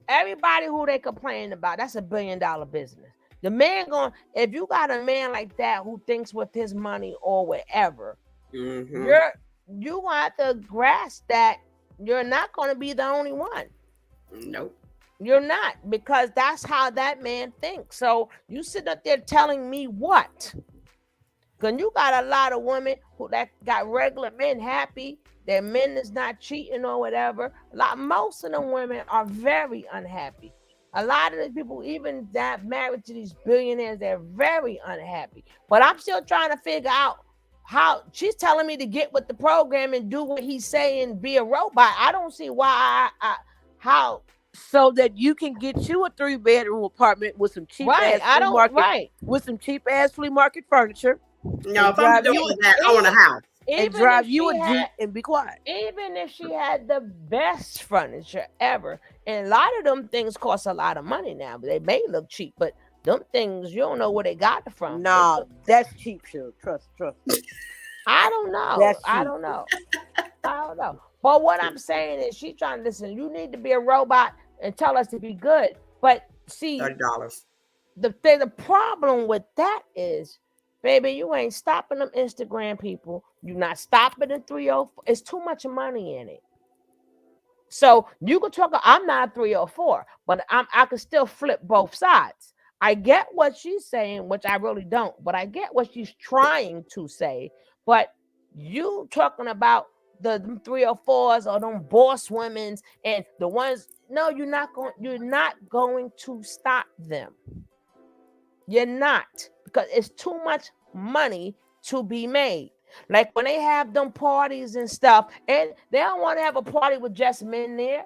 Everybody who they complaining about, that's $1 billion business. The man if you got a man like that who thinks with his money or whatever, you gonna have to grasp that you're not gonna be the only one. Nope. You're not, because that's how that man thinks. So you sit up there telling me what? Cause you got a lot of women who that got regular men happy. Their men is not cheating or whatever. Most of them women are very unhappy. A lot of the people, even that married to these billionaires, they're very unhappy. But I'm still trying to figure out how she's telling me to get with the program and do what he's saying, be a robot. I don't see why how so that you can get you a 3-bedroom apartment with some cheap ass flea market, with some cheap ass flea market furniture. No, if I'm doing that, I want a house. And drive you a Jeep and be quiet. Even if she had the best furniture ever, and a lot of them things cost a lot of money now, but they may look cheap, but them things you don't know where they got it from. No, that's cheap, sure. Trust. I don't know. I don't know. But what I'm saying is she's trying to listen. You need to be a robot and tell us to be good. But see, $30. The problem with that is, baby, you ain't stopping them Instagram people. You're not stopping the 304. It's too much money in it. So you can talk. I'm not a 304, but I can still flip both sides. I get what she's saying, which I really don't, but I get what she's trying to say. But you talking about the 304s or them boss women's and the ones. No, you're not going to stop them. You're not, because it's too much money to be made. Like when they have them parties and stuff, and they don't want to have a party with just men there.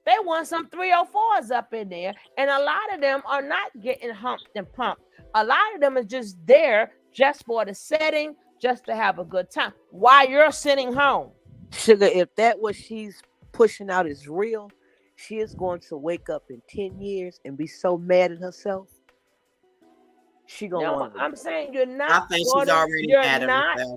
They want some 304s up in there, and a lot of them are not getting humped and pumped. A lot of them are just there just for the setting, just to have a good time while you're sitting home. Sugar, if that what she's pushing out is real, she is going to wake up in 10 years and be so mad at herself. She gonna want I'm saying you're not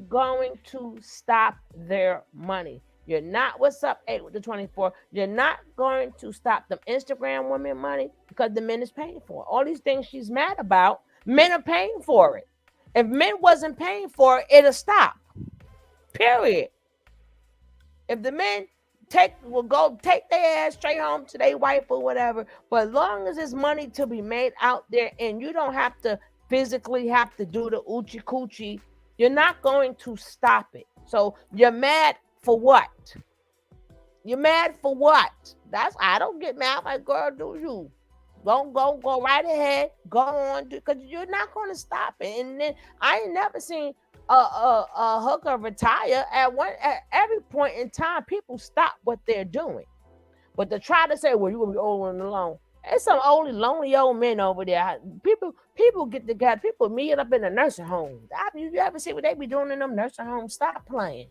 going to stop their money. You're not, what's up, 8 with the 24? You're not going to stop them Instagram women money because the men is paying for it. All these things she's mad about, men are paying for it. If men wasn't paying for it, it'll stop. Period. If the men will go take their ass straight home to their wife or whatever, but as long as there's money to be made out there and you don't have to physically have to do the oochie coochie, you're not going to stop it. So you're mad for what? You're mad for what? I don't get mad. I'm like, girl, do you? Go right ahead. Go on, because you're not going to stop it. And then I ain't never seen a hooker retire at every point in time. People stop what they're doing, but to try to say, well, you're gonna be old and alone. There's some lonely old men over there. People get together. People meet up in the nursing home. You ever see what they be doing in them nursing homes? Stop playing.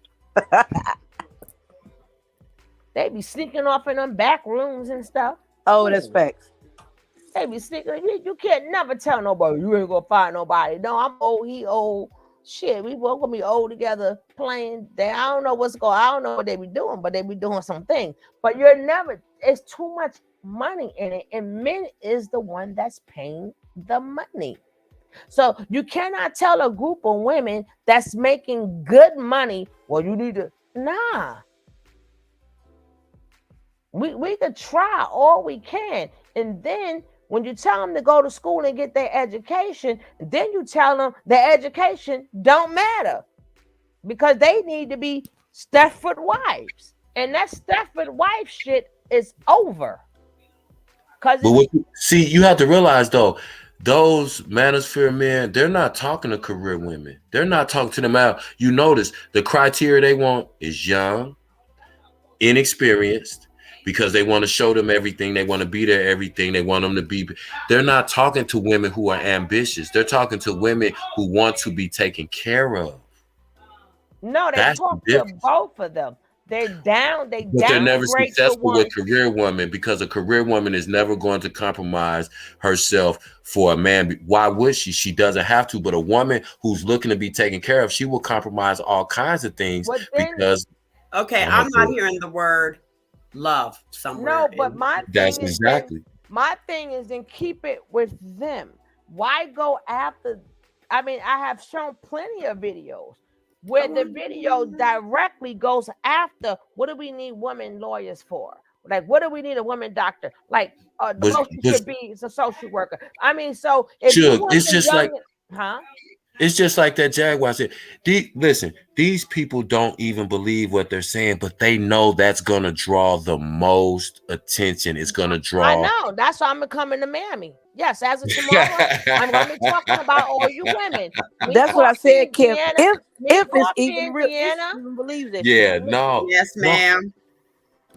They be sneaking off in them back rooms and stuff. Oh, that's facts. They be sneaking. You can't never tell nobody you ain't gonna find nobody. No, I'm old. He old. Shit, we both gonna be old together playing. I don't know I don't know what they be doing, but they be doing something. But it's too much money in it, and men is the one that's paying the money. So you cannot tell a group of women that's making good money, well, you need to, nah. We could try all we can, and then when you tell them to go to school and get their education, then you tell them their education don't matter because they need to be Stepford wives. And that Stepford wife shit is over. But you have to realize, though, those manosphere men, they're not talking to career women. They're not talking to them out. You notice the criteria they want is young, inexperienced, because they want to show them everything. They want to be there, everything. They want them to be. They're not talking to women who are ambitious. They're talking to women who want to be taken care of. No, they talk to both of them. They're down. But they're never successful with career women because a career woman is never going to compromise herself for a man. Why would she? She doesn't have to. But a woman who's looking to be taken care of, she will compromise all kinds of things because. Okay, I'm not hearing the word love somewhere. No, but my thing is then keep it with them. Why go after? I mean, I have shown plenty of videos where the video directly goes after what do we need women lawyers for? Like, what do we need a woman doctor? Like, the most should be is a social worker. I mean, so if it's just like, huh? It's just like that Jaguar said. Listen, these people don't even believe what they're saying, but they know that's gonna draw the most attention. It's gonna draw. I know. That's why I'm coming to Miami. Yes, as of tomorrow, I'm gonna be talking about all you women. That's what I said, Kim. If it's Coffee even in real, Deanna. if even believe this. Yeah, no. Yes, ma'am.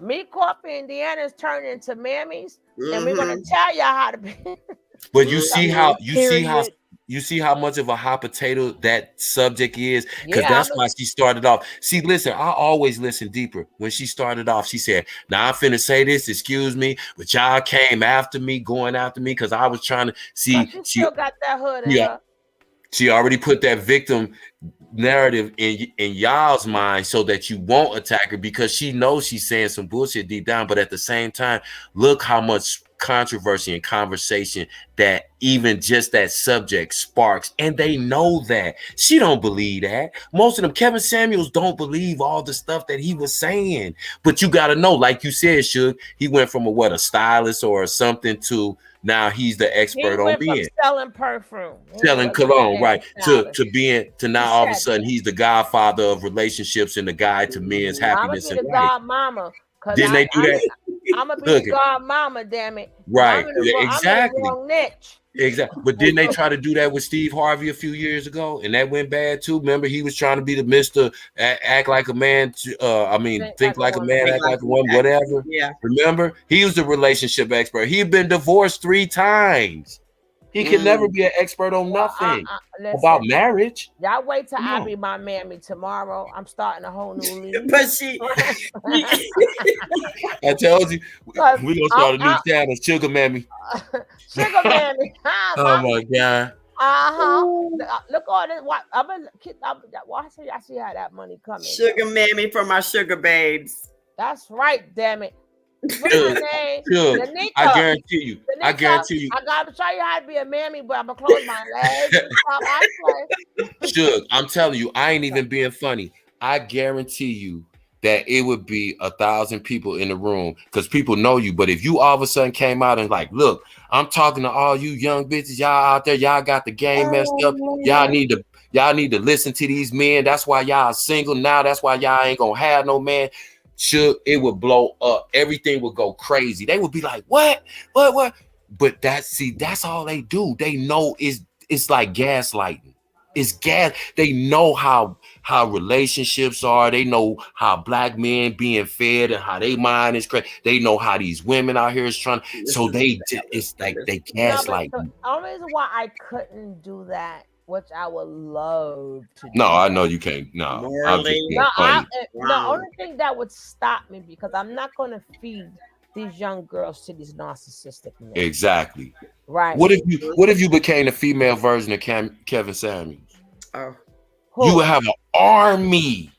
Me, Coffee, and Deanna is turning into mammies, and we're gonna tell y'all how to be. But you see how you see how much of a hot potato that subject is, because that's why she started off. See, listen, I always listen deeper. When she started off, she said, "Now I'm finna say this, excuse me, but y'all came after me, going after me, because I was trying to see." She still got that hood in her. She already put that victim narrative in y'all's mind so that you won't attack her, because she knows she's saying some bullshit deep down. But at the same time, look how much controversy and conversation that even just that subject sparks, and they know that. She don't believe that. Most of them, Kevin Samuels, don't believe all the stuff that he was saying. But you got to know, like you said, Suge, he went from a stylist or something to now he's the expert on being selling perfume, selling cologne, right? To now all of a sudden he's the godfather of relationships and the guide to men's happiness. I'm gonna be the godmama. Didn't they do that? I'm gonna be the godmama, damn it. Right, exactly. I'm in the wrong niche. Exactly. But didn't they try to do that with Steve Harvey a few years ago, and that went bad too? Remember, he was trying to be the Mr. Act like a man. Think like a man, act like a woman, whatever. Yeah. Remember, he was the relationship expert. He'd been divorced 3 times. He can never be an expert on nothing about marriage. Y'all wait till I be my mammy tomorrow. I'm starting a whole new league. But she I told you, we're gonna start a new channel, Sugar Mammy. Sugar Mammy. Oh my God. Look all this. I see how that money coming. Sugar Mammy for my sugar babes. That's right, damn it. What's her name? Sure. I guarantee you. I guarantee you. I gotta show you how to be a mammy, but I'm gonna close my legs. Sure. I'm telling you, I ain't even being funny. I guarantee you that it would be 1,000 people in the room, because people know you. But if you all of a sudden came out and like, look, I'm talking to all you young bitches, y'all out there, y'all got the game messed up. Y'all need to listen to these men. That's why y'all single now. That's why y'all ain't gonna have no man. Sure, it would blow up. Everything would go crazy. They would be like, what? But that's all they do. They know it's like gaslighting. It's gas. They know how relationships are. They know how black men being fed and how they mind is crazy. They know how these women out here is trying. So it's like they gaslight. The only reason why I couldn't do that, which I would love to do. No, I know you can't. No, the only thing that would stop me, because I'm not going to feed these young girls to these narcissistic men. Exactly. Right. What if you became the female version of Kevin Samuels? Oh. You would have an army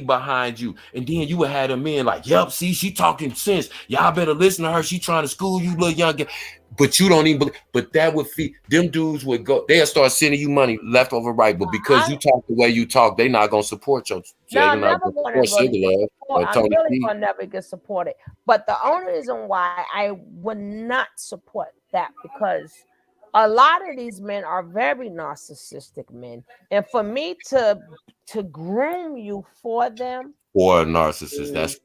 behind you, and then you would have them men like, "Yep, see, she talking sense. Y'all better listen to her. She trying to school you, little young." But you don't even believe. But that would feed them dudes. Would go. They'll start sending you money left over right. But because you talk the way you talk, they not gonna support you. I'm really gonna never get supported. But the only reason why I would not support that, because a lot of these men are very narcissistic men, and for me to groom you for them, or a narcissist, that's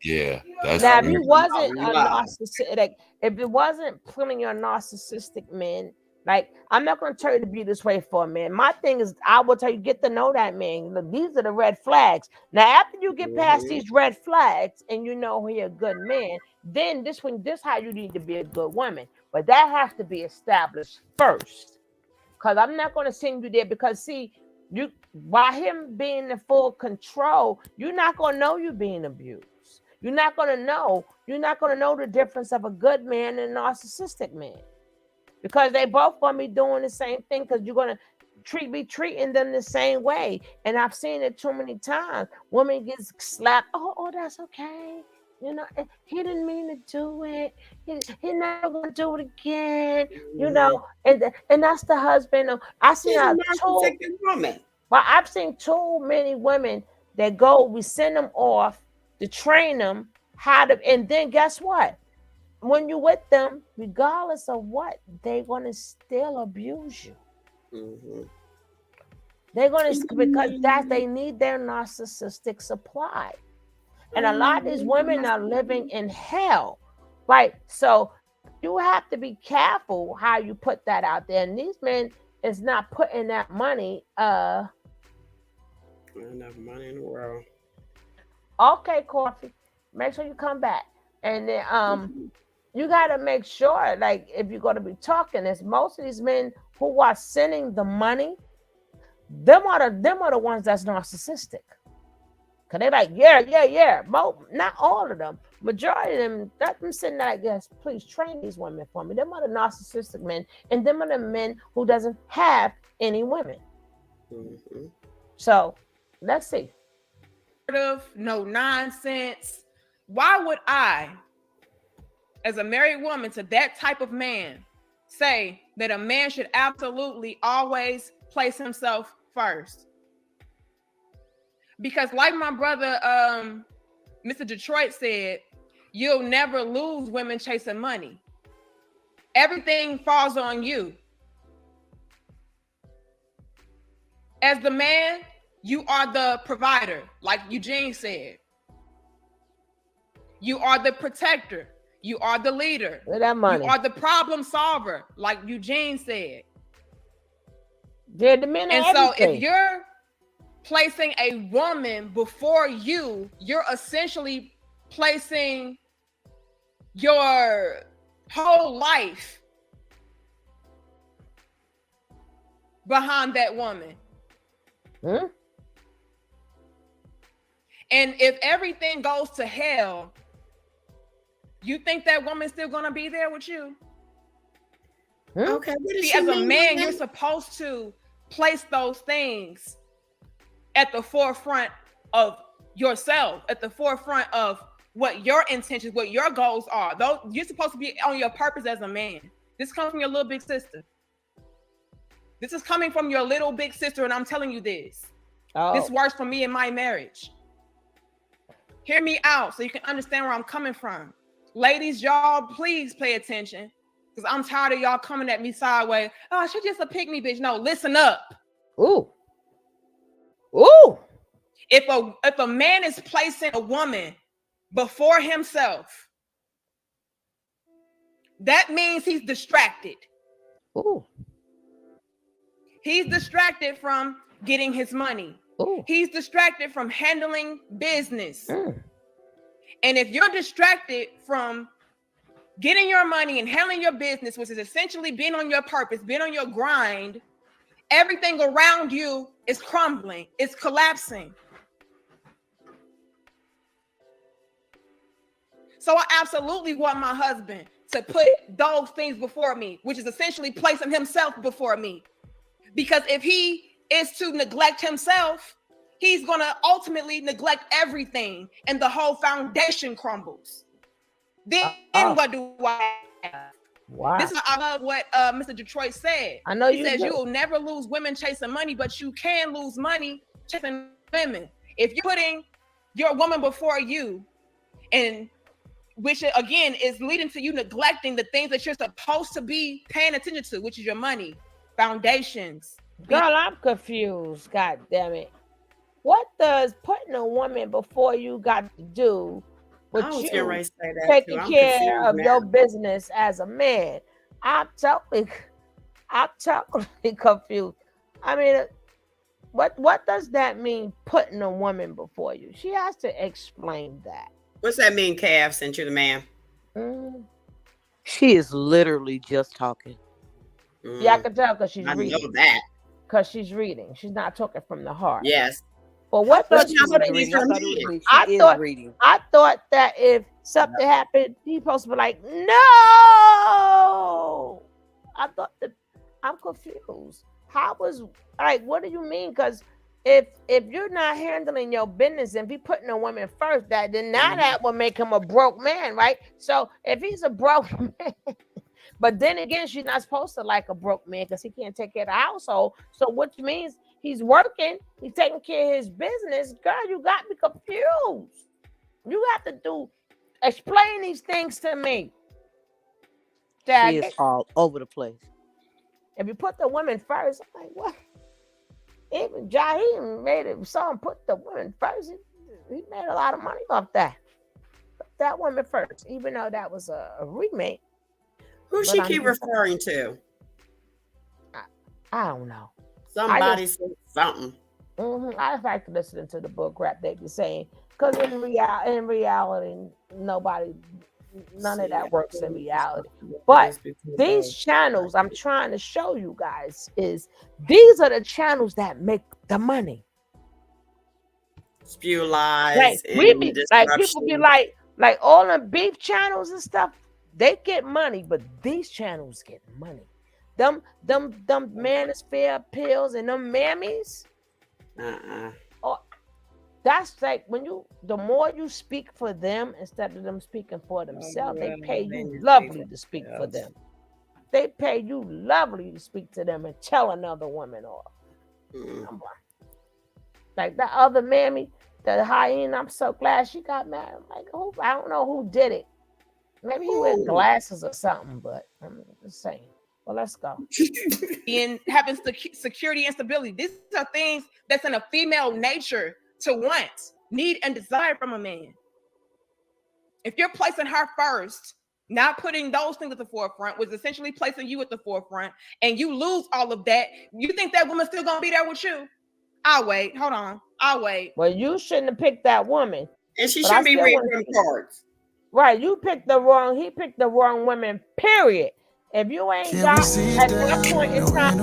now, if he wasn't a narcissistic, if it wasn't putting your narcissistic men, like, I'm not going to tell you to be this way for a man. My thing is, I will tell you, get to know that man. Look, these are the red flags. Now, after you get past these red flags and you know he's a good man, then this how you need to be a good woman. But that has to be established first, because I'm not going to send you there, because see, you, by him being in full control, you're not going to know you're being abused. You're not going to know the difference of a good man and a narcissistic man, because they both going to be doing the same thing, because you're going to be treating them the same way. And I've seen it too many times. Women get slapped. Oh, that's okay. You know, he didn't mean to do it. He never gonna do it again. You know, and that's the husband. I've seen too many women that go. We send them off to train them how to, and then guess what? When you're with them, regardless of what, they're gonna still abuse you. They're gonna because they need their narcissistic supply. And a lot of these women are living in hell, right? So you have to be careful how you put that out there. And these men is not putting that money. Enough money in the world. Okay, Coffee. Make sure you come back. And then you gotta make sure, like, if you're gonna be talking, it's most of these men who are sending the money, them are the ones that's narcissistic. Cause they're like, yeah. Not all of them. Majority of them, let them sitting there like, yes, please train these women for me. Them are the narcissistic men, and them are the men who doesn't have any women. Mm-hmm. So let's see. No nonsense. Why would I, as a married woman to that type of man, say that a man should absolutely always place himself first? Because like my brother, Mr. Detroit said, you'll never lose women chasing money. Everything falls on you. As the man, you are the provider, like Eugene said. You are the protector. You are the leader. With that money. You are the problem solver, like Eugene said. Yeah, the men and so everything. If you're placing a woman before you, you're essentially placing your whole life behind that woman. Hmm? And if everything goes to hell, you think that woman's still gonna be there with you? Okay. See, as a man, you're supposed to place those things at the forefront of yourself, at the forefront of what your intentions, what your goals are. Though you're supposed to be on your purpose as a man. This comes from your little big sister. This is coming from your little big sister, and I'm telling you this. This works for me in my marriage. Hear me out so you can understand where I'm coming from. Ladies, y'all, please pay attention, because I'm tired of y'all coming at me sideways. Oh, she's just a pick-me bitch. No, listen up. Ooh. If a man is placing a woman before himself, that means he's distracted. Ooh. He's distracted from getting his money. Ooh. He's distracted from handling business. And if you're distracted from getting your money and handling your business, which is essentially being on your purpose, being on your grind, everything around you is crumbling, it's collapsing. So I absolutely want my husband to put those things before me, which is essentially placing himself before me. Because if he is to neglect himself, he's going to ultimately neglect everything, and the whole foundation crumbles. Then what do I have? Wow. This is, I love what Mr. Detroit said. I know he you says do. you will never lose women chasing money, but you can lose money chasing women. If you're putting your woman before you, and which again is leading to you neglecting the things that you're supposed to be paying attention to, which is your money, foundations. Girl, I'm confused. God damn it. What does putting a woman before you got to do with you taking care of your business as a man? I'm totally confused. I mean, what does that mean, putting a woman before you? She has to explain that. What's that mean, Cav, since you're the man? She is literally just talking. Yeah, I can tell because she's reading. I know that. Because she's reading. She's not talking from the heart. Yes. But what does I thought that if something happened, he's supposed to be like, no. I thought that I'm confused. What do you mean? Because if you're not handling your business and be putting a woman first, that would make him a broke man, right? So if he's a broke man, but then again, she's not supposed to like a broke man because he can't take care of the household. So which means he's working, he's taking care of his business. Girl, you got me confused. You have to explain these things to me. She is all over the place. If you put the woman first, I'm like, what? Even Jaheim made it. Someone put the women first. He made a lot of money off that. Put that woman first, even though that was a remake. Who she keep referring to? I don't know. Somebody said something. I like to listen to the book rap they be saying, because in reality, none of that works in reality. But these channels, I'm trying to show you guys, is these are the channels that make the money. Spew lies. Like people be like all the beef channels and stuff, they get money, but these channels get money. Them manosphere pills and them mammies. Oh, that's like the more you speak for them instead of them speaking for themselves, they pay you lovely to speak for them. They pay you lovely to speak to them and tell another woman off. Like that other mammy, the hyena, I'm so glad she got married. I'm like, I don't know who did it. Maybe he wear glasses or something, but I'm just saying. Well, let's go. And having security and stability. These are things that's in a female nature to want, need, and desire from a man. If you're placing her first, not putting those things at the forefront, was essentially placing you at the forefront, and you lose all of that, you think that woman's still gonna be there with you? I'll wait. Hold on. I'll wait. Well, you shouldn't have picked that woman. And she should be reading them cards. Right. He picked the wrong women, period. If you ain't got at that point in time,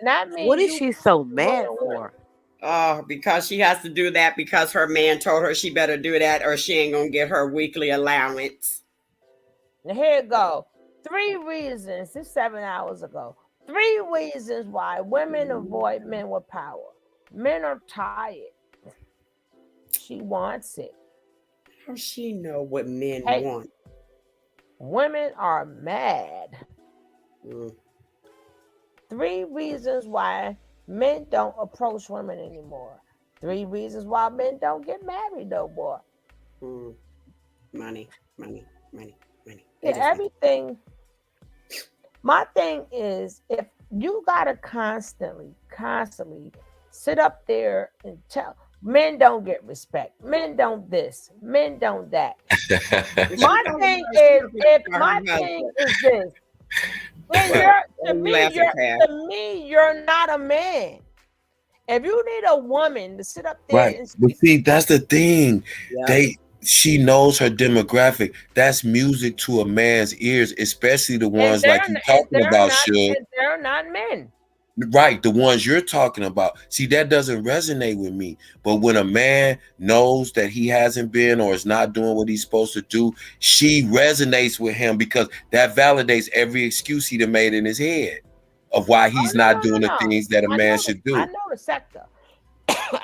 that means what is she so mad for? Oh, because she has to do that because her man told her she better do that or she ain't gonna get her weekly allowance. Here you go. 3 reasons. This 7 hours ago. 3 reasons why women avoid men with power. Men are tired. She wants it. How does she know what men want? Women are mad. 3 reasons why men don't approach women anymore. 3 reasons why men don't get married no more. Money. Yeah, everything. My thing is, if you gotta constantly sit up there and tell men don't get respect, men don't this, men don't that. My thing is this. To me, you're not a man. If you need a woman to sit up there right, but see, that's the thing. She knows her demographic. That's music to a man's ears, especially the ones like you talking about, Shug. They're not men. Right, the ones you're talking about. See, that doesn't resonate with me. But when a man knows that he hasn't been or is not doing what he's supposed to do, she resonates with him because that validates every excuse he made in his head of why he's not doing the things that a man should do. I know the sector.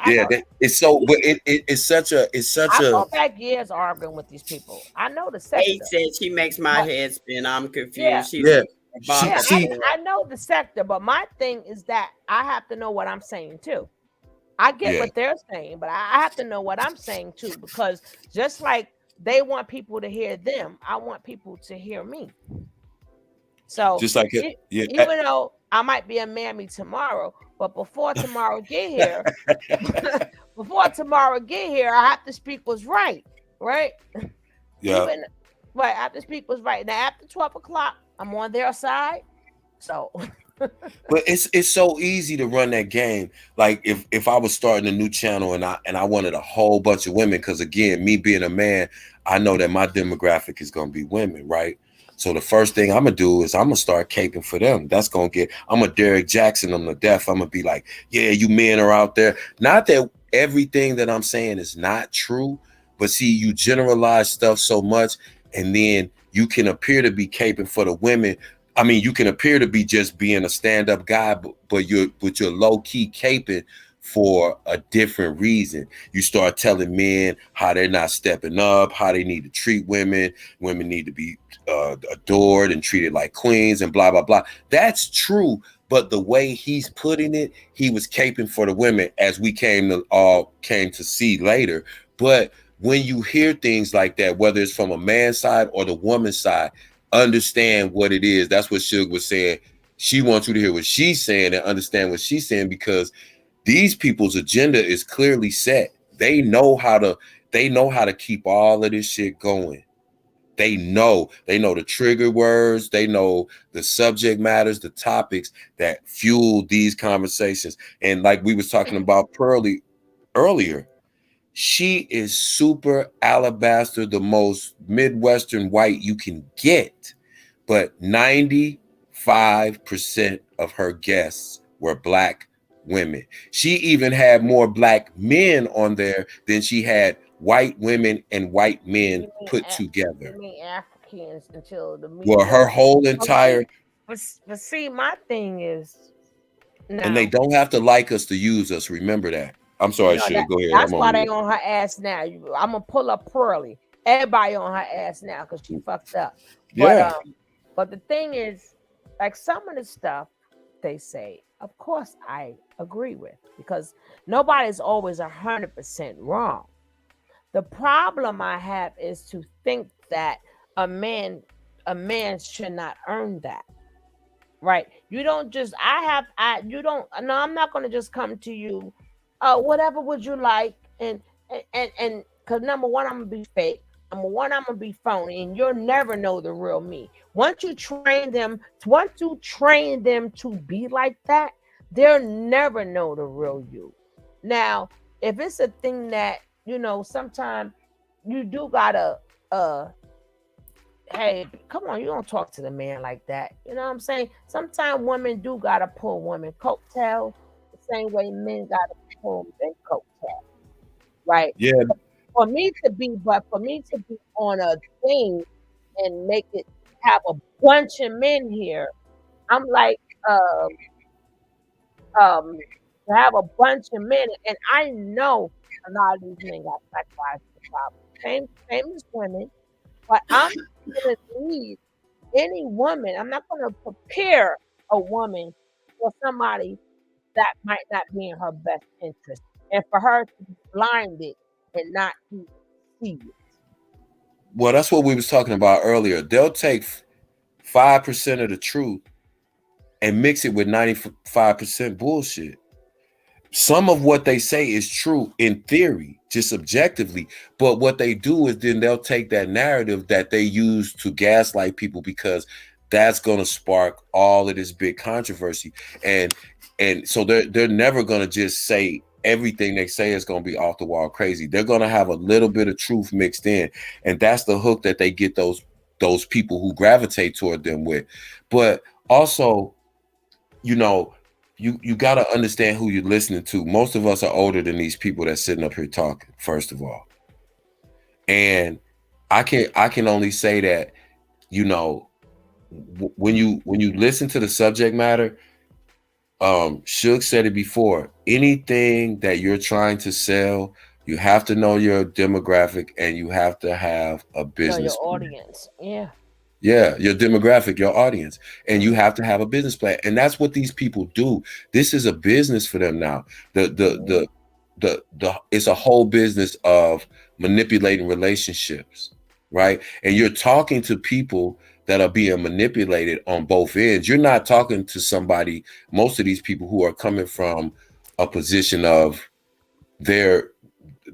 Yeah, it's so, but it's such a. I go back years arguing with these people. I know the sector. He said she makes my head spin. I'm confused. Yeah. I know the sector, but my thing is that I have to know what I'm saying too. I get what they're saying, but I have to know what I'm saying too, because just like they want people to hear them, I want people to hear me. So just like even though I might be a mammy tomorrow, but before tomorrow get here, I have to speak what's right? Yeah. I have to speak what's right. Now after 12 o'clock, I'm on their side. So but it's so easy to run that game. Like if I was starting a new channel and I wanted a whole bunch of women, because again, me being a man, I know that my demographic is gonna be women, right? So the first thing I'm gonna do is I'm gonna start caping for them. That's gonna I'm a Derek Jackson them to death. I'm gonna be like, yeah, you men are out there. Not that everything that I'm saying is not true, but see, you generalize stuff so much, and then you can appear to be caping for the women. I mean, you can appear to be just being a stand-up guy, but you're low-key caping for a different reason. You start telling men how they're not stepping up, how they need to treat women. Women need to be adored and treated like queens and blah, blah, blah. That's true. But the way he's putting it, he was caping for the women, as we came to see later. But when you hear things like that, whether it's from a man's side or the woman's side, understand what it is. That's what Suge was saying. She wants you to hear what she's saying and understand what she's saying, because these people's agenda is clearly set. They know how to keep all of this shit going. They know the trigger words, they know the subject matters, the topics that fuel these conversations. And like we was talking about Pearlie earlier, she is super alabaster, the most Midwestern white you can get. But 95% of her guests were Black women. She even had more Black men on there than she had white women and white men put together. I mean Africans until the Well, her whole entire. But see, my thing is, now, and they don't have to like us to use us. Remember that. I'm sorry, shit. Go ahead. That's why they on her ass now. I'm gonna pull up Pearlie. Everybody on her ass now because she fucked up. Yeah. But the thing is, like some of the stuff they say, of course I agree with, because nobody's always 100% wrong. The problem I have is to think that a man should not earn that. Right? You don't just you don't no, I'm not gonna just come to you, whatever would you like, and because number one, I'm gonna be fake. Number one, I'm gonna be phony, and you'll never know the real me. Once you train them to be like that, they'll never know the real you. Now, if it's a thing that, sometimes you do gotta hey, come on, you don't talk to the man like that. You know what I'm saying? Sometimes women do gotta pull women coattails the same way men gotta pull men coattails. Right? Yeah. For me to be on a thing and make it have a bunch of men here, I'm like, to have a bunch of men, and I know a lot of these men got sacrificed for the problem. Famous women, but I'm gonna need any woman. I'm not gonna prepare a woman for somebody that might not be in her best interest, and for her to be blinded and not even see it. Well, that's what we was talking about earlier. They'll take 5% of the truth and mix it with 95% bullshit. Some of what they say is true in theory, just objectively, but what they do is then they'll take that narrative that they use to gaslight people, because that's going to spark all of this big controversy. And so they're never going to just say everything they say is going to be off the wall crazy. They're going to have a little bit of truth mixed in, and that's the hook that they get those people who gravitate toward them with. But also, you got to understand who you're listening to. Most of us are older than these people that's sitting up here talking, first of all. And I can only say that, when you listen to the subject matter, Suge said it before, anything that you're trying to sell, you have to know your demographic, and you have to have a business your audience. Yeah, your demographic, your audience, and you have to have a business plan, and that's what these people do. This is a business for them now. The it's a whole business of manipulating relationships, right? And you're talking to people that are being manipulated on both ends. You're not talking to somebody, most of these people, who are coming from a position of they're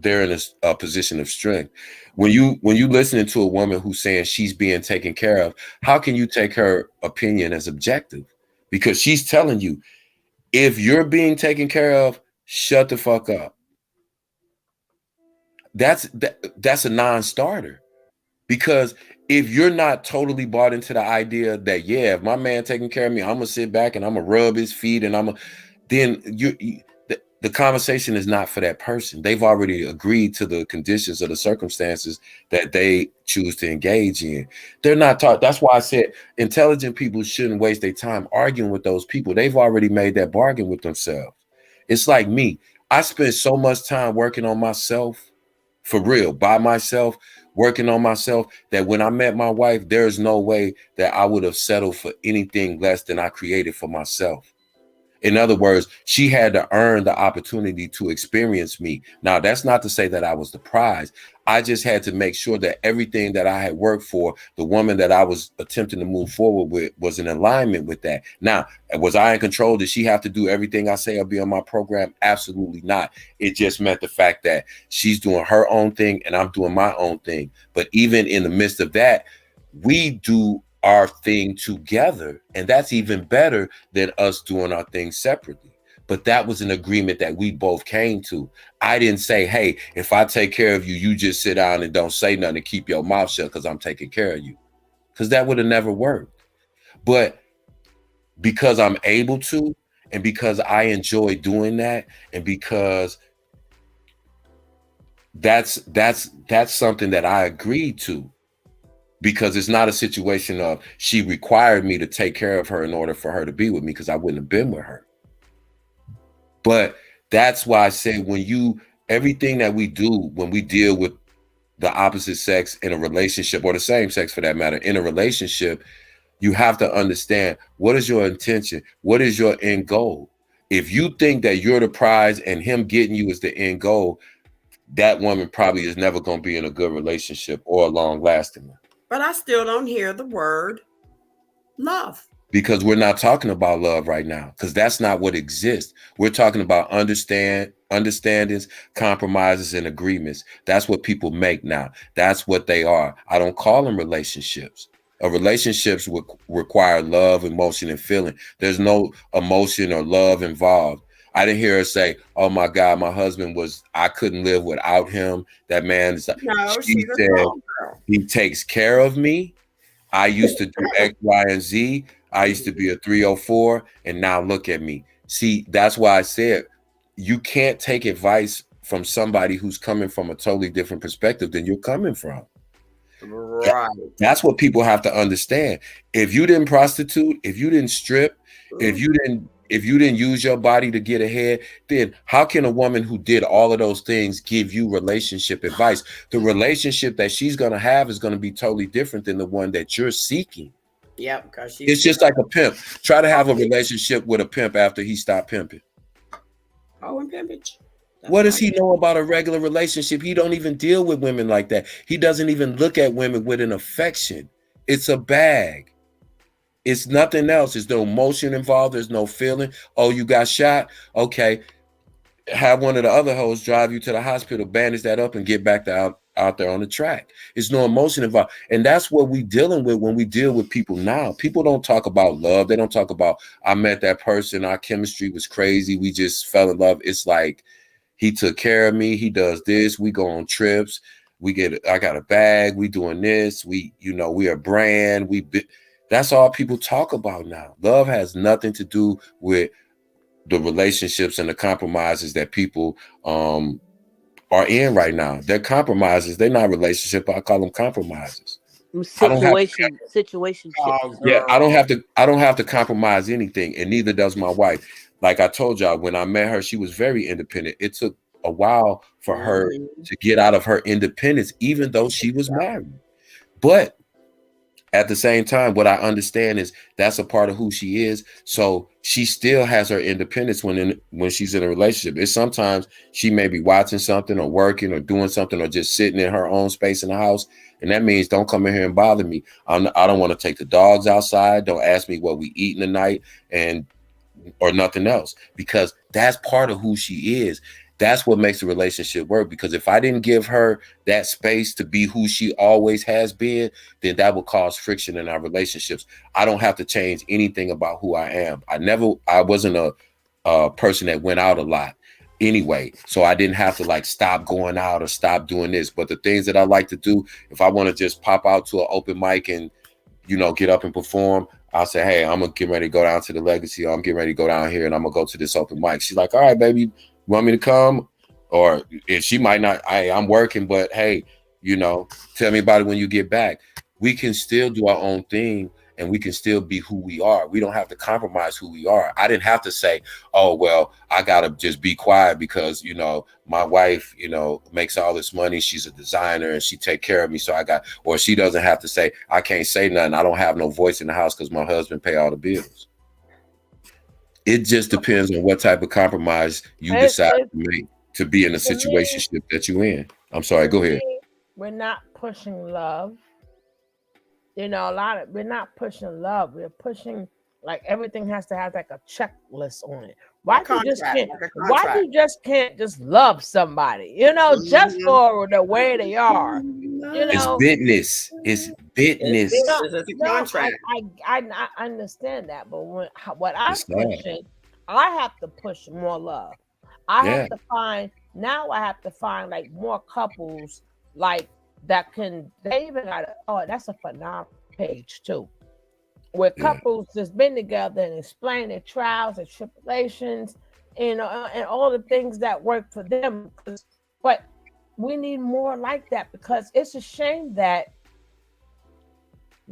in a position of strength. When you listening to a woman who's saying she's being taken care of, how can you take her opinion as objective? Because she's telling you, if you're being taken care of, shut the fuck up. That's a non-starter. Because if you're not totally bought into the idea that, yeah, if my man taking care of me, I'm gonna sit back and I'm gonna rub his feet, and then the conversation is not for that person. They've already agreed to the conditions or the circumstances that they choose to engage in. They're not taught. That's why I said intelligent people shouldn't waste their time arguing with those people. They've already made that bargain with themselves. It's like me. I spent so much time working on myself, for real, by myself, working on myself, that when I met my wife, there's no way that I would have settled for anything less than I created for myself. In other words, she had to earn the opportunity to experience me. Now, that's not to say that I was the prize. I just had to make sure that everything that I had worked for, the woman that I was attempting to move forward with, was in alignment with that. Now, was I in control? Did she have to do everything I say or be on my program? Absolutely not. It just meant the fact that she's doing her own thing and I'm doing my own thing. But even in the midst of that, we do our thing together, and that's even better than us doing our thing separately. But that was an agreement that we both came to. I didn't say, hey, if I take care of you, you just sit down and don't say nothing and keep your mouth shut because I'm taking care of you, because that would have never worked. But because I'm able to, and because I enjoy doing that, and because that's something that I agreed to, because it's not a situation of she required me to take care of her in order for her to be with me, because I wouldn't have been with her. But that's why I say everything that we do when we deal with the opposite sex in a relationship, or the same sex for that matter, in a relationship, you have to understand, what is your intention? What is your end goal? If you think that you're the prize and him getting you is the end goal, that woman probably is never going to be in a good relationship or a long-lasting one. But I still don't hear the word love. Because we're not talking about love right now, because that's not what exists. We're talking about understandings, compromises, and agreements. That's what people make now. That's what they are. I don't call them relationships. Relationships require love, emotion, and feeling. There's no emotion or love involved. I didn't hear her say, oh my God, my husband I couldn't live without him. That man is, no, she said, he takes care of me. I used to do X, Y, and Z. I used to be a 304, and now look at me. See, that's why I said you can't take advice from somebody who's coming from a totally different perspective than you're coming from. Right. That's what people have to understand. If you didn't prostitute, if you didn't strip, if you didn't use your body to get ahead, then how can a woman who did all of those things give you relationship advice? The relationship that she's going to have is going to be totally different than the one that you're seeking. Yep, because it's just like a pimp. Try to have a relationship with a pimp after he stopped pimping. Oh, and pimpage. What does he know about a regular relationship? He don't even deal with women like that. He doesn't even look at women with an affection. It's a bag. It's nothing else. There's no emotion involved. There's no feeling. Oh, you got shot? Okay. Have one of the other hoes drive you to the hospital, bandage that up, and get back out there on the track. There's no emotion involved. And that's what we're dealing with when we deal with people now. People don't talk about love. They don't talk about, I met that person, our chemistry was crazy, we just fell in love. It's like, he took care of me, he does this, we go on trips, I got a bag, we doing this, we a brand, that's all people talk about now. Love has nothing to do with the relationships and the compromises that people are in right now. They're compromises. They're not relationship. I call them compromises. Situation. Yeah, I don't have to compromise anything, and neither does my wife. Like I told y'all, when I met her, she was very independent. It took a while for her to get out of her independence, even though she was married. But at the same time, what I understand is that's a part of who she is. So she still has her independence when she's in a relationship. It's sometimes she may be watching something or working or doing something or just sitting in her own space in the house. And that means don't come in here and bother me. I don't want to take the dogs outside. Don't ask me what we eat in the night or nothing else, because that's part of who she is. That's what makes the relationship work. Because if I didn't give her that space to be who she always has been, then that would cause friction in our relationships. I don't have to change anything about who I am. I wasn't a person that went out a lot anyway. So I didn't have to stop going out or stop doing this. But the things that I like to do, if I want to just pop out to an open mic and, get up and perform, I'll say, hey, I'm going to get ready to go down to the Legacy, or I'm getting ready to go down here and I'm going to go to this open mic. She's like, all right, baby, want me to come? Or if she might not, I'm working, but hey, tell me about it when you get back. We can still do our own thing and we can still be who we are. We don't have to compromise who we are. I didn't have to say, oh, well, I got to just be quiet because, my wife, makes all this money. She's a designer and she take care of me. So or she doesn't have to say, I can't say nothing. I don't have no voice in the house because my husband pay all the bills. It just depends on what type of compromise you decide to make to be in a situation that you're in. I'm sorry, go ahead. We're not pushing love. You know, we're not pushing love. We're pushing like everything has to have like a checklist on it. Why you just can't just love somebody, you know, just for the way they are. You know, It's business. It's business. It's a contract. I understand that, but what I'm pushing, I have to push more love. I have to find like more couples like that can. They even got that's a phenomenal page too, where couples that's been together and explain their trials and tribulations, and all the things that work for them. But we need more like that, because it's a shame that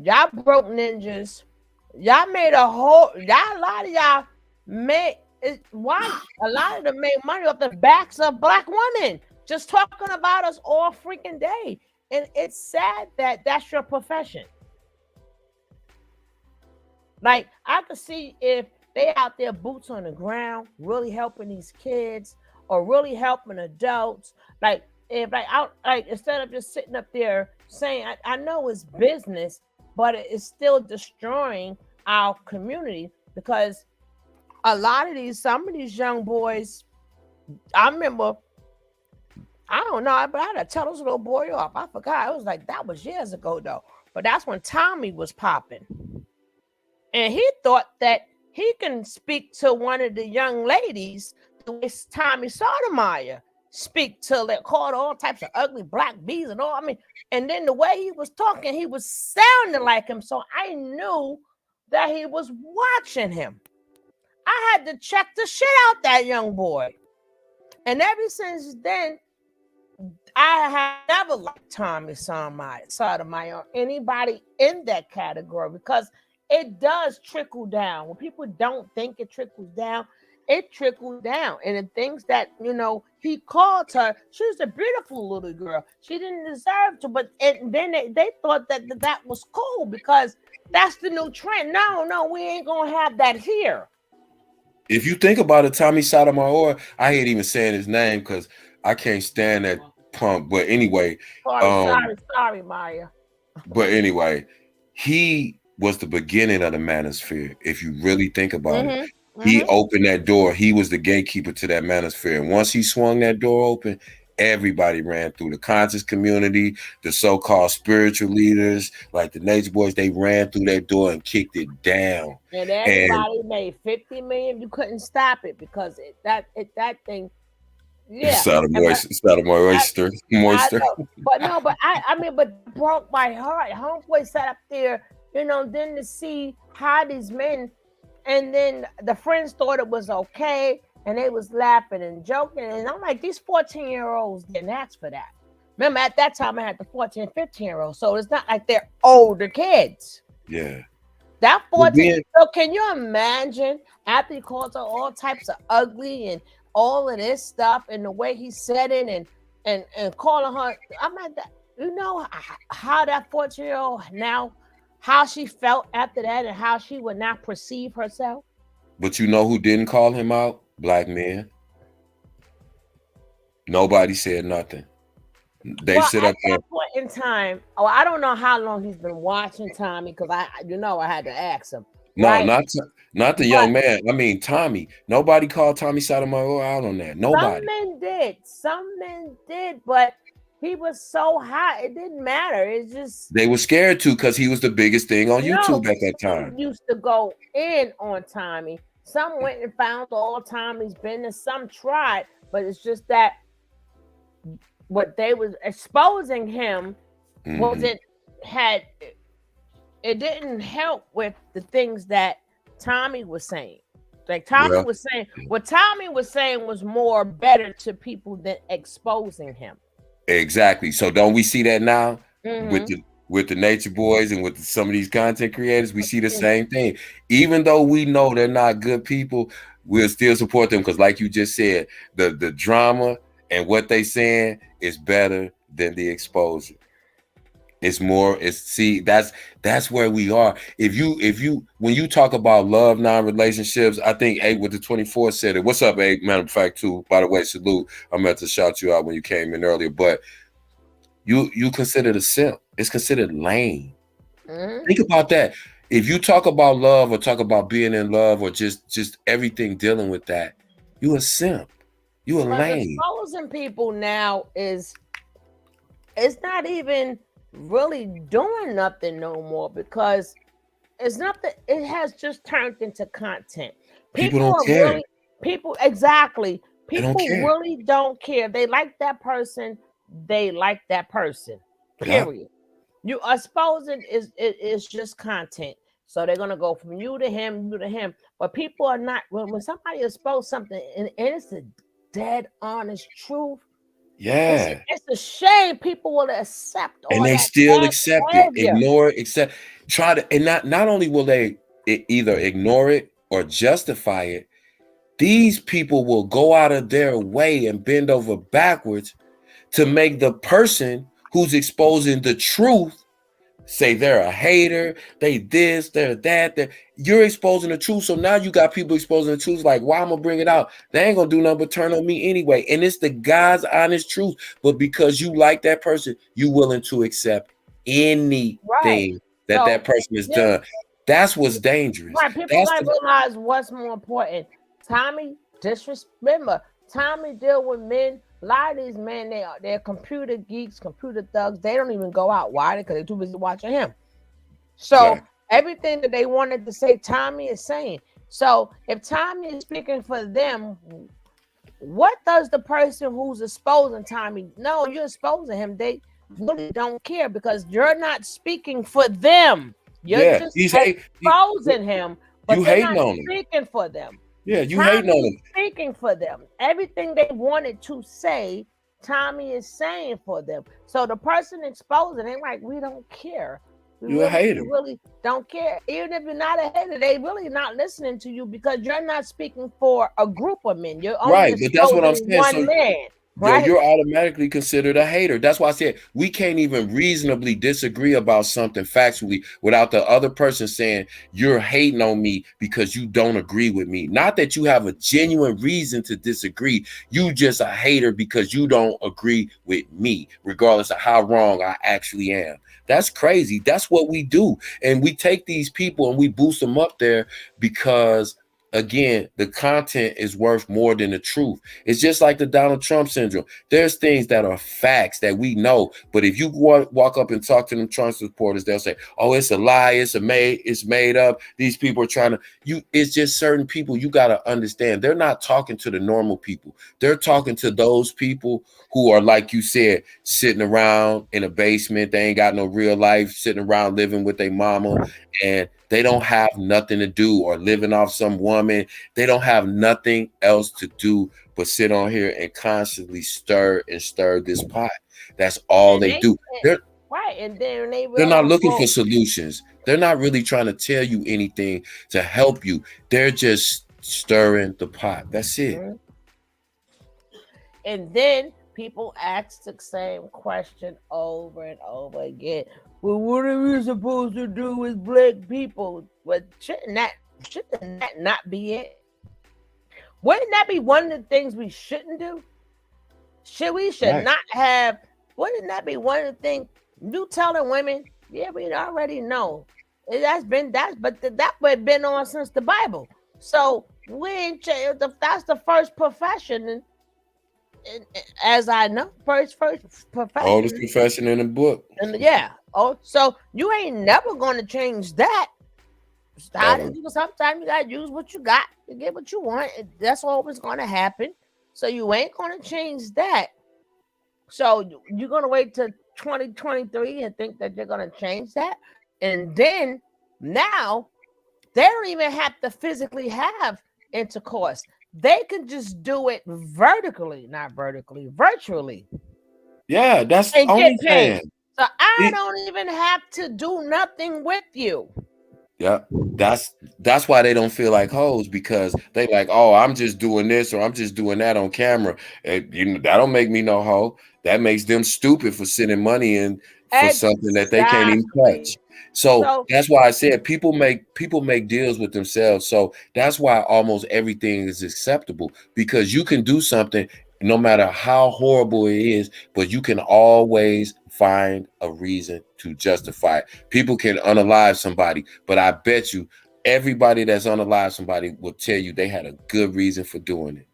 y'all broke ninjas. Y'all made a lot of y'all made it. Why a lot of them made money off the backs of Black women, just talking about us all freaking day. And it's sad that that's your profession. Like, I could see if they out there boots on the ground, really helping these kids or really helping adults. Like, if instead of just sitting up there saying, I know it's business, but it's still destroying our community, because some of these young boys, I remember, I don't know, but I had to tell this little boy off. I forgot. It was like, that was years ago though. But that's when Tommy was popping. And he thought that he can speak to one of the young ladies the way Tommy Sotomayor speak to, they called all types of ugly black bees and all. I mean, and then the way he was talking, he was sounding like him. So I knew that he was watching him. I had to check the shit out that young boy. And ever since then, I have never liked Tommy Sotomayor or anybody in that category, because it does trickle down. When people don't think it trickles down, it trickled down. And the things that, you know, he called her, she was a beautiful little girl. She didn't deserve to, but then they thought that was cool, because that's the new trend. No, we ain't gonna have that here. If you think about it, Tommy Sotomayor, I hate even saying his name because I can't stand that pump. But anyway, sorry, Maya. But anyway, he was the beginning of the manosphere. If you really think about it, he opened that door. He was the gatekeeper to that manosphere. And once he swung that door open, everybody ran through. The conscious community, the so-called spiritual leaders, like the Nature Boys, they ran through that door and kicked it down. And everybody made 50 million. You couldn't stop it, because that thing. Yeah, Sotomayor moisture. But I mean, broke my heart. Homeboy sat up there, you know, then to see how these men, and then the friends thought it was okay, and they was laughing and joking, and I'm like, these 14-year-olds didn't ask for that. Remember, at that time I had the 14, 15-year-olds, so it's not like they're older kids. Yeah. That 14. So can you imagine, after he called her all types of ugly and all of this stuff, and the way he said it, and calling her, I'm like, you know how that 14-year-old now, how she felt after that, and how she would not perceive herself. But you know who didn't call him out? Black men. Nobody said nothing. They sit up there. At that point in time, I don't know how long he's been watching Tommy, because I had to ask him. No, right? not the young man. I mean, Tommy. Nobody called Tommy Sotomayor out on that. Nobody. Some men did, but he was so hot, it didn't matter. It's just they were scared to, because he was the biggest thing on YouTube at that time. Used to go in on Tommy. Some went and found all Tommy's business. Some tried, but it's just that what they was exposing him it didn't help with the things that Tommy was saying. Like Tommy was saying, what Tommy was saying was more better to people than exposing him. Exactly. So don't we see that now with the Nature Boys and with some of these content creators? We see the same thing. Even though we know they're not good people, we'll still support them, because like you just said, the drama and what they saying is better than the exposure. It's more. That's where we are. If you when you talk about love, non-relationships, I think 8 with the 24 said it. What's up, 8? Matter of fact, too. By the way, salute. I meant to shout you out when you came in earlier, but you considered a simp. It's considered lame. Think about that. If you talk about love or talk about being in love or just everything dealing with that, you a simp. You a lame. Exposing people now it's not even really doing nothing no more because it's nothing. It has just turned into content. People don't care. Exactly. People really don't care. They like that person. They like that person. Period. Yeah. You exposing is just content. So they're gonna go from you to him, you to him. But people are not. When somebody expose something and it's a dead honest truth. Yeah, it's a shame people will accept all and they that still accept behavior. it, ignore it, accept, try to, and not only will they either ignore it or justify it, these people will go out of their way and bend over backwards to make the person who's exposing the truth say they're a hater, they this, they're that. You're exposing the truth. So now you got people exposing the truth. Like, why I'm gonna bring it out? They ain't gonna do nothing but turn on me anyway. And it's the God's honest truth. But because you like that person, you willing to accept anything that person has done. That's what's dangerous. Right. People gotta realize what's more important. Tommy, remember, Tommy deal with men. A lot of these men, they're computer geeks, computer thugs. They don't even go out. Why? Because they're too busy watching him. So everything that they wanted to say, Tommy is saying. So if Tommy is speaking for them, what does the person who's exposing Tommy? No, you're exposing him. They really don't care because you're not speaking for them. You're just exposing him, but you're not speaking for them. Yeah, you hating on him. Speaking for them. Everything they wanted to say, Tommy is saying for them. So the person exposing, they're like, we don't care. You're a hater. We really don't care. Even if you're not a hater, they really not listening to you because you're not speaking for a group of men. You're only but that's what I'm saying. One man. Right? You're automatically considered a hater. That's why I said we can't even reasonably disagree about something factually without the other person saying you're hating on me because you don't agree with me. Not that you have a genuine reason to disagree. You just a hater because you don't agree with me, regardless of how wrong I actually am. That's crazy. That's what we do. And we take these people and we boost them up there because, again, the content is worth more than the truth. It's just like the Donald Trump syndrome. There's things that are facts that we know, but if you walk up and talk to them Trump supporters, they'll say, "Oh, it's a lie. It's made up. These people are trying to." It's just certain people you got to understand. They're not talking to the normal people. They're talking to those people who are, like you said, sitting around in a basement. They ain't got no real life, sitting around living with their mama, and they don't have nothing to do or living off some woman. They don't have nothing else to do but sit on here and constantly stir this pot. That's all they do. They're and then they're not looking for solutions. They're not really trying to tell you anything to help you. They're just stirring the pot. That's it. And then people ask the same question over and over again. Well, what are we supposed to do with black people? But shouldn't that not be it? Wouldn't that be one of the things we shouldn't do? Should not have. Wouldn't that be one of the things you telling women? Yeah, we already know. That's been on since the Bible. So that's the first profession. As I know, first profession. Oldest profession in the book. And so you ain't never going to change that. Sometimes you gotta use what you got to get what you want. That's always going to happen. So you ain't going to change that. So you're going to wait till 2023 and think that you're going to change that. And then now they don't even have to physically have intercourse. They can just do it virtually. Yeah, that's the only thing. So I don't even have to do nothing with you. Yeah, that's why they don't feel like hoes, because they like, oh, I'm just doing this or I'm just doing that on camera. And that don't make me no hoe. That makes them stupid for sending money in for something that they can't even touch. So that's why I said people make deals with themselves. So that's why almost everything is acceptable, because you can do something no matter how horrible it is, but you can always find a reason to justify it. People can unalive somebody, but I bet you everybody that's unalive somebody will tell you they had a good reason for doing it.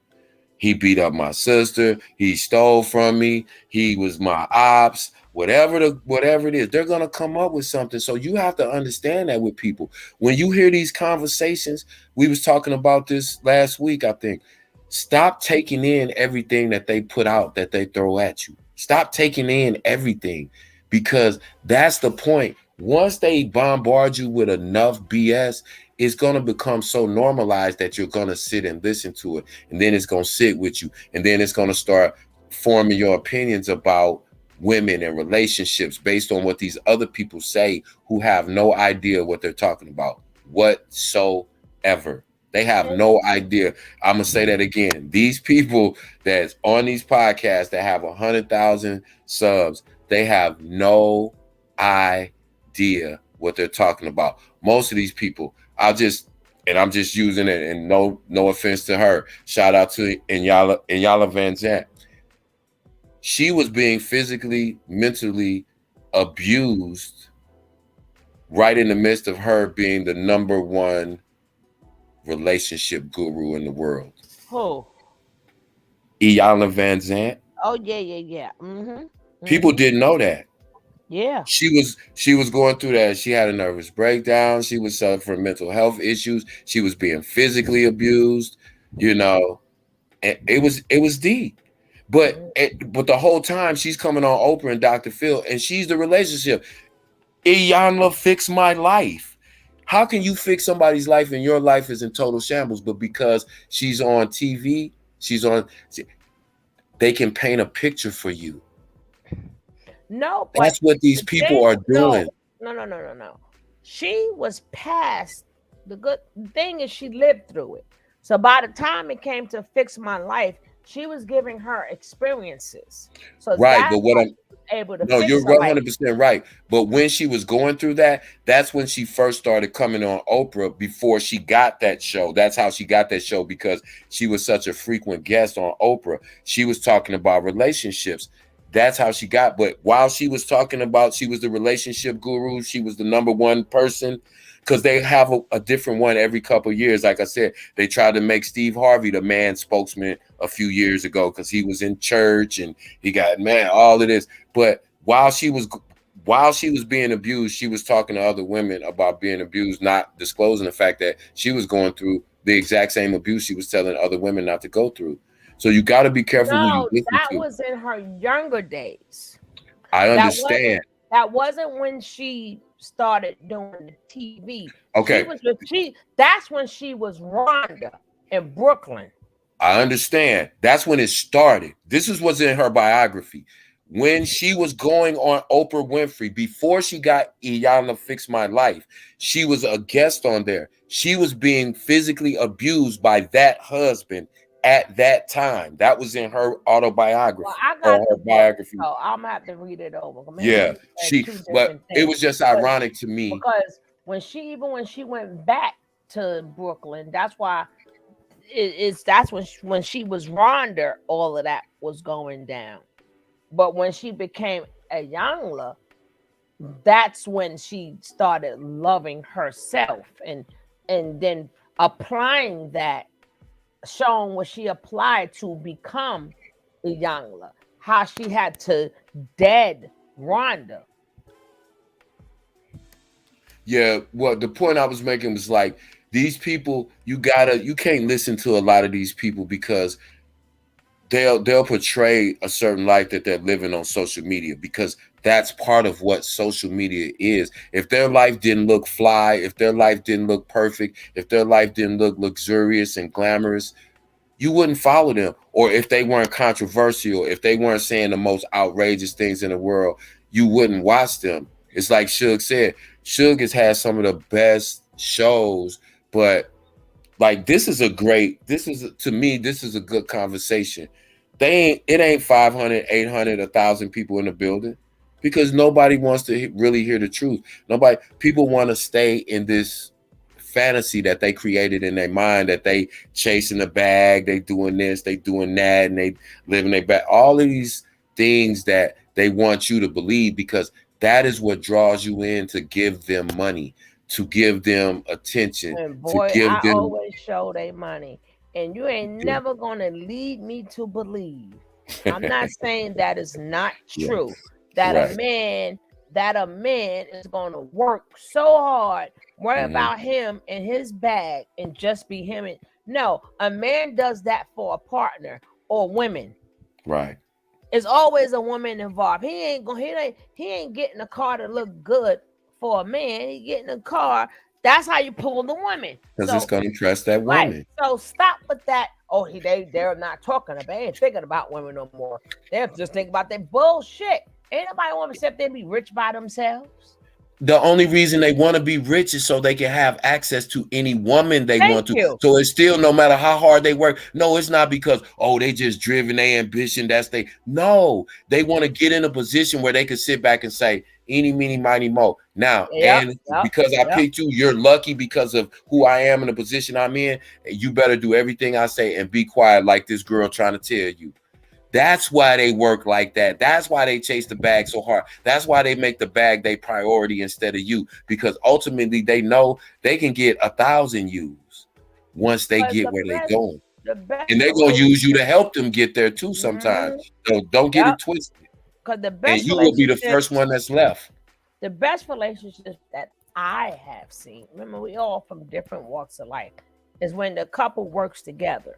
He beat up my sister. He stole from me. He was my ops. Whatever it is, they're gonna come up with something. So you have to understand that with people. When you hear these conversations, we was talking about this last week, I think. Stop taking in everything that they put out, that they throw at you. Stop taking in everything, because that's the point. Once they bombard you with enough BS, it's going to become so normalized that you're going to sit and listen to it. And then it's going to sit with you. And then it's going to start forming your opinions about women and relationships based on what these other people say, who have no idea what they're talking about whatsoever. They have no idea. I'm going to say that again. These people that's on these podcasts that have 100,000 subs, they have no idea what they're talking about. Most of these people, I'm just using it, and no offense to her. Shout out to Iyanla Vanzant. She was being physically, mentally abused right in the midst of her being the #1 relationship guru in the world. Who? Iyanla Vanzant. Oh yeah. Mm-hmm. People didn't know that. Yeah. She was going through that. She had a nervous breakdown. She was suffering from mental health issues. She was being physically abused, and it was deep. But the whole time she's coming on Oprah and Dr. Phil, and she's the relationship. Iyanla fixed my life. How can you fix somebody's life and your life is in total shambles? But because she's on TV, they can paint a picture for you. No, that's what these people are doing. No. She was past. The good thing is she lived through it. So by the time it came to fix my life, she was giving her experiences. So right, but what I'm able to no, you're 100% right. But when she was going through that, that's when she first started coming on Oprah before she got that show. That's how she got that show, because she was such a frequent guest on Oprah. She was talking about relationships. That's how she got. But while she was talking about, she was the relationship guru, she was the #1 person, because they have a different one every couple of years. Like I said, they tried to make Steve Harvey the man spokesman a few years ago because he was in church and he got all of this. But while she was being abused, she was talking to other women about being abused, not disclosing the fact that she was going through the exact same abuse she was telling other women not to go through. So you got to be careful who you listen to. That was in her younger days. I understand. That wasn't when she started doing the TV. Okay. That's when she was Rhonda in Brooklyn. I understand. That's when it started. This is what's in her biography. When she was going on Oprah Winfrey, before she got Iyanla Fix My Life, she was a guest on there. She was being physically abused by that husband at that time. That was in her autobiography. Well, I got her biography. So I'm gonna have to read it over. Yeah, but it was just ironic to me because when she went back to Brooklyn, that's why that's when she was Rhonda, all of that was going down. But when she became Iyanla, that's when she started loving herself and then applying that, showing what she applied to become Iyanla, how she had to dead Rhonda. Yeah, well, the point I was making was like, these people, you can't listen to a lot of these people because they'll portray a certain life that they're living on social media, because that's part of what social media is. If their life didn't look fly, if their life didn't look perfect, if their life didn't look luxurious and glamorous, you wouldn't follow them. Or if they weren't controversial, if they weren't saying the most outrageous things in the world, you wouldn't watch them. It's like Suge said. Suge has had some of the best shows, but like this is a good conversation. It ain't 500, 800, 1,000 people in the building because nobody wants to really hear the truth. People want to stay in this fantasy that they created in their mind, that they chasing the bag, they doing this, they doing that, and they living their back. All of these things that they want you to believe, because that is what draws you in to give them money, to give them attention. And boy, to give I them always show they money. And you ain't never gonna lead me to believe. I'm not saying that is not true. That a man is gonna work so hard, worry about him and his bag and just be him. No, a man does that for a partner or women. Right. It's always a woman involved. He ain't getting a car to look good for a man. He getting a car. That's how you pull the woman. Because it's going to trust that woman. Right. So stop with that. Oh, they're not talking about. They ain't thinking about women no more. They're just thinking about that bullshit. Ain't nobody want to accept they be rich by themselves. The only reason they want to be rich is so they can have access to any woman they want to. So it's still, no matter how hard they work. No, it's not because, they just driven their ambition. No, they want to get in a position where they can sit back and say, eeny, meeny, miny, mo. Now, because I picked you, you're lucky because of who I am and the position I'm in. You better do everything I say and be quiet like this girl trying to tell you. That's why they work like that. That's why they chase the bag so hard. That's why they make the bag their priority instead of you, because ultimately they know they can get 1,000 views once they get where they're going. And they're going to use you to help them get there too sometimes. So don't get it twisted. And you will be the first one that's left. The best relationships that I have seen, remember we all from different walks of life, is when the couple works together.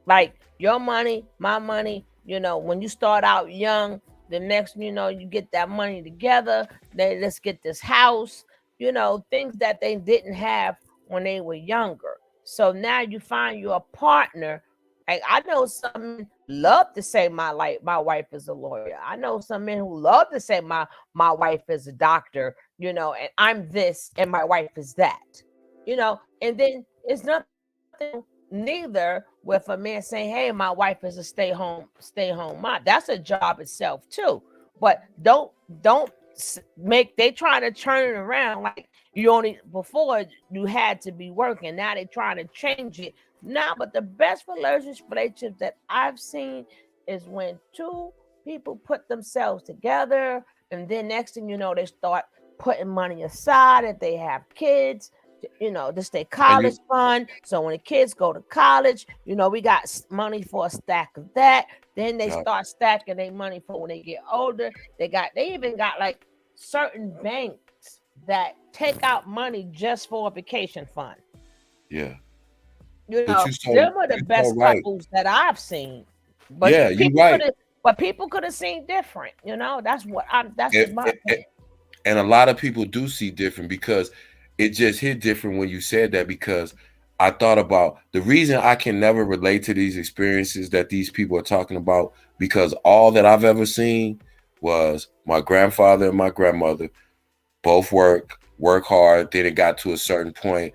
Like your money, my money, when you start out young, the next, you get that money together. Let's get this house, things that they didn't have when they were younger. So now you find you a partner. Like I know some men love to say my wife is a lawyer. I know some men who love to say my wife is a doctor, and I'm this and my wife is that, and then it's nothing neither with a man saying, hey, my wife is a stay home mom. That's a job itself too. But don't they trying to turn it around like before you had to be working. Now they trying to change it. Now, but the best relationship that I've seen is when two people put themselves together, and then next thing you know, they start putting money aside if they have kids. This their college fund. So when the kids go to college, we got money for a stack of that. Then they start stacking their money for when they get older. They even got like certain banks that take out money just for a vacation fund. Yeah. Them are the best couples that I've seen. But you're right. But people could have seen different. That's my opinion. And a lot of people do see different, because it just hit different when you said that, because I thought about the reason I can never relate to these experiences that these people are talking about, because all that I've ever seen was my grandfather and my grandmother both work hard. Then it got to a certain point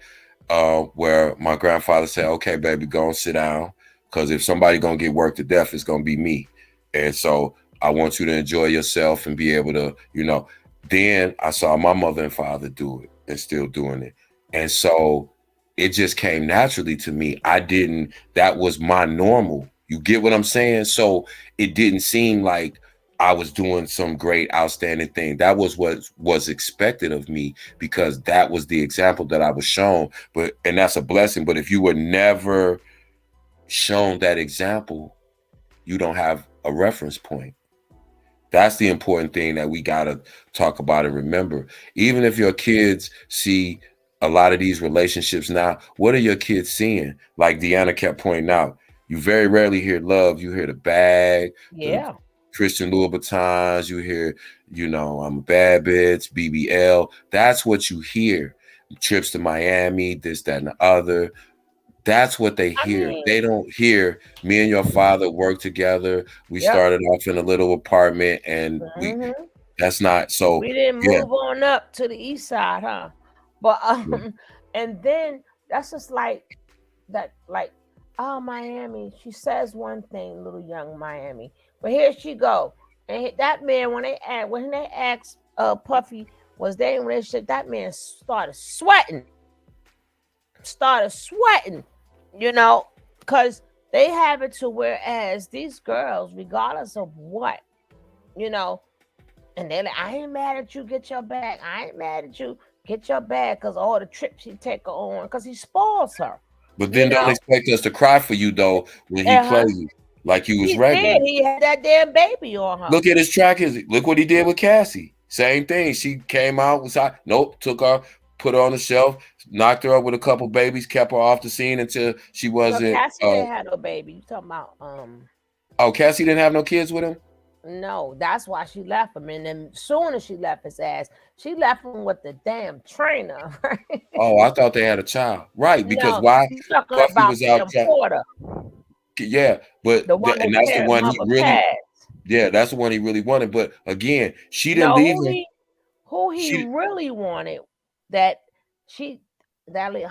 where my grandfather said, okay, baby, go and sit down, because if somebody going to get worked to death, it's going to be me. And so I want you to enjoy yourself and be able to, Then I saw my mother and father do it and still doing it. And so it just came naturally to me. That was my normal. You get what I'm saying? So it didn't seem like I was doing some great, outstanding thing. That was what was expected of me, because that was the example that I was shown. And that's a blessing. But if you were never shown that example, you don't have a reference point. That's the important thing that we got to talk about and remember. Even if your kids see a lot of these relationships now, what are your kids seeing? Like Deanna kept pointing out, you very rarely hear love. You hear the bag, the Christian Louboutins, you hear, I'm a bad bitch, BBL. That's what you hear. Trips to Miami, this, that, and the other. That's what they hear. They don't hear me and your father work together. We started off in a little apartment, and that's not so. We didn't move on up to the east side, huh? But and then that's just like that, like, oh, Miami. She says one thing, little young Miami, but here she go. And that man, when they asked Puffy, was they in a relationship, that man started sweating, you know, because they have it to whereas these girls, regardless of what, you know, and they're like, I ain't mad at you, get your bag. I ain't mad at you, get your bag, because all the trips he take her on, because he spoils her. But then don't expect us to cry for you though when he plays you like you was He regular. did. He had that damn baby on her. Look at his track. Look what he did with Cassie. Same thing. She came out, was hot. Nope, took her, put her on the shelf, knocked her up with a couple babies, kept her off the scene until she wasn't. Cassie didn't have no baby. You talking about Oh, Cassie didn't have no kids with him? No, that's why she left him. And then soon as she left his ass, she left him with the damn trainer. Right? Oh, I thought they had a child. Right, because why? Puffy was out Porter. Yeah, but and that's the one he really passed. Yeah, that's the one he really wanted. But again, she didn't leave him. Who he really wanted, that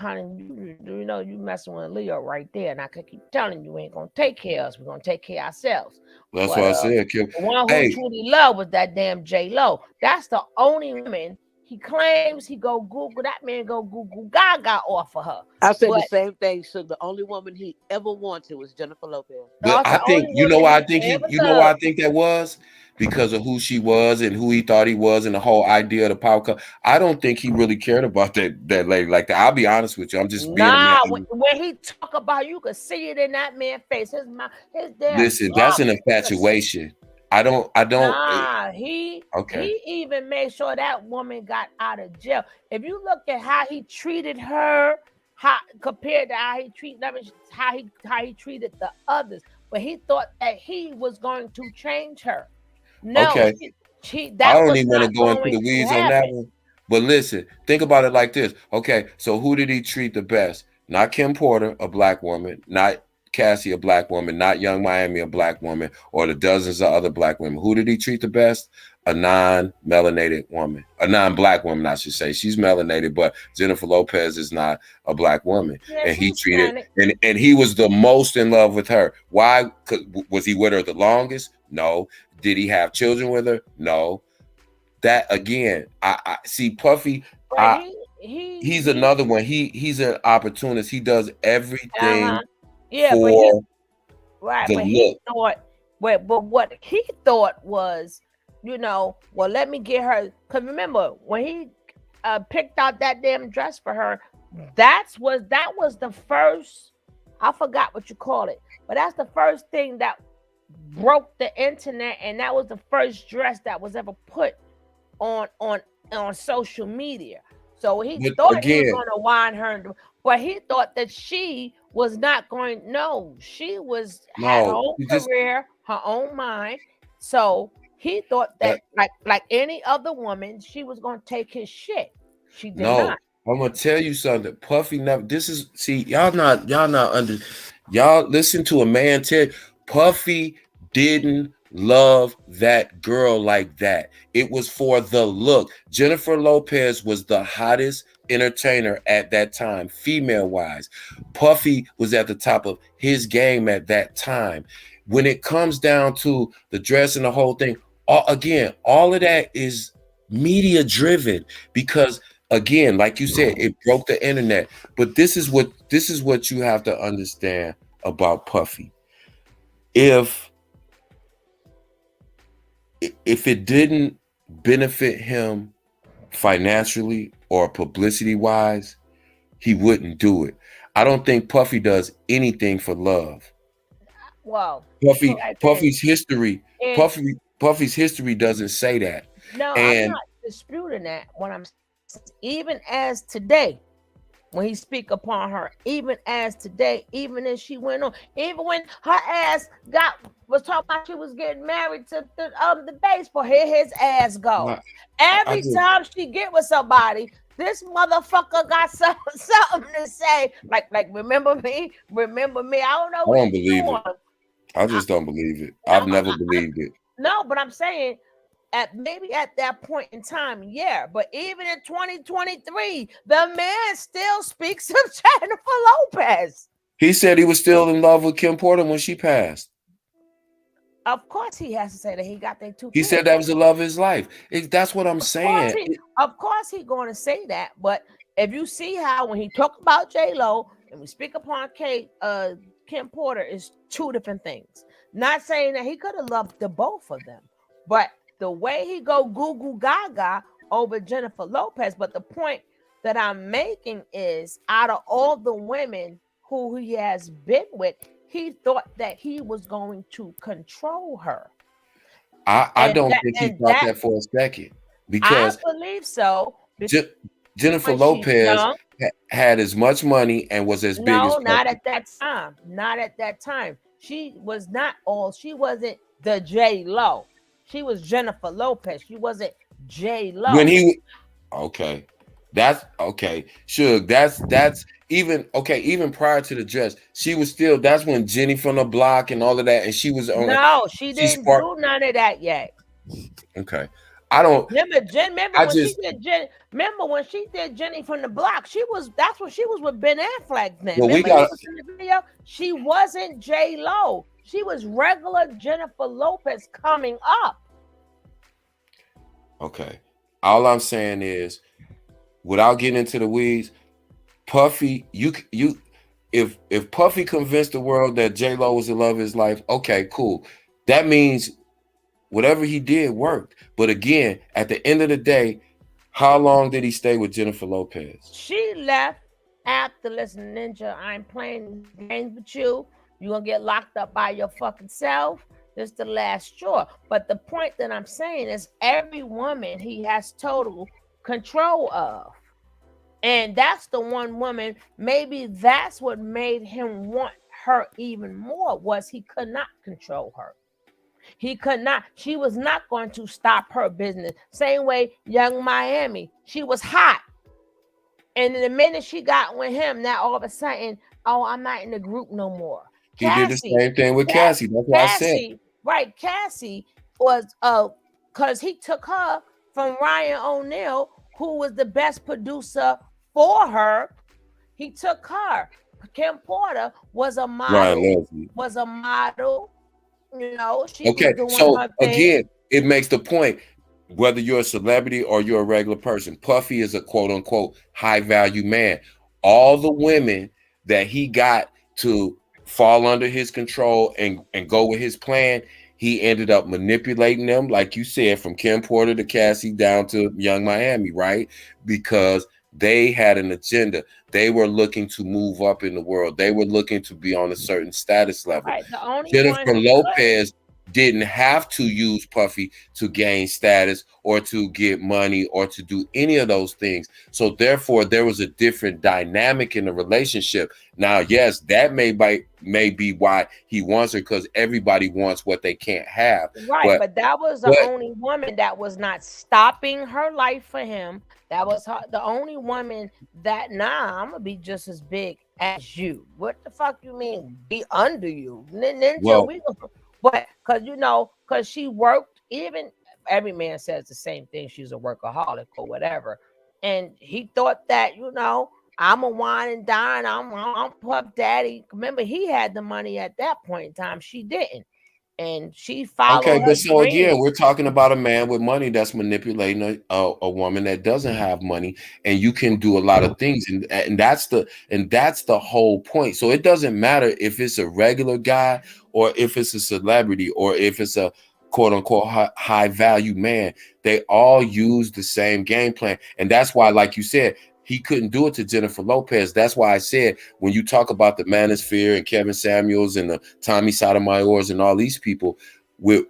honey, you know you messing with Leo right there, and I could keep telling you, we ain't gonna take care of us, we're gonna take care of ourselves. That's what I said, Kim. The one who truly loved was that damn J-Lo. That's the only woman he claims. He go Google, that man go Google Gaga off of her. I said the same thing. So the only woman he ever wanted was Jennifer Lopez. But I think why I think that was because of who she was and who he thought he was and the whole idea of the power couple. I don't think he really cared about that lady like that. I'll be honest with you. I'm just being a man. When he talk about, you could see it in that man's face. His damn. Listen, that's an infatuation. I don't. He even made sure that woman got out of jail. If you look at how he treated her, compared to how he treated how he treated the others, but he thought that he was going to change her. No, I don't even want to go into the weeds on that one. But listen, think about it like this. Okay, so who did he treat the best? Not Kim Porter, a black woman, not Cassie, a black woman, not Young Miami, a black woman, or the dozens of other black women. Who did he treat the best? A non-melanated woman, a non-black woman, I should say. She's melanated, but Jennifer Lopez is not a black woman. Yeah, and he treated, and he was the most in love with her. Why? Was he with her the longest? No. Did he have children with her? No. That again, I see Puffy. He's another one. He's an opportunist. He does everything. Yeah, for but he thought, but what he thought was, well, let me get her. Because remember, when he picked out that damn dress for her, that was the first. I forgot what you call it, but that's the first thing that broke the internet, and that was the first dress that was ever put on social media. So he thought he was going to wine her, but he thought that she was not going. No, she had her own career, her own mind. So he thought that like any other woman, she was going to take his shit. She did not. I'm gonna tell you something. Puffy never. Y'all listen to a man tell. Puffy didn't love that girl like that. It was for the look. Jennifer Lopez was the hottest entertainer at that time, female wise. Puffy was at the top of his game at that time. When it comes down to the dress and the whole thing, all of that is media driven because, again, like you said, it broke the internet. But this is what you have to understand about Puffy. If it didn't benefit him financially or publicity wise, he wouldn't do it. I don't think Puffy does anything for love. Wow. Puffy's history doesn't say that. No, I'm not disputing that. When I'm even as today, when he speak upon her, even as today, even as she went on, even when her ass was talking about she was getting married to the baseball, here his ass go. Every time she get with somebody, this motherfucker got something to say. Like remember me. I don't know. I don't believe it. I just don't believe it. I've never believed it. No, but I'm saying maybe at that point in time, yeah. But even in 2023, the man still speaks of Jennifer Lopez. He said he was still in love with Kim Porter when she passed. Of course, he has to say that he got their 2 kids. He said that was the love of his life. That's what I'm saying. Of course, he's going to say that. But if you see how when he talk about J-Lo and we speak upon Kim Porter, is 2 different things. Not saying that he could have loved the both of them, but the way he go goo goo gaga over Jennifer Lopez. But the point that I'm making is, out of all the women who he has been with, he thought that he was going to control her. I don't think he thought that for a second, because I believe so. Jennifer Lopez had as much money and was as big as Puffy. Not at that time. Not at that time. She was not all. She wasn't the J-Lo. She was Jennifer Lopez. She wasn't J-Lo. Okay. That's okay. Sure. That's even okay. Even prior to the dress, she was still. That's when Jenny from the Block and all of that, and she was on. No, she didn't do none of that yet. Okay, I don't. Remember when she did Jenny from the Block? That's when she was with Ben Affleck. Then well, she wasn't J-Lo. She was regular Jennifer Lopez coming up. Okay, all I'm saying is, without getting into the weeds, Puffy, if Puffy convinced the world that J-Lo was the love of his life, okay, cool. That means whatever he did worked. But again, at the end of the day, how long did he stay with Jennifer Lopez? She left after, listen, Ninja, I ain't playing games with you. You're going to get locked up by your fucking self. This is the last straw. But the point that I'm saying is, every woman he has total control of. And that's the one woman, maybe that's what made him want her even more, was he could not control her. He could not. She was not going to stop her business. Same way Young Miami. She was hot. And the minute she got with him, now all of a sudden, oh, I'm not in the group no more. He did the same thing with Cassie. That's what I said. Right. Cassie was because he took her from Ryan O'Neal, who was the best producer for her. He took her. Kim Porter was a model. You know, she was doing her thing. Again, it makes the point, whether you're a celebrity or you're a regular person, Puffy is a quote unquote high value man. All the women that he got to fall under his control and go with his plan, he ended up manipulating them, like you said, from Kim Porter to Cassie down to Young Miami, right? Because they had an agenda. They were looking to move up in the world. They were looking to be on a certain status level. Right. Jennifer Lopez didn't have to use Puffy to gain status or to get money or to do any of those things. So therefore, there was a different dynamic in the relationship. Now, yes, that may be why he wants her, because everybody wants what they can't have. Right, but that was the only woman that was not stopping her life for him. That was the only woman that, I'm gonna be just as big as you. What the fuck you mean be under you? Ninja, but because she worked, even every man says the same thing, she's a workaholic or whatever. And he thought that, I'm a wine and dine, I'm Puff Daddy. Remember, he had the money at that point in time. She didn't. And she followed. Okay, but so again, we're talking about a man with money that's manipulating a woman that doesn't have money, and you can do a lot of things, and that's the whole point. So it doesn't matter if it's a regular guy or if it's a celebrity or if it's a quote unquote high value man. They all use the same game plan, and that's why, like you said, he couldn't do it to Jennifer Lopez. That's why I said, when you talk about the Manosphere and Kevin Samuels and the Tommy Sotomayor's and all these people with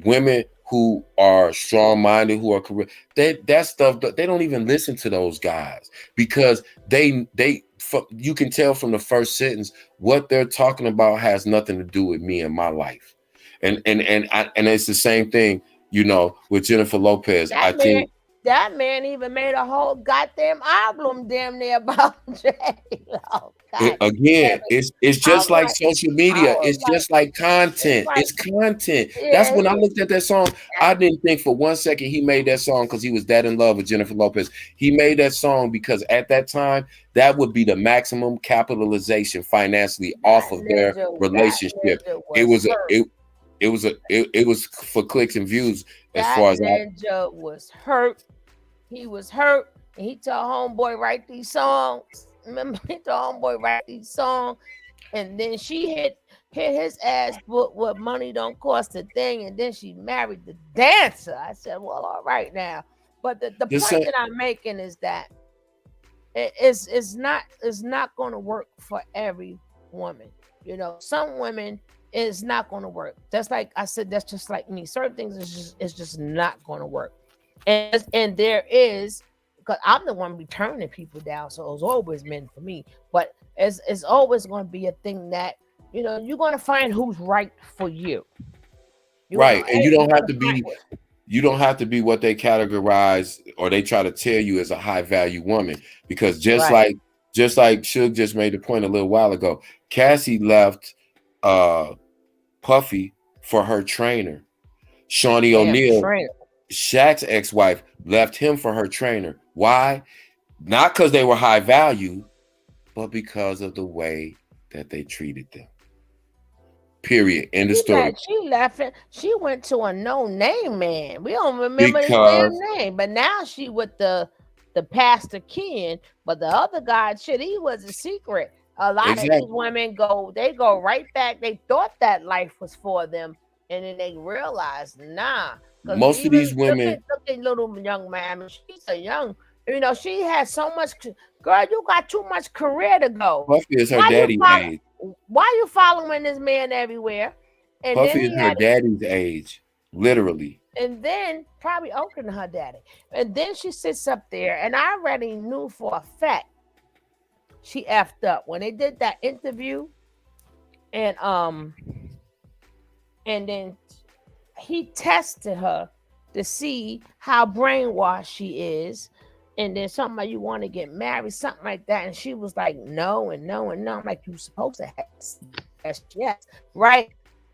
women who are strong-minded, who are correct, that stuff, they don't even listen to those guys, because you can tell from the first sentence what they're talking about has nothing to do with me and my life. And it's the same thing, with Jennifer Lopez. I think That man even made a whole goddamn album damn near about J-Lo. Again, it's just like social media. It's like, just like content. It's content. That's when I looked at that song. I didn't think for 1 second he made that song because he was that in love with Jennifer Lopez. He made that song because at that time that would be the maximum capitalization financially off of their relationship. It was for clicks and views. As far as Ninja was hurt. He was hurt, and he told homeboy write these songs. Remember, he told homeboy write these songs, and then she hit his ass what money don't cost a thing, and then she married the dancer. I said, well, all right now. But the point that I'm making is that it's not going to work for every woman. You know, some women it's not going to work. That's like I said. That's just like me. Certain things is just not going to work. And there is, because I'm the one returning people down, so it's always meant for me. But it's always going to be a thing that you're going to find who's right for you. Right, and you don't have to be. You don't have to be what they categorize or they try to tell you as a high value woman, because just like Suge just made the point a little while ago, Cassie left Puffy for her trainer. Shawnee O'Neal, Shaq's ex-wife, left him for her trainer. Why? Not because they were high value, but because of the way that they treated them. Period. End of story. She left it. She went to a no-name man. We don't remember his damn name, but now she with the Pastor Ken. But the other guy, shit, he was a secret. A lot of these women go right back. They thought that life was for them, and then they realized, nah. Most of these women, look at little young man. She's a young, she has so much. Girl, you got too much career to go. Puffy is her daddy's age. Why you following this man everywhere? And Puffy is her daddy's age, literally. And then probably older than her daddy. And then she sits up there, and I already knew for a fact she effed up when they did that interview, and then he tested her to see how brainwashed she is. And then something like, you want to get married, something like that. And she was like, no, and no, and no. I'm like, you supposed to have yes, right?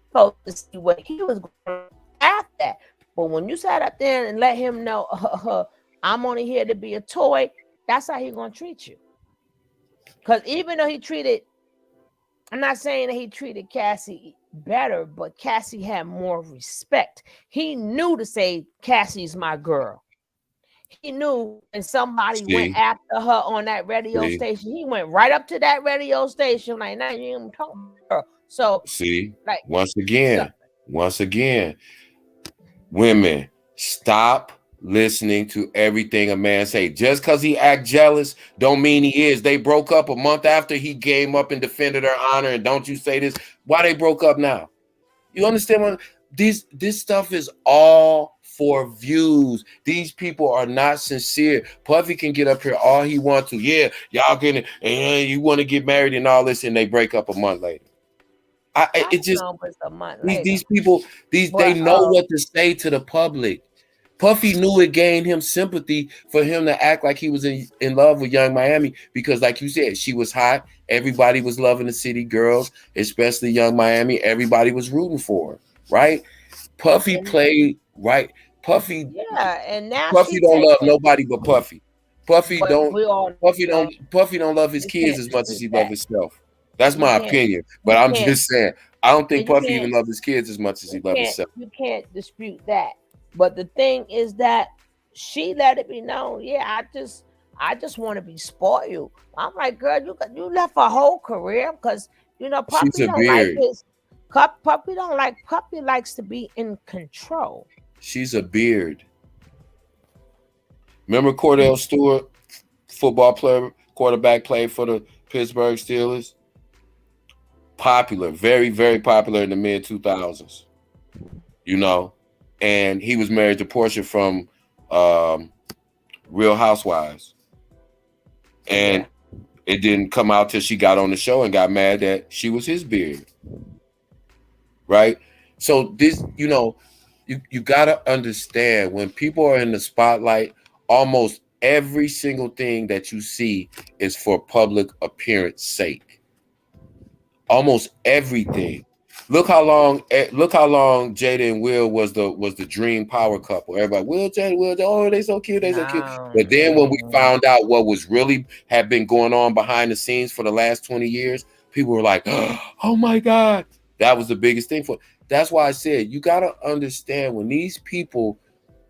Supposed to see what he was going after that. But when you sat up there and let him know, I'm only here to be a toy, that's how he's going to treat you. Because even though I'm not saying that he treated Cassie better, but Cassie had more respect. He knew to say, Cassie's my girl. He knew when somebody went after her on that radio station, he went right up to that radio station like, now you ain't talking to her. So once again, women, stop listening to everything a man say. Just because he act jealous don't mean he is. They broke up a month after he came up and defended her honor. And don't you say this? Why they broke up now? You understand what this stuff is all for views. These people are not sincere. Puffy can get up here all he wants to. Yeah, y'all can, and you want to get married and all this, and they break up a month later. These people, they know what to say to the public. Puffy knew it gained him sympathy for him to act like he was in love with Young Miami because, like you said, she was hot. Everybody was loving the city girls, especially Young Miami. Everybody was rooting for her, right? Puffy played right. Puffy and now Puffy don't love nobody but Puffy. Puffy don't love his kids as much as he loves himself. That's my opinion. But I'm just saying, I don't think Puffy even loves his kids as much as he loves himself. You can't dispute that. But the thing is that she let it be known. Yeah, I just want to be spoiled. I'm like, girl, you left a whole career because Puffy don't like his. Puppy likes to be in control. She's a beard. Remember Cordell Stewart, football player, quarterback, played for the Pittsburgh Steelers? Popular, very, very popular in the mid-2000s. And he was married to Portia from Real Housewives. And it didn't come out till she got on the show and got mad that she was his beard. Right? So this, you got to understand when people are in the spotlight, almost every single thing that you see is for public appearance sake. Almost everything. Look how long Jada and Will was the dream power couple. Everybody, Will, Jada, oh, they so cute, they so cute. But then when we found out what was really had been going on behind the scenes for the last 20 years, people were like, oh my God. That was the biggest thing for. That's why I said you gotta understand when these people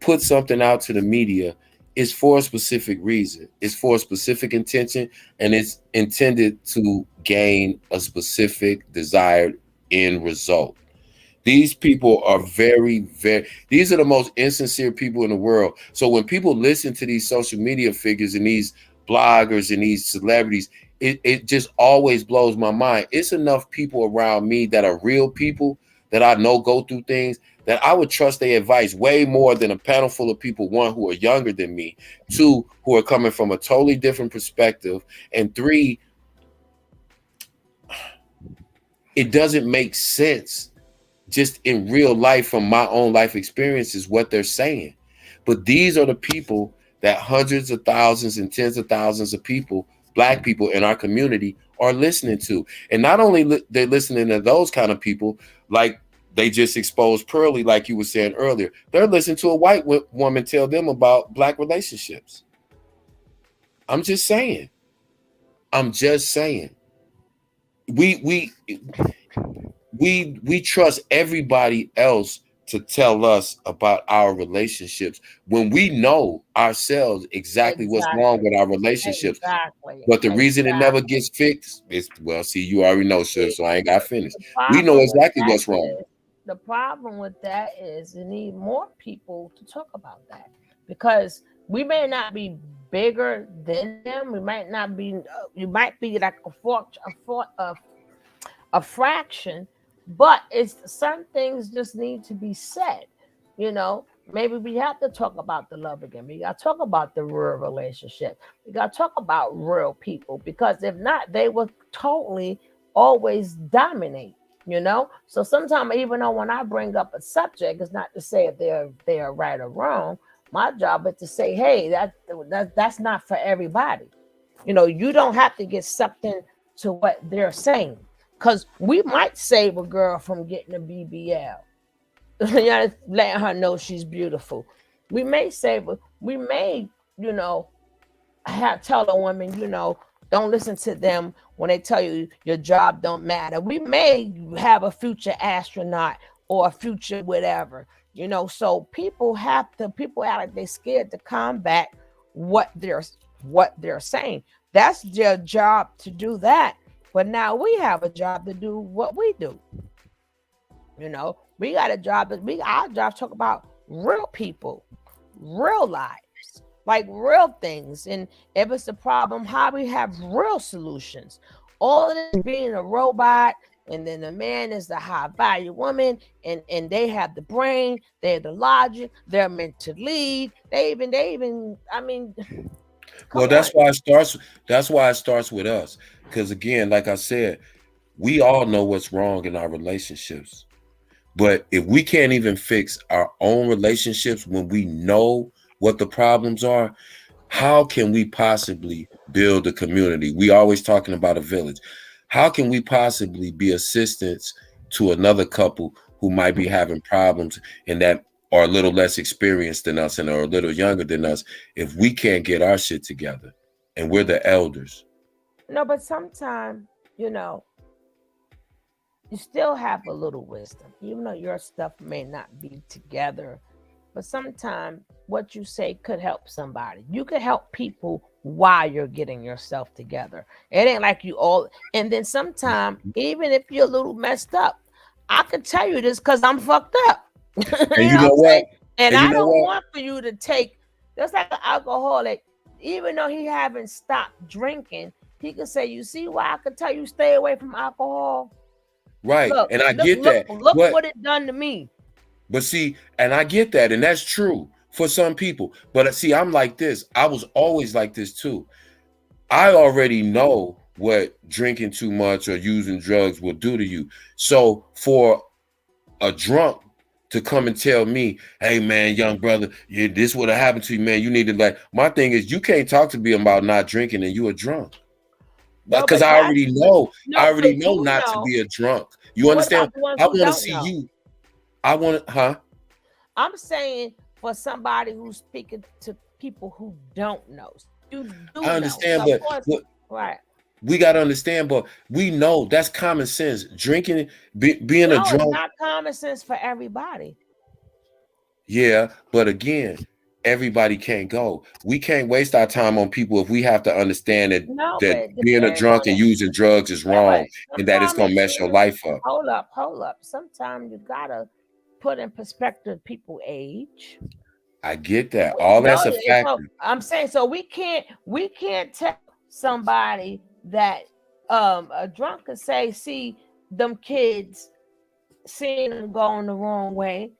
put something out to the media, it's for a specific reason. It's for a specific intention, and it's intended to gain a specific desired end result. These people are these are the most insincere people in the world. So when people listen to these social media figures and these bloggers and these celebrities, it just always blows my mind. It's enough people around me that are real people that I know go through things that I would trust their advice way more than a panel full of people, one, who are younger than me, two, who are coming from a totally different perspective, and three, it doesn't make sense just in real life from my own life experiences what they're saying. But these are the people that hundreds of thousands and tens of thousands of people, Black people in our community, are listening to. And not only they're listening to those kind of people, like they just exposed Pearly, like you were saying earlier, they're listening to a white woman tell them about Black relationships. I'm just saying. We trust everybody else to tell us about our relationships when we know ourselves exactly what's wrong with our relationships. But the reason it never gets fixed is, well, see, you already know, sir, so I ain't got finished. We know exactly what's wrong. The problem with that is you need more people to talk about that, because we may not be bigger than them. We might not be. You might be like a fraction, but it's some things just need to be said. You know, maybe we have to talk about the love again. We got to talk about the real relationship. We got to talk about real people, because if not, they will totally always dominate. You know, so sometimes, even though when I bring up a subject, it's not to say if they're right or wrong. My job is to say, hey, that's not for everybody. You know, you don't have to get sucked into what they're saying, because we might save a girl from getting a BBL. You know, letting her know she's beautiful. We may save her. We may, you know, tell a woman, you know, don't listen to them when they tell you your job don't matter. We may have a future astronaut or a future whatever, you know. So people act like they're scared to combat what they're saying. That's their job to do that. But now we have a job to do what we do. You know, we got a job our job to talk about real people, real lives, like real things. And if it's a problem, how we have real solutions. All of this being a robot, and then the man is the high value woman, and they have the brain, they have the logic, they're meant to lead. They even I mean, well, that's why it starts with us. Because again, like I said, we all know what's wrong in our relationships. But if we can't even fix our own relationships when we know what the problems are, how can we possibly build a community? We always talking about a village. How can we possibly be assistance to another couple who might be having problems and that are a little less experienced than us and are a little younger than us if we can't get our shit together and we're the elders? No, but sometimes, you know, you still have a little wisdom, even though your stuff may not be together. But sometimes what you say could help somebody. You could help people while you're getting yourself together. It ain't like you all. And then sometimes, even if you're a little messed up, I could tell you this because I'm fucked up. And you know what? And I don't want for you to take, just like an alcoholic, even though he haven't stopped drinking, he could say, you see why I could tell you stay away from alcohol? Right. Look, and I get that. Look what it done to me. But see, and I get that, and that's true for some people. But see, I'm like this. I was always like this too. I already know what drinking too much or using drugs will do to you. So for a drunk to come and tell me, hey man, young brother, yeah, this would have happened to you, man. You need to like. My thing is, you can't talk to me about not drinking and you a drunk. Because I already know, not to be a drunk. You understand? I want to see you. I want to, huh? I'm saying for somebody who's speaking to people who don't know. You do I understand, know. but Right. we got to understand, but we know that's common sense. Drinking, being a drunk. It's not common sense for everybody. Yeah, but again, everybody can't go. We can't waste our time on people if we have to understand that being a drunk and using drugs is wrong and that it's going to mess your life up. Hold up. Sometimes you got to put in perspective people's age. I get that. All that's a factor. So I'm saying, so we can't tell somebody that a drunk could say, see them kids, seeing them going the wrong way,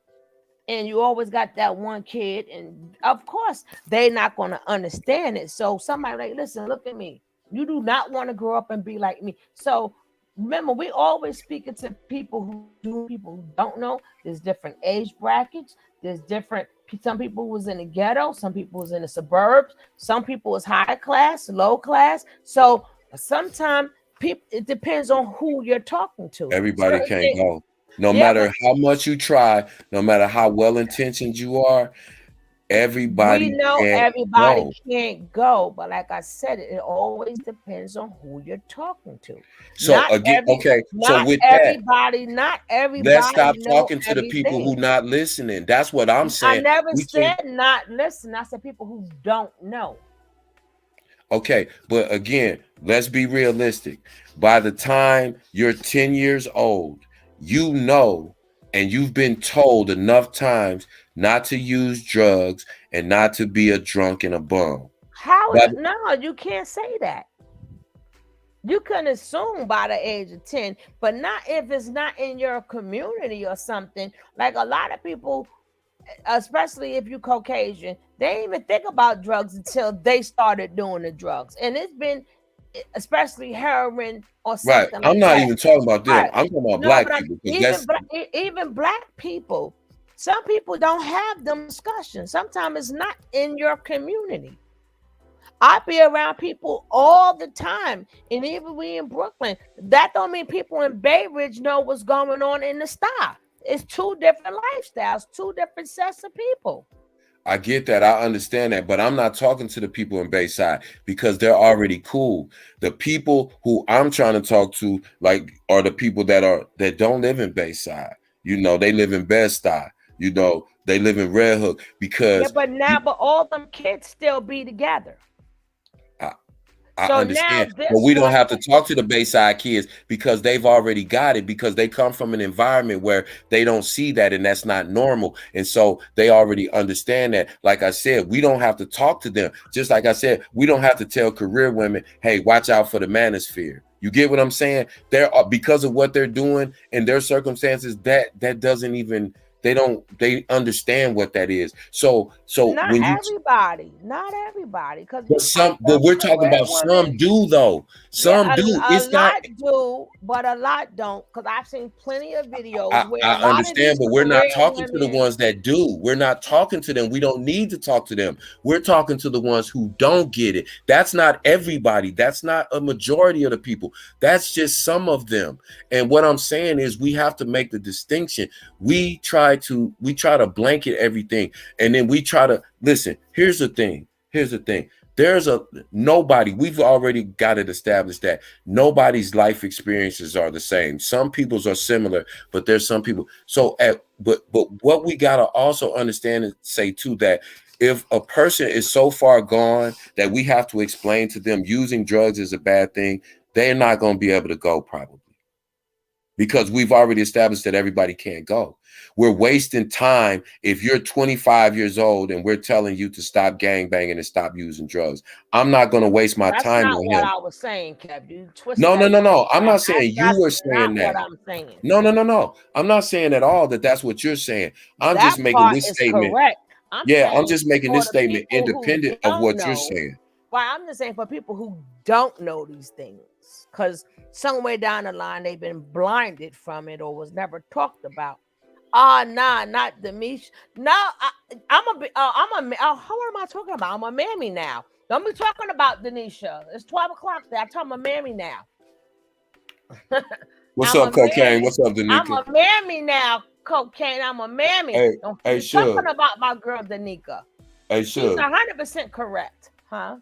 and you always got that one kid, and of course they're not going to understand it. So somebody like, listen, look at me. You do not want to grow up and be like me. So remember, we always speaking to people who don't know. There's different age brackets. There's different. Some people was in the ghetto. Some people was in the suburbs. Some people was high class, low class. So sometimes it depends on who you're talking to. Everybody can't go. No matter how much you try, no matter how well intentioned you are, everybody can't go. But like I said, it always depends on who you're talking to. So so with everybody, not everybody. Let's stop talking to the people who not listening. That's what I'm saying. I never said not listen. I said people who don't know. Okay, but again, let's be realistic. By the time you're 10 years old, you know, and you've been told enough times not to use drugs and not to be a drunk and a bum. No, you can't say that. You can assume by the age of 10, but not if it's not in your community or something. Like a lot of people, especially if you're Caucasian, they didn't even think about drugs until they started doing the drugs. And it's been, especially heroin or something. Right. I'm not even talking about them. I'm talking about black people. Even black people, some people don't have them discussions. Sometimes it's not in your community. I be around people all the time, and even we in Brooklyn. That don't mean people in Bay Ridge know what's going on in the Star. It's two different lifestyles, two different sets of people. I get that. I understand that, but I'm not talking to the people in Bayside because they're already cool. The people who I'm trying to talk to, like, are the people that don't live in Bayside. You know, they live in Bed-Stuy. You know, they live in Red Hook because. Yeah, but all them kids still be together. I understand, but we don't have to talk to the Bayside kids because they've already got it, because they come from an environment where they don't see that, and that's not normal. And so they already understand that. Like I said, we don't have to talk to them. Just like I said, we don't have to tell career women, hey, watch out for the manosphere. You get what I'm saying? Because of what they're doing and their circumstances, that doesn't even. They understand what that is. So not when everybody, because but we're talking about some do though. Some do. It's not do, but a lot don't. Because I've seen plenty of videos where I understand, but we're not talking to the ones that do. We're not talking to them. We don't need to talk to them. We're talking to the ones who don't get it. That's not everybody. That's not a majority of the people. That's just some of them. And what I'm saying is we have to make the distinction. We try to blanket everything, and then we try to listen. Here's the thing. There's nobody. We've already got it established that nobody's life experiences are the same. Some people's are similar, but there's some people. So but what we got to also understand and say too, that if a person is so far gone that we have to explain to them using drugs is a bad thing, they're not going to be able to go, probably, because we've already established that everybody can't go. We're wasting time if you're 25 years old and we're telling you to stop gangbanging and stop using drugs. I'm not going to waste my time on him. That's not what I was saying, Kev. You twisted. No. I'm not saying you were saying that. What I'm saying. No. I'm not saying at all that that's what you're saying. I'm just making this statement. Correct. I'm just making this statement independent of what you're saying. Well, I'm just saying for people who don't know these things, because somewhere down the line they've been blinded from it or was never talked about. Nah, not Demisha. No, how am I talking about? I'm a mammy now. Don't be talking about Denisha. It's 12 o'clock there. I'm talking about mammy now. What's up, Cocaine? What's up, Danica? I'm a mammy now, Cocaine. I'm a mammy. Hey, Don't hey, keep talking about my girl Danica. Hey, she's 100% correct, huh?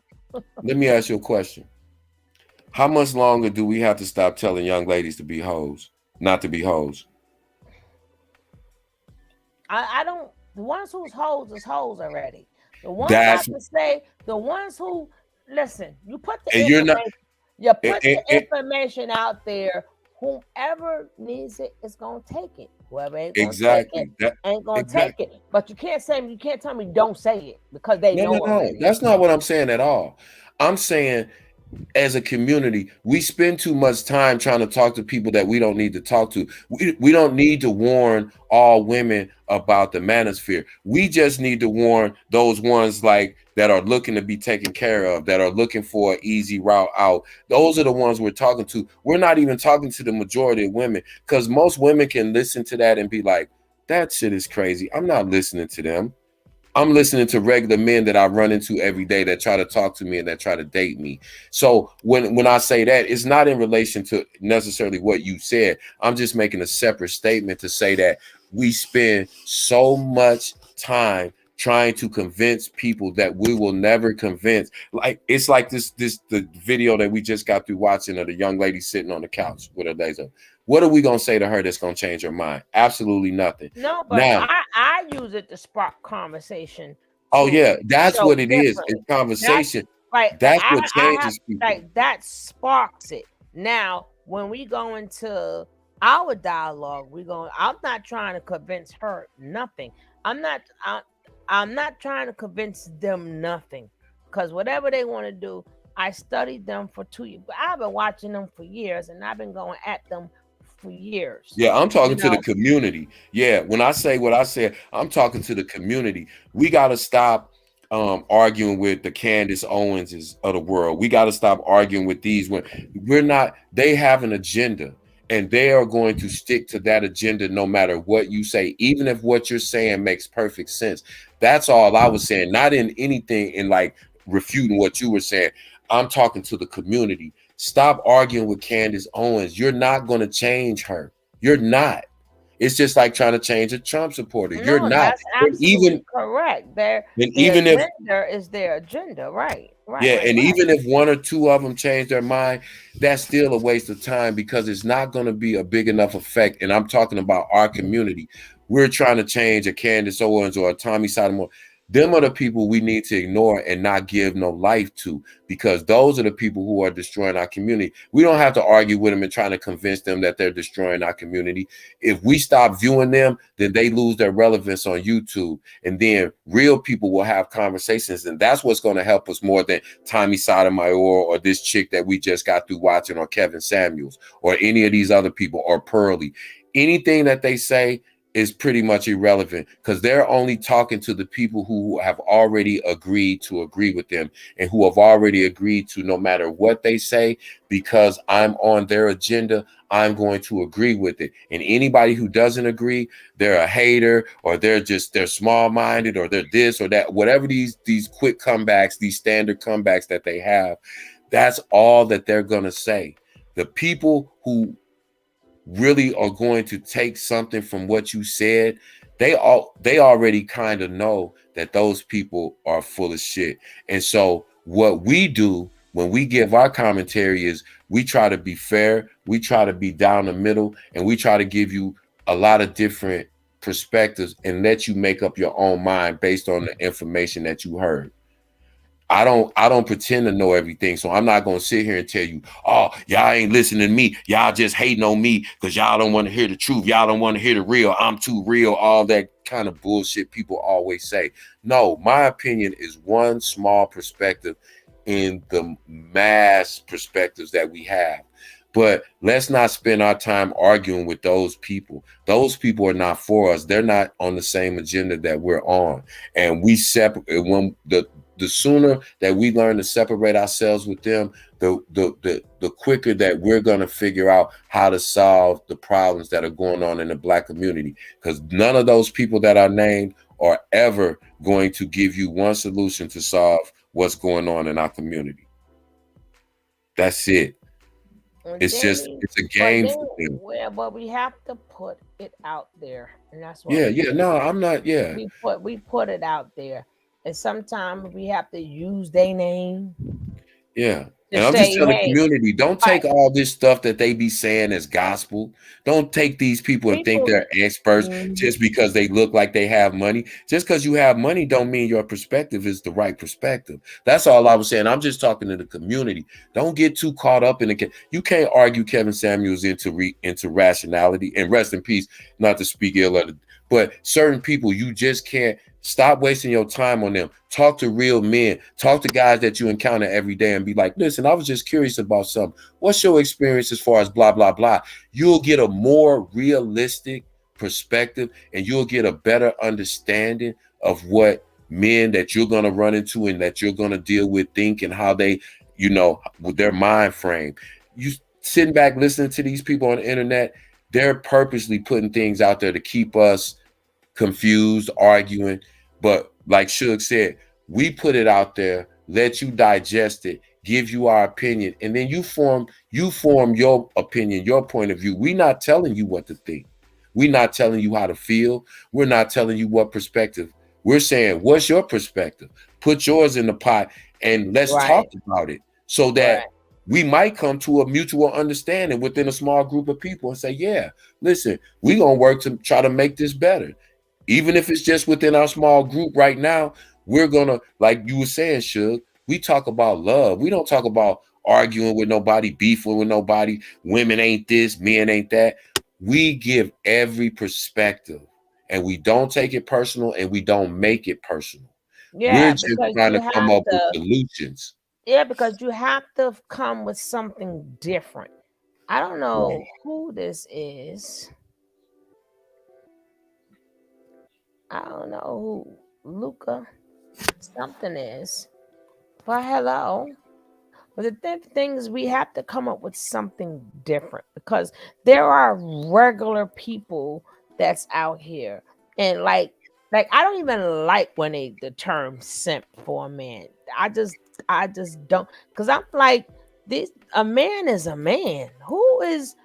Let me ask you a question. How much longer do we have to stop telling young ladies to be hoes, not to be hoes? I don't. The ones who's hoes is hoes already. The ones that can say, the ones who listen. You put the information. You put the information out there. Whoever needs it is gonna take it. Whoever ain't gonna take it ain't gonna take it. But you can't tell me don't say it because they know already. That's not what I'm saying at all. I'm saying, as a community, we spend too much time trying to talk to people that we don't need to talk to. We don't need to warn all women about the manosphere. We just need to warn those ones like that are looking to be taken care of, that are looking for an easy route out. Those are the ones we're talking to. We're not even talking to the majority of women, because most women can listen to that and be like, that shit is crazy. I'm not listening to them. I'm listening to regular men that I run into every day that try to talk to me and that try to date me. So when I say that, it's not in relation to necessarily what you said. I'm just making a separate statement to say that we spend so much time trying to convince people that we will never convince. Like it's like the video that we just got through watching of the young lady sitting on the couch with her legs up. What are we gonna say to her that's gonna change her mind? Absolutely nothing. No, but now, I use it to spark conversation. Oh yeah, that's what it is. It's conversation. That's what changes people. Like that sparks it. Now, when we go into our dialogue, I'm not trying to convince her nothing. I'm not trying to convince them nothing, because whatever they want to do, I studied them for 2 years. I've been watching them for years, and I've been going at them for years. Yeah, I'm talking to the community. Yeah, when I say what I said, I'm talking to the community. We got to stop arguing with the Candace Owenses of the world. We got to stop arguing with these when they have an agenda, and they are going to stick to that agenda no matter what you say, even if what you're saying makes perfect sense. That's all I was saying, not in anything in like refuting what you were saying. I'm talking to the community. Stop arguing with Candace Owens. You're not going to change her. You're not. It's just like trying to change a Trump supporter. You're not. That's absolutely correct. Their agenda is their agenda, right? Yeah, and even if one or two of them change their mind, that's still a waste of time, because it's not going to be a big enough effect. And I'm talking about our community. We're trying to change a Candace Owens or a Tommy Sotomayor. Them are the people we need to ignore and not give no life to, because those are the people who are destroying our community. We don't have to argue with them and trying to convince them that they're destroying our community. If we stop viewing them, then they lose their relevance on YouTube, and then real people will have conversations, and that's what's going to help us more than Tommy Sotomayor or this chick that we just got through watching, or Kevin Samuels, or any of these other people, or Pearly. Anything that they say is pretty much irrelevant, because they're only talking to the people who have already agreed to agree with them, and who have already agreed to, no matter what they say, because I'm on their agenda, I'm going to agree with it. And anybody who doesn't agree, they're a hater, or they're small-minded, or they're this or that, whatever these quick comebacks, these standard comebacks that they have, that's all that they're going to say. The people who really are going to take something from what you said, they already kind of know that those people are full of shit. And so what we do when we give our commentary is we try to be fair, we try to be down the middle, and we try to give you a lot of different perspectives and let you make up your own mind based on the information that you heard. I don't pretend to know everything, so I'm not gonna sit here and tell you, oh, y'all ain't listening to me, y'all just hating on me because y'all don't want to hear the truth, y'all don't want to hear the real, I'm too real, all that kind of bullshit people always say. No, my opinion is one small perspective in the mass perspectives that we have. But let's not spend our time arguing with those people. Those people are not for us. They're not on the same agenda that we're on. And we separate when the sooner that we learn to separate ourselves with them, the quicker that we're going to figure out how to solve the problems that are going on in the Black community. Because none of those people that are named are ever going to give you one solution to solve what's going on in our community. That's it. It's a game for them. Well, but we have to put it out there, and that's what. Yeah. No, I'm not. Yeah. We put it out there, and sometimes we have to use their name. Yeah. And I'm just telling the community, don't take all this stuff that they be saying as gospel. Don't take these people and think they're experts just because they look like they have money. Just because you have money don't mean your perspective is the right perspective. That's all I was saying. I'm just talking to the community. Don't get too caught up in it. You can't argue Kevin Samuels into rationality. And rest in peace, not to speak ill of it, but certain people, you just can't. Stop wasting your time on them. Talk to real men. Talk to guys that you encounter every day and be like, listen, I was just curious about something. What's your experience as far as blah, blah, blah? You'll get a more realistic perspective and you'll get a better understanding of what men that you're going to run into and that you're going to deal with think and how they, with their mind frame. You sitting back listening to these people on the internet, they're purposely putting things out there to keep us confused, arguing. But like Suge said, we put it out there, let you digest it, give you our opinion, and then you form your opinion, your point of view. We're not telling you what to think. We're not telling you how to feel. We're not telling you what perspective. We're saying, what's your perspective? Put yours in the pot and let's talk about it so that we might come to a mutual understanding within a small group of people and say, yeah, listen, we're going to work to try to make this better. Even if it's just within our small group right now, we're going to, like you were saying, Suge, we talk about love. We don't talk about arguing with nobody, beefing with nobody. Women ain't this, men ain't that. We give every perspective and we don't take it personal and we don't make it personal. Yeah, we're just trying to come up with solutions. Yeah, because you have to come with something different. I don't know who this is. I don't know who Luca something is. But hello. But the thing is, we have to come up with something different because there are regular people that's out here. And like I don't even like when the term simp for a man. I just don't, because I'm like, a man is a man. Who is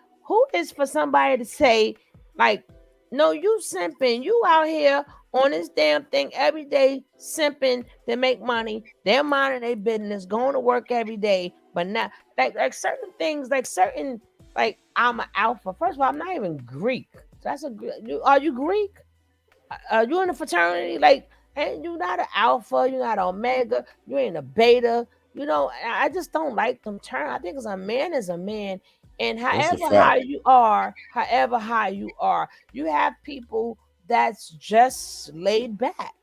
for somebody to say, like, no, you simping, you out here on this damn thing every day, simping to make money. They're minding their business, going to work every day, but not like certain things, like I'm an alpha. First of all, I'm not even Greek. That's are you Greek? Are you in a fraternity? Like, and you're not an alpha, you're not an omega, you ain't a beta. I just don't like them terms. I think as a man is a man, and however high you are, you have people that's just laid back.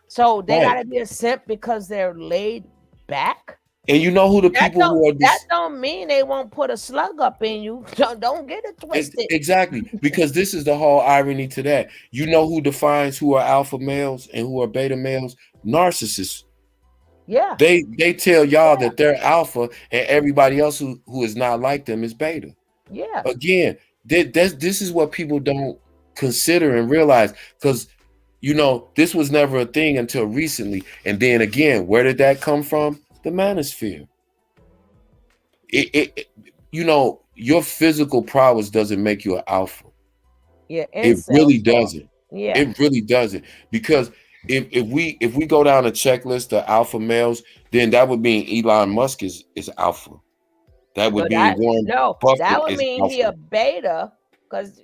So they gotta be a simp because they're laid back. And you know who the people who are that don't mean they won't put a slug up in you. Don't get it twisted. Exactly, because this is the whole irony to that. You know who defines who are alpha males and who are beta males? Narcissists. Yeah. They tell y'all that they're alpha and everybody else who is not like them is beta. Yeah. Again, this is what people don't consider and realize, because this was never a thing until recently. And then again, where did that come from? The manosphere. Your physical prowess doesn't make you an alpha. Yeah, it really doesn't. Yeah, it really doesn't. Because if we go down a checklist of alpha males, then that would mean Elon Musk is alpha. That would mean Warren Buffett that would is mean alpha. he a beta because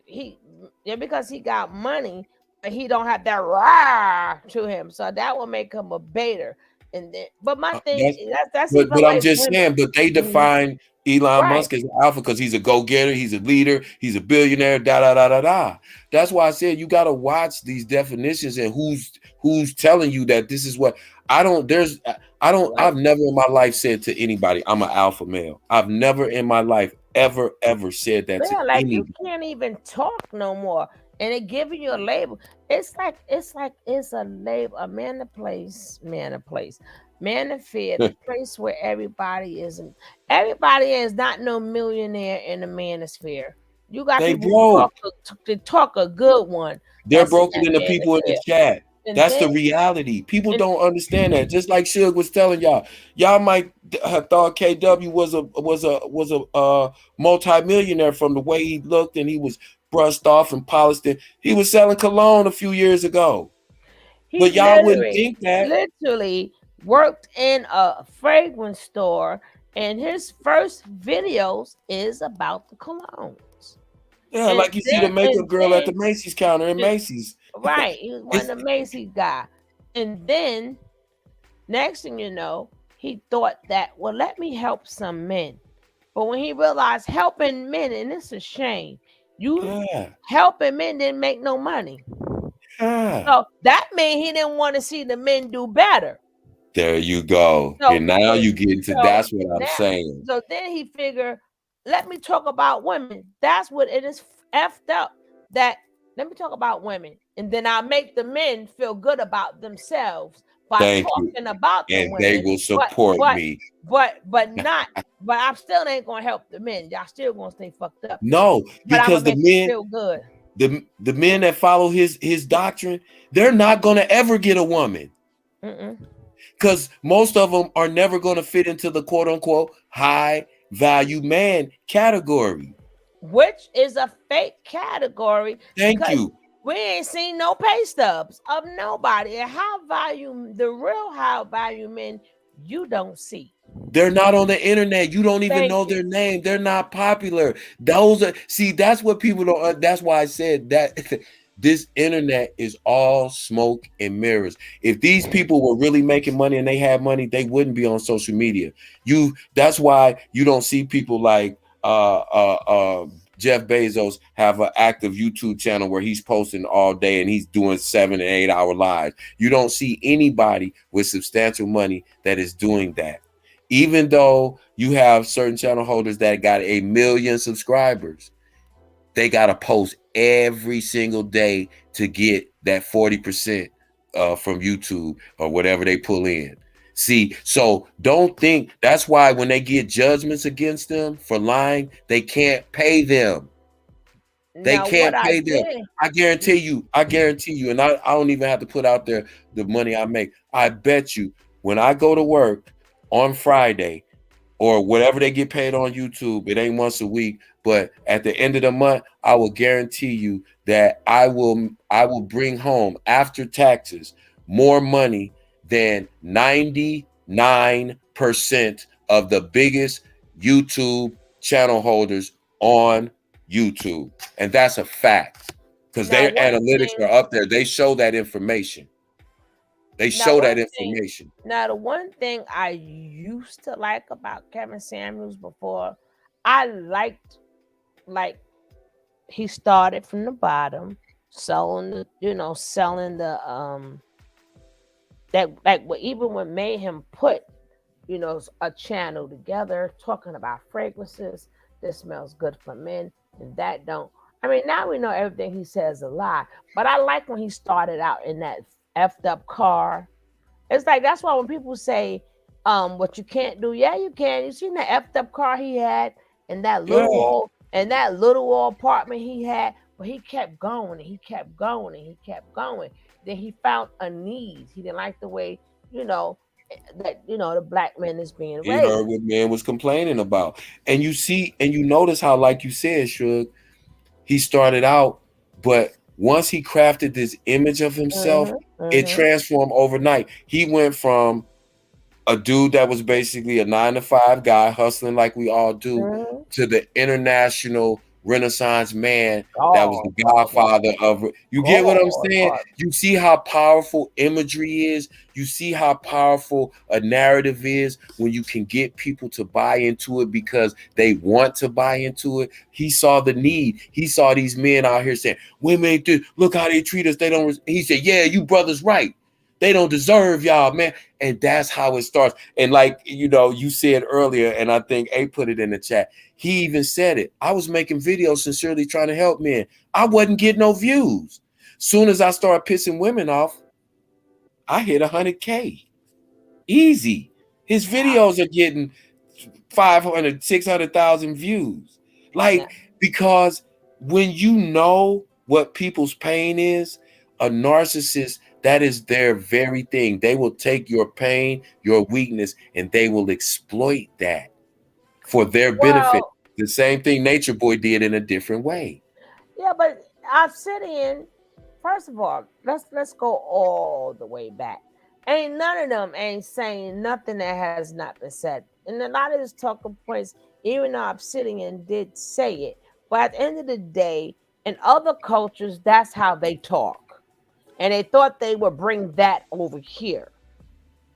he got money, but he don't have that rah to him. So that will make him a beta. And then, but my thing that's but I'm just saying, but they define Elon Musk as alpha because he's a go-getter, he's a leader, he's a billionaire, da. That's why I said you got to watch these definitions and who's telling you that this is what I've never in my life said to anybody I'm an alpha male. I've never in my life ever said that to like anybody. You can't even talk no more. and it giving you a label. It's like it's a label, a manosphere, the place where everybody is not no millionaire in the manosphere. You got people talk a good one. They're broken than the people in the chat. And That's the reality. People don't understand that. Just like Suge was telling y'all might have thought KW was a multi-millionaire from the way he looked, and he was brushed off and polished. He was selling cologne a few years ago, but y'all wouldn't think that. Literally worked in a fragrance store, and his first videos is about the colognes. Yeah, and like you see the makeup girl at the Macy's counter in Macy's. Right, he was one of the Macy's guy. And then next thing you know, he thought that, well, let me help some men. But when he realized helping men, and it's a shame, helping men didn't make no money. So that means he didn't want to see the men do better. There you go. So, and now you get into that's what I'm saying. So then he figured, let me talk about women. That's what it is effed up. That let me talk about women, and then I'll make the men feel good about themselves by talking about the women. They will support me. But I still ain't gonna help the men. Y'all still gonna stay fucked up. No, because the men feel good. The men that follow his doctrine, they're not gonna ever get a woman. Because most of them are never gonna fit into the quote unquote high value man category, which is a fake category. Thank you. We ain't seen no pay stubs of nobody. And the real high value men, you don't see. They're not on the internet. You don't even know their name. They're not popular. That's what people don't. That's why I said that this internet is all smoke and mirrors. If these people were really making money and they had money, they wouldn't be on social media. That's why you don't see people like Jeff Bezos have an active YouTube channel where he's posting all day and he's doing 7 and 8 hour lives. You don't see anybody with substantial money that is doing that. Even though you have certain channel holders that got 1 million subscribers, they got to post every single day to get that 40% from YouTube or whatever they pull in. See, so don't think that's why when they get judgments against them for lying, they can't pay them. They can't pay them. I guarantee you, and I don't even have to put out there the money I make. I bet you when I go to work on Friday or whatever they get paid on YouTube, it ain't once a week, but at the end of the month, I will guarantee you that I will bring home after taxes more money than 99% of the biggest YouTube channel holders on YouTube. And that's a fact because their analytics are up there. They show that information. Now, the one thing I used to like about Kevin Samuels before, I liked, like, he started from the bottom, selling the even what made him put, a channel together talking about fragrances. This smells good for men, and that don't. I mean, now we know everything he says is a lie, but I like when he started out in that effed up car. It's like, that's why when people say, what you can't do, yeah, you can. You seen the effed up car he had and that little old apartment he had, but he kept going and he kept going and he kept going. Then he found a need. He didn't like the way, the black man is being raised. He heard what man was complaining about. And you see, and you notice how, like you said, Suge, he started out, but once he crafted this image of himself, it transformed overnight. He went from a dude that was basically a 9-to-5 guy hustling like we all do to the international Renaissance man that was the godfather of it. You get what I'm saying? You see how powerful imagery is. You see how powerful a narrative is when you can get people to buy into it because they want to buy into it. He saw the need. He saw these men out here saying, women ain't this. Look how they treat us. They don't. He said, yeah, you brothers right. They don't deserve y'all, man. And that's how it starts. And like, you said earlier, and I think A put it in the chat. He even said it. I was making videos sincerely trying to help men. I wasn't getting no views. Soon as I started pissing women off, I hit 100K. Easy. His videos are getting 500, 600,000 views. Like, because when you know what people's pain is, a narcissist, that is their very thing. They will take your pain, your weakness, and they will exploit that for their benefit. The same thing Nature Boy did in a different way. Yeah, but Obsidian, first of all, let's go all the way back. Ain't none of them ain't saying nothing that has not been said. And a lot of this talking points, even though Obsidian did say it, but at the end of the day, in other cultures, that's how they talk. And they thought they would bring that over here.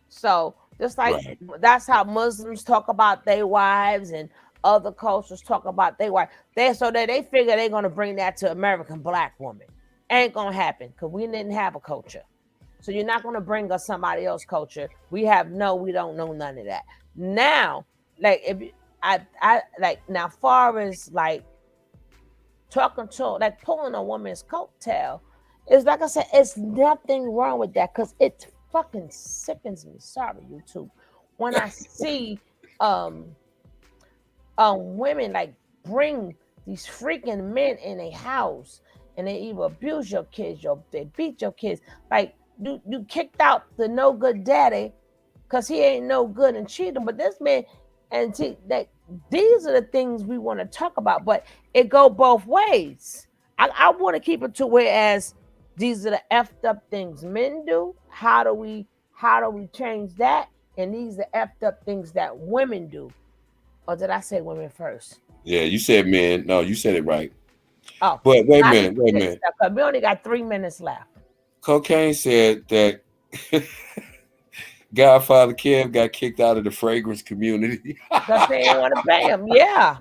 So just like that's how Muslims talk about their wives and other cultures talk about their wives. They figure they're gonna bring that to American black woman. Ain't gonna happen because we didn't have a culture. So you're not gonna bring us somebody else's culture. We don't know none of that. Now, like if I like now, far as like talking to like pulling a woman's coattail, it's like I said, it's nothing wrong with that because it fucking sickens me. Sorry, YouTube. When I see women like bring these freaking men in a house and they either abuse your kids, they beat your kids. Like you kicked out the no good daddy because he ain't no good and cheating. But this man, and these are the things we want to talk about. But it go both ways. I want to keep it to whereas these are the effed up things men do. How do we change that? And these are effed up things that women do. Or did I say women first? Yeah, you said men. No, you said it right. Oh, but wait a minute. We only got 3 minutes left. Cocaine said that Godfather Kev got kicked out of the fragrance community. Because they didn't want to pay him. Yeah.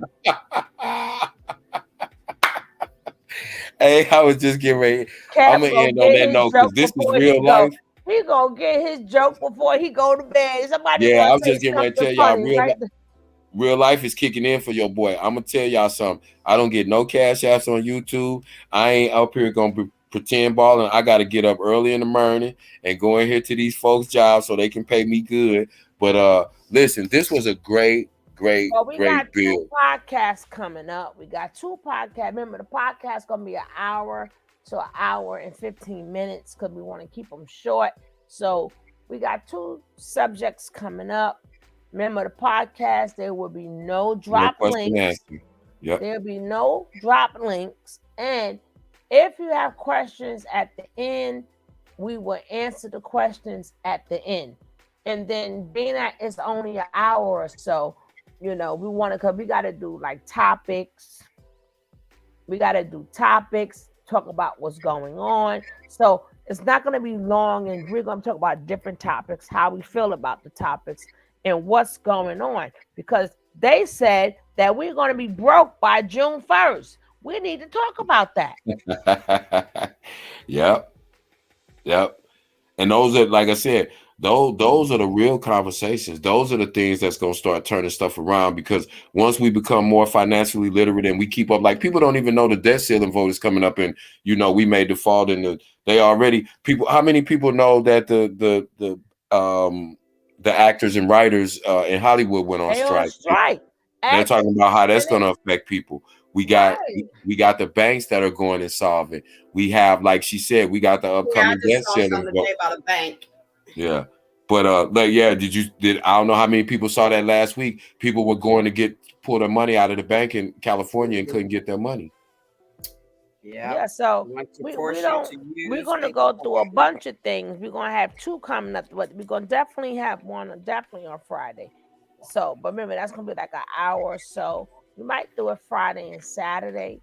Hey, I was just getting ready. I'm gonna end on that note because this is real life. He gonna get his joke before he go to bed. Somebody I was just getting ready to tell y'all real life is kicking in for your boy. I'm gonna tell y'all something. I don't get no cash apps on YouTube. I ain't up here gonna pretend balling. I gotta get up early in the morning and go in here to these folks' jobs so they can pay me good. But listen, this was a great we got bill. 2 podcasts coming up. We got 2 podcasts. Remember, the podcast gonna be an hour to an hour and 15 minutes because we want to keep them short. So we got 2 subjects coming up. Remember the podcast, there will be no drop links. Yep. There'll be no drop links. And if you have questions at the end, we will answer the questions at the end. And then being that it's only an hour or so, we want to, because we got to do like topics. We got to do topics, talk about what's going on. So it's not going to be long, and we're going to talk about different topics, how we feel about the topics, and what's going on, because they said that we're going to be broke by June 1st. We need to talk about that. Yep. And those are, like I said, those are the real conversations. Those are the things that's going to start turning stuff around, because once we become more financially literate and we keep up, like people don't even know the debt ceiling vote is coming up, and we may default in how many people know that the actors and writers in Hollywood went on strike. They're talking about how that's going to affect people. We got the banks that are going insolvent. We have, like she said, we got the upcoming debt ceiling. Today about a bank. Yeah, but I don't know how many people saw that last week. People were going to pull their money out of the bank in California and couldn't get their money. Yeah, so we're going to go through a bunch of things. We're going to have 2 coming up, but we're going to definitely have one on Friday. So, but remember, that's going to be like an hour or so. We might do it Friday and Saturday,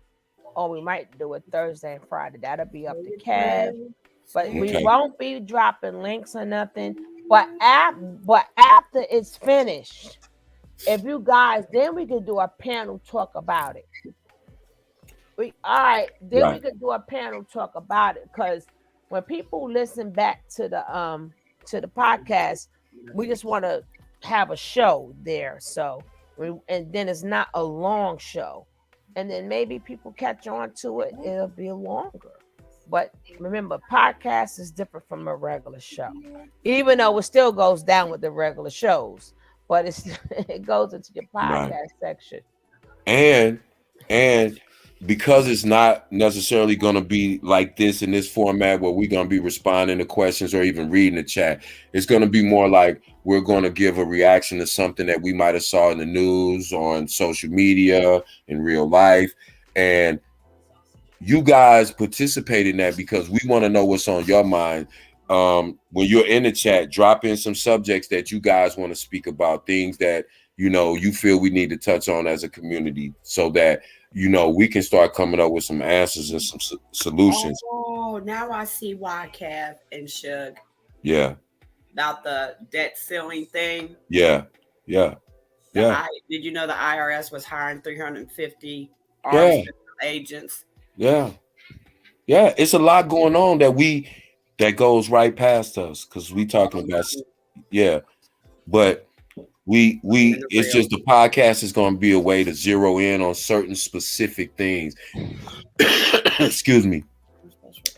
or we might do it Thursday and Friday. That'll be up to Kev. But we won't be dropping links or nothing. But after it's finished, if you guys, then we can do a panel talk about it. We could do a panel talk about it, because when people listen back to the podcast, we just want to have a show there. So, and then it's not a long show, and then maybe people catch on to it. It'll be longer. But remember, podcast is different from a regular show, even though it still goes down with the regular shows. But it goes into your podcast section. And because it's not necessarily going to be like this in this format where we're going to be responding to questions or even reading the chat, it's going to be more like we're going to give a reaction to something that we might have saw in the news, on social media, in real life. And you guys participate in that because we want to know what's on your mind. When you're in the chat, drop in some subjects that you guys want to speak about, things that you feel we need to touch on as a community, so that we can start coming up with some answers and some solutions. Oh, now I see why Cav and Shug. Yeah. About the debt ceiling thing. Yeah. Did you know the IRS was hiring 350 agents? Yeah. It's a lot going on that goes right past us because we talking about but we it's just the podcast is going to be a way to zero in on certain specific things. Excuse me.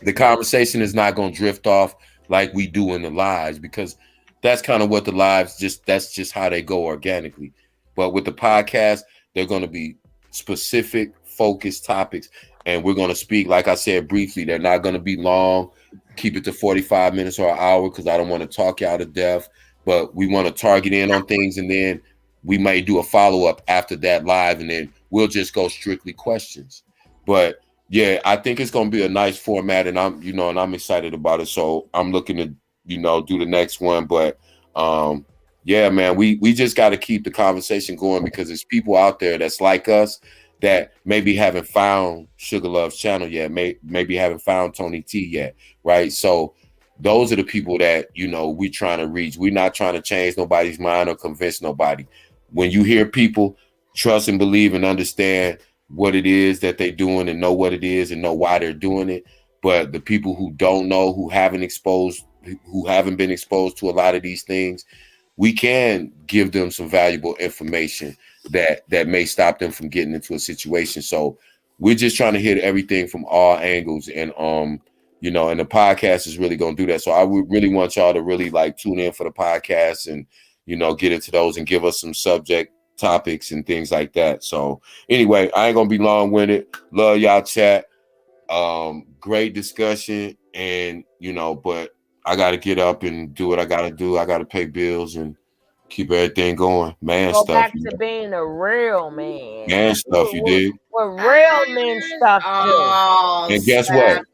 The conversation is not going to drift off like we do in the lives, because that's kind of what the lives that's just how they go organically. But with the podcast, they're going to be specific, focused topics, and we're going to speak, like I said briefly. They're not going to be long. Keep it to 45 minutes or an hour because I don't want to talk you out of death. But we want to target in on things, and then we may do a follow-up after that live, and then we'll just go strictly questions. But yeah, I think it's going to be a nice format, and I'm excited about it. So I'm looking to, do the next one. But yeah, man, we just got to keep the conversation going because there's people out there that's like us that maybe haven't found Sugar Love's channel yet, maybe haven't found Tony T yet, right? So those are the people that, we're trying to reach. We're not trying to change nobody's mind or convince nobody. When you hear people trust and believe and understand what it is that they're doing and know what it is and know why they're doing it, but the people who don't know, who haven't been exposed to a lot of these things, we can give them some valuable information that may stop them from getting into a situation. So we're just trying to hit everything from all angles, and and the podcast is really going to do that. So I would really want y'all to really tune in for the podcast and get into those and give us some subject topics and things like that. So anyway, I ain't gonna be long-winded. Love y'all chat. Great discussion, and but I gotta get up and do what I gotta do. I gotta pay bills and keep everything going. Go back to being a real man. Man stuff, you dig? What real men stuff do. And guess what?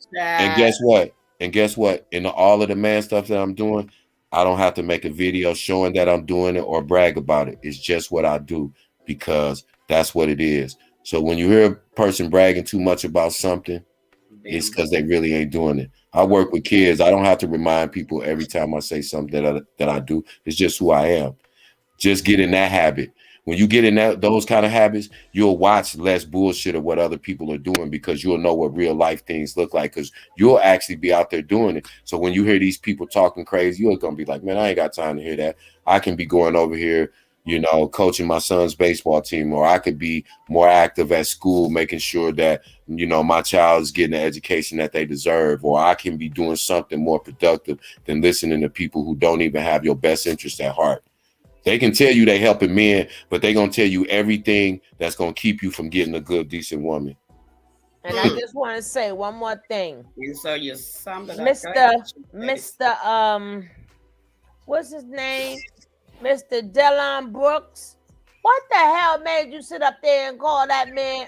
And guess what? In all of the man stuff that I'm doing, I don't have to make a video showing that I'm doing it or brag about it. It's just what I do because that's what it is. So when you hear a person bragging too much about something, it's because they really ain't doing it. I work with kids. I don't have to remind people every time I say something that I do. It's just who I am. Just get in that habit. When you get in those kind of habits, you'll watch less bullshit of what other people are doing because you'll know what real life things look like because you'll actually be out there doing it. So when you hear these people talking crazy, you're going to be like, man, I ain't got time to hear that. I can be going over here, coaching my son's baseball team, or I could be more active at school, making sure that, my child is getting the education that they deserve, or I can be doing something more productive than listening to people who don't even have your best interest at heart. They can tell you they helping men, but they're going to tell you everything that's going to keep you from getting a good, decent woman. And I just want to say one more thing. So you're something. Mr. What's his name? Mr. Delon Brooks. What the hell made you sit up there and call that man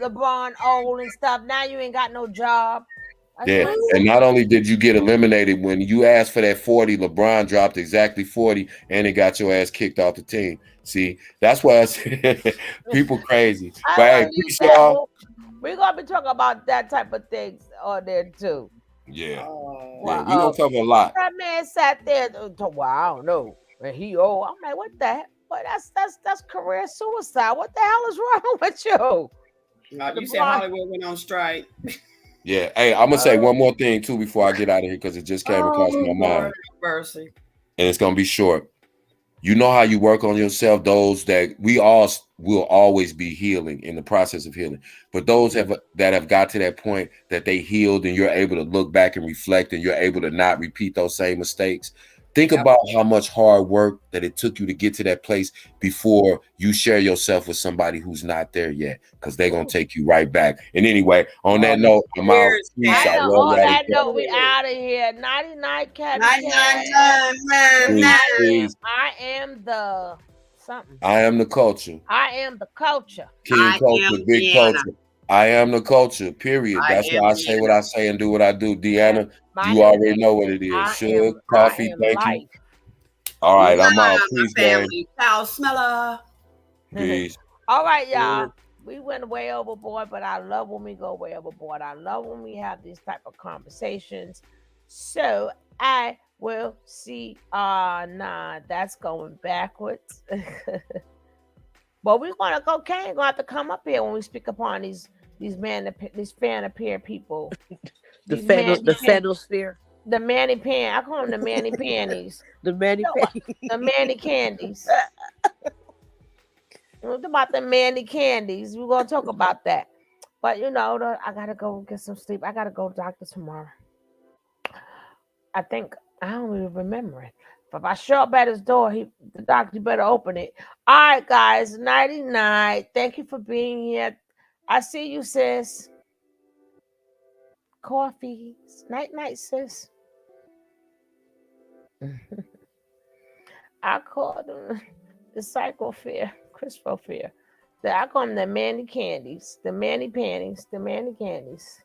LeBron old and stuff? Now you ain't got no job. Yeah, and not only did you get eliminated, when you asked for that 40, LeBron dropped exactly 40, and it got your ass kicked off the team. See, that's why I said people crazy. But hey, peace, y'all. We're gonna be talking about that type of things on there too. Yeah, we're gonna cover a lot. That man sat there. Well, I don't know, and he old. I'm like, what the heck? But that's career suicide. What the hell is wrong with you? You said Hollywood went on strike. Yeah. Hey, I'm gonna say one more thing too before I get out of here because it just came across my mind, Lord have mercy. and it's gonna be short. You know how you work on yourself. Those that we all will always be healing in the process of healing, but those that have got to that point that they healed, and you're able to look back and reflect, and you're able to not repeat those same mistakes. Think about how much hard work that it took you to get to that place before you share yourself with somebody who's not there yet, because they're gonna take you right back. And anyway, on that note, I'm out. Peace. I love On y'all. that note, we out of here. 99 Cat. Peace. I am the something. I am the culture. I am the culture. King culture, big culture. I am the culture, period. That's why I say what I say and do what I do. Deanna, you already know what it is. Sugar, coffee, thank you. All right, I'm out. Peace, man. Cow smeller. Peace. All right, y'all. We went way overboard, but I love when we go way overboard. I love when we have these type of conversations. So I will see. Nah, that's going backwards. But we're gonna go. Kane gonna have to come up here when we speak upon these fan appear people. The fanosphere. The Manny Pan. I call them the Manny Panties. The Manny The Manny Candies. What about the Manny Candies? We're gonna talk about that. But I gotta go get some sleep. I gotta go to the doctor tomorrow. I think I don't even remember it. But if I show up at his door, the doctor better open it. All right, guys. Nighty night. Thank you for being here. I see you, sis. Coffee. Night night, sis. I call them the psychosphere, Christosphere. I call them the Manny Candies, the Manny Panties, the Manny Candies.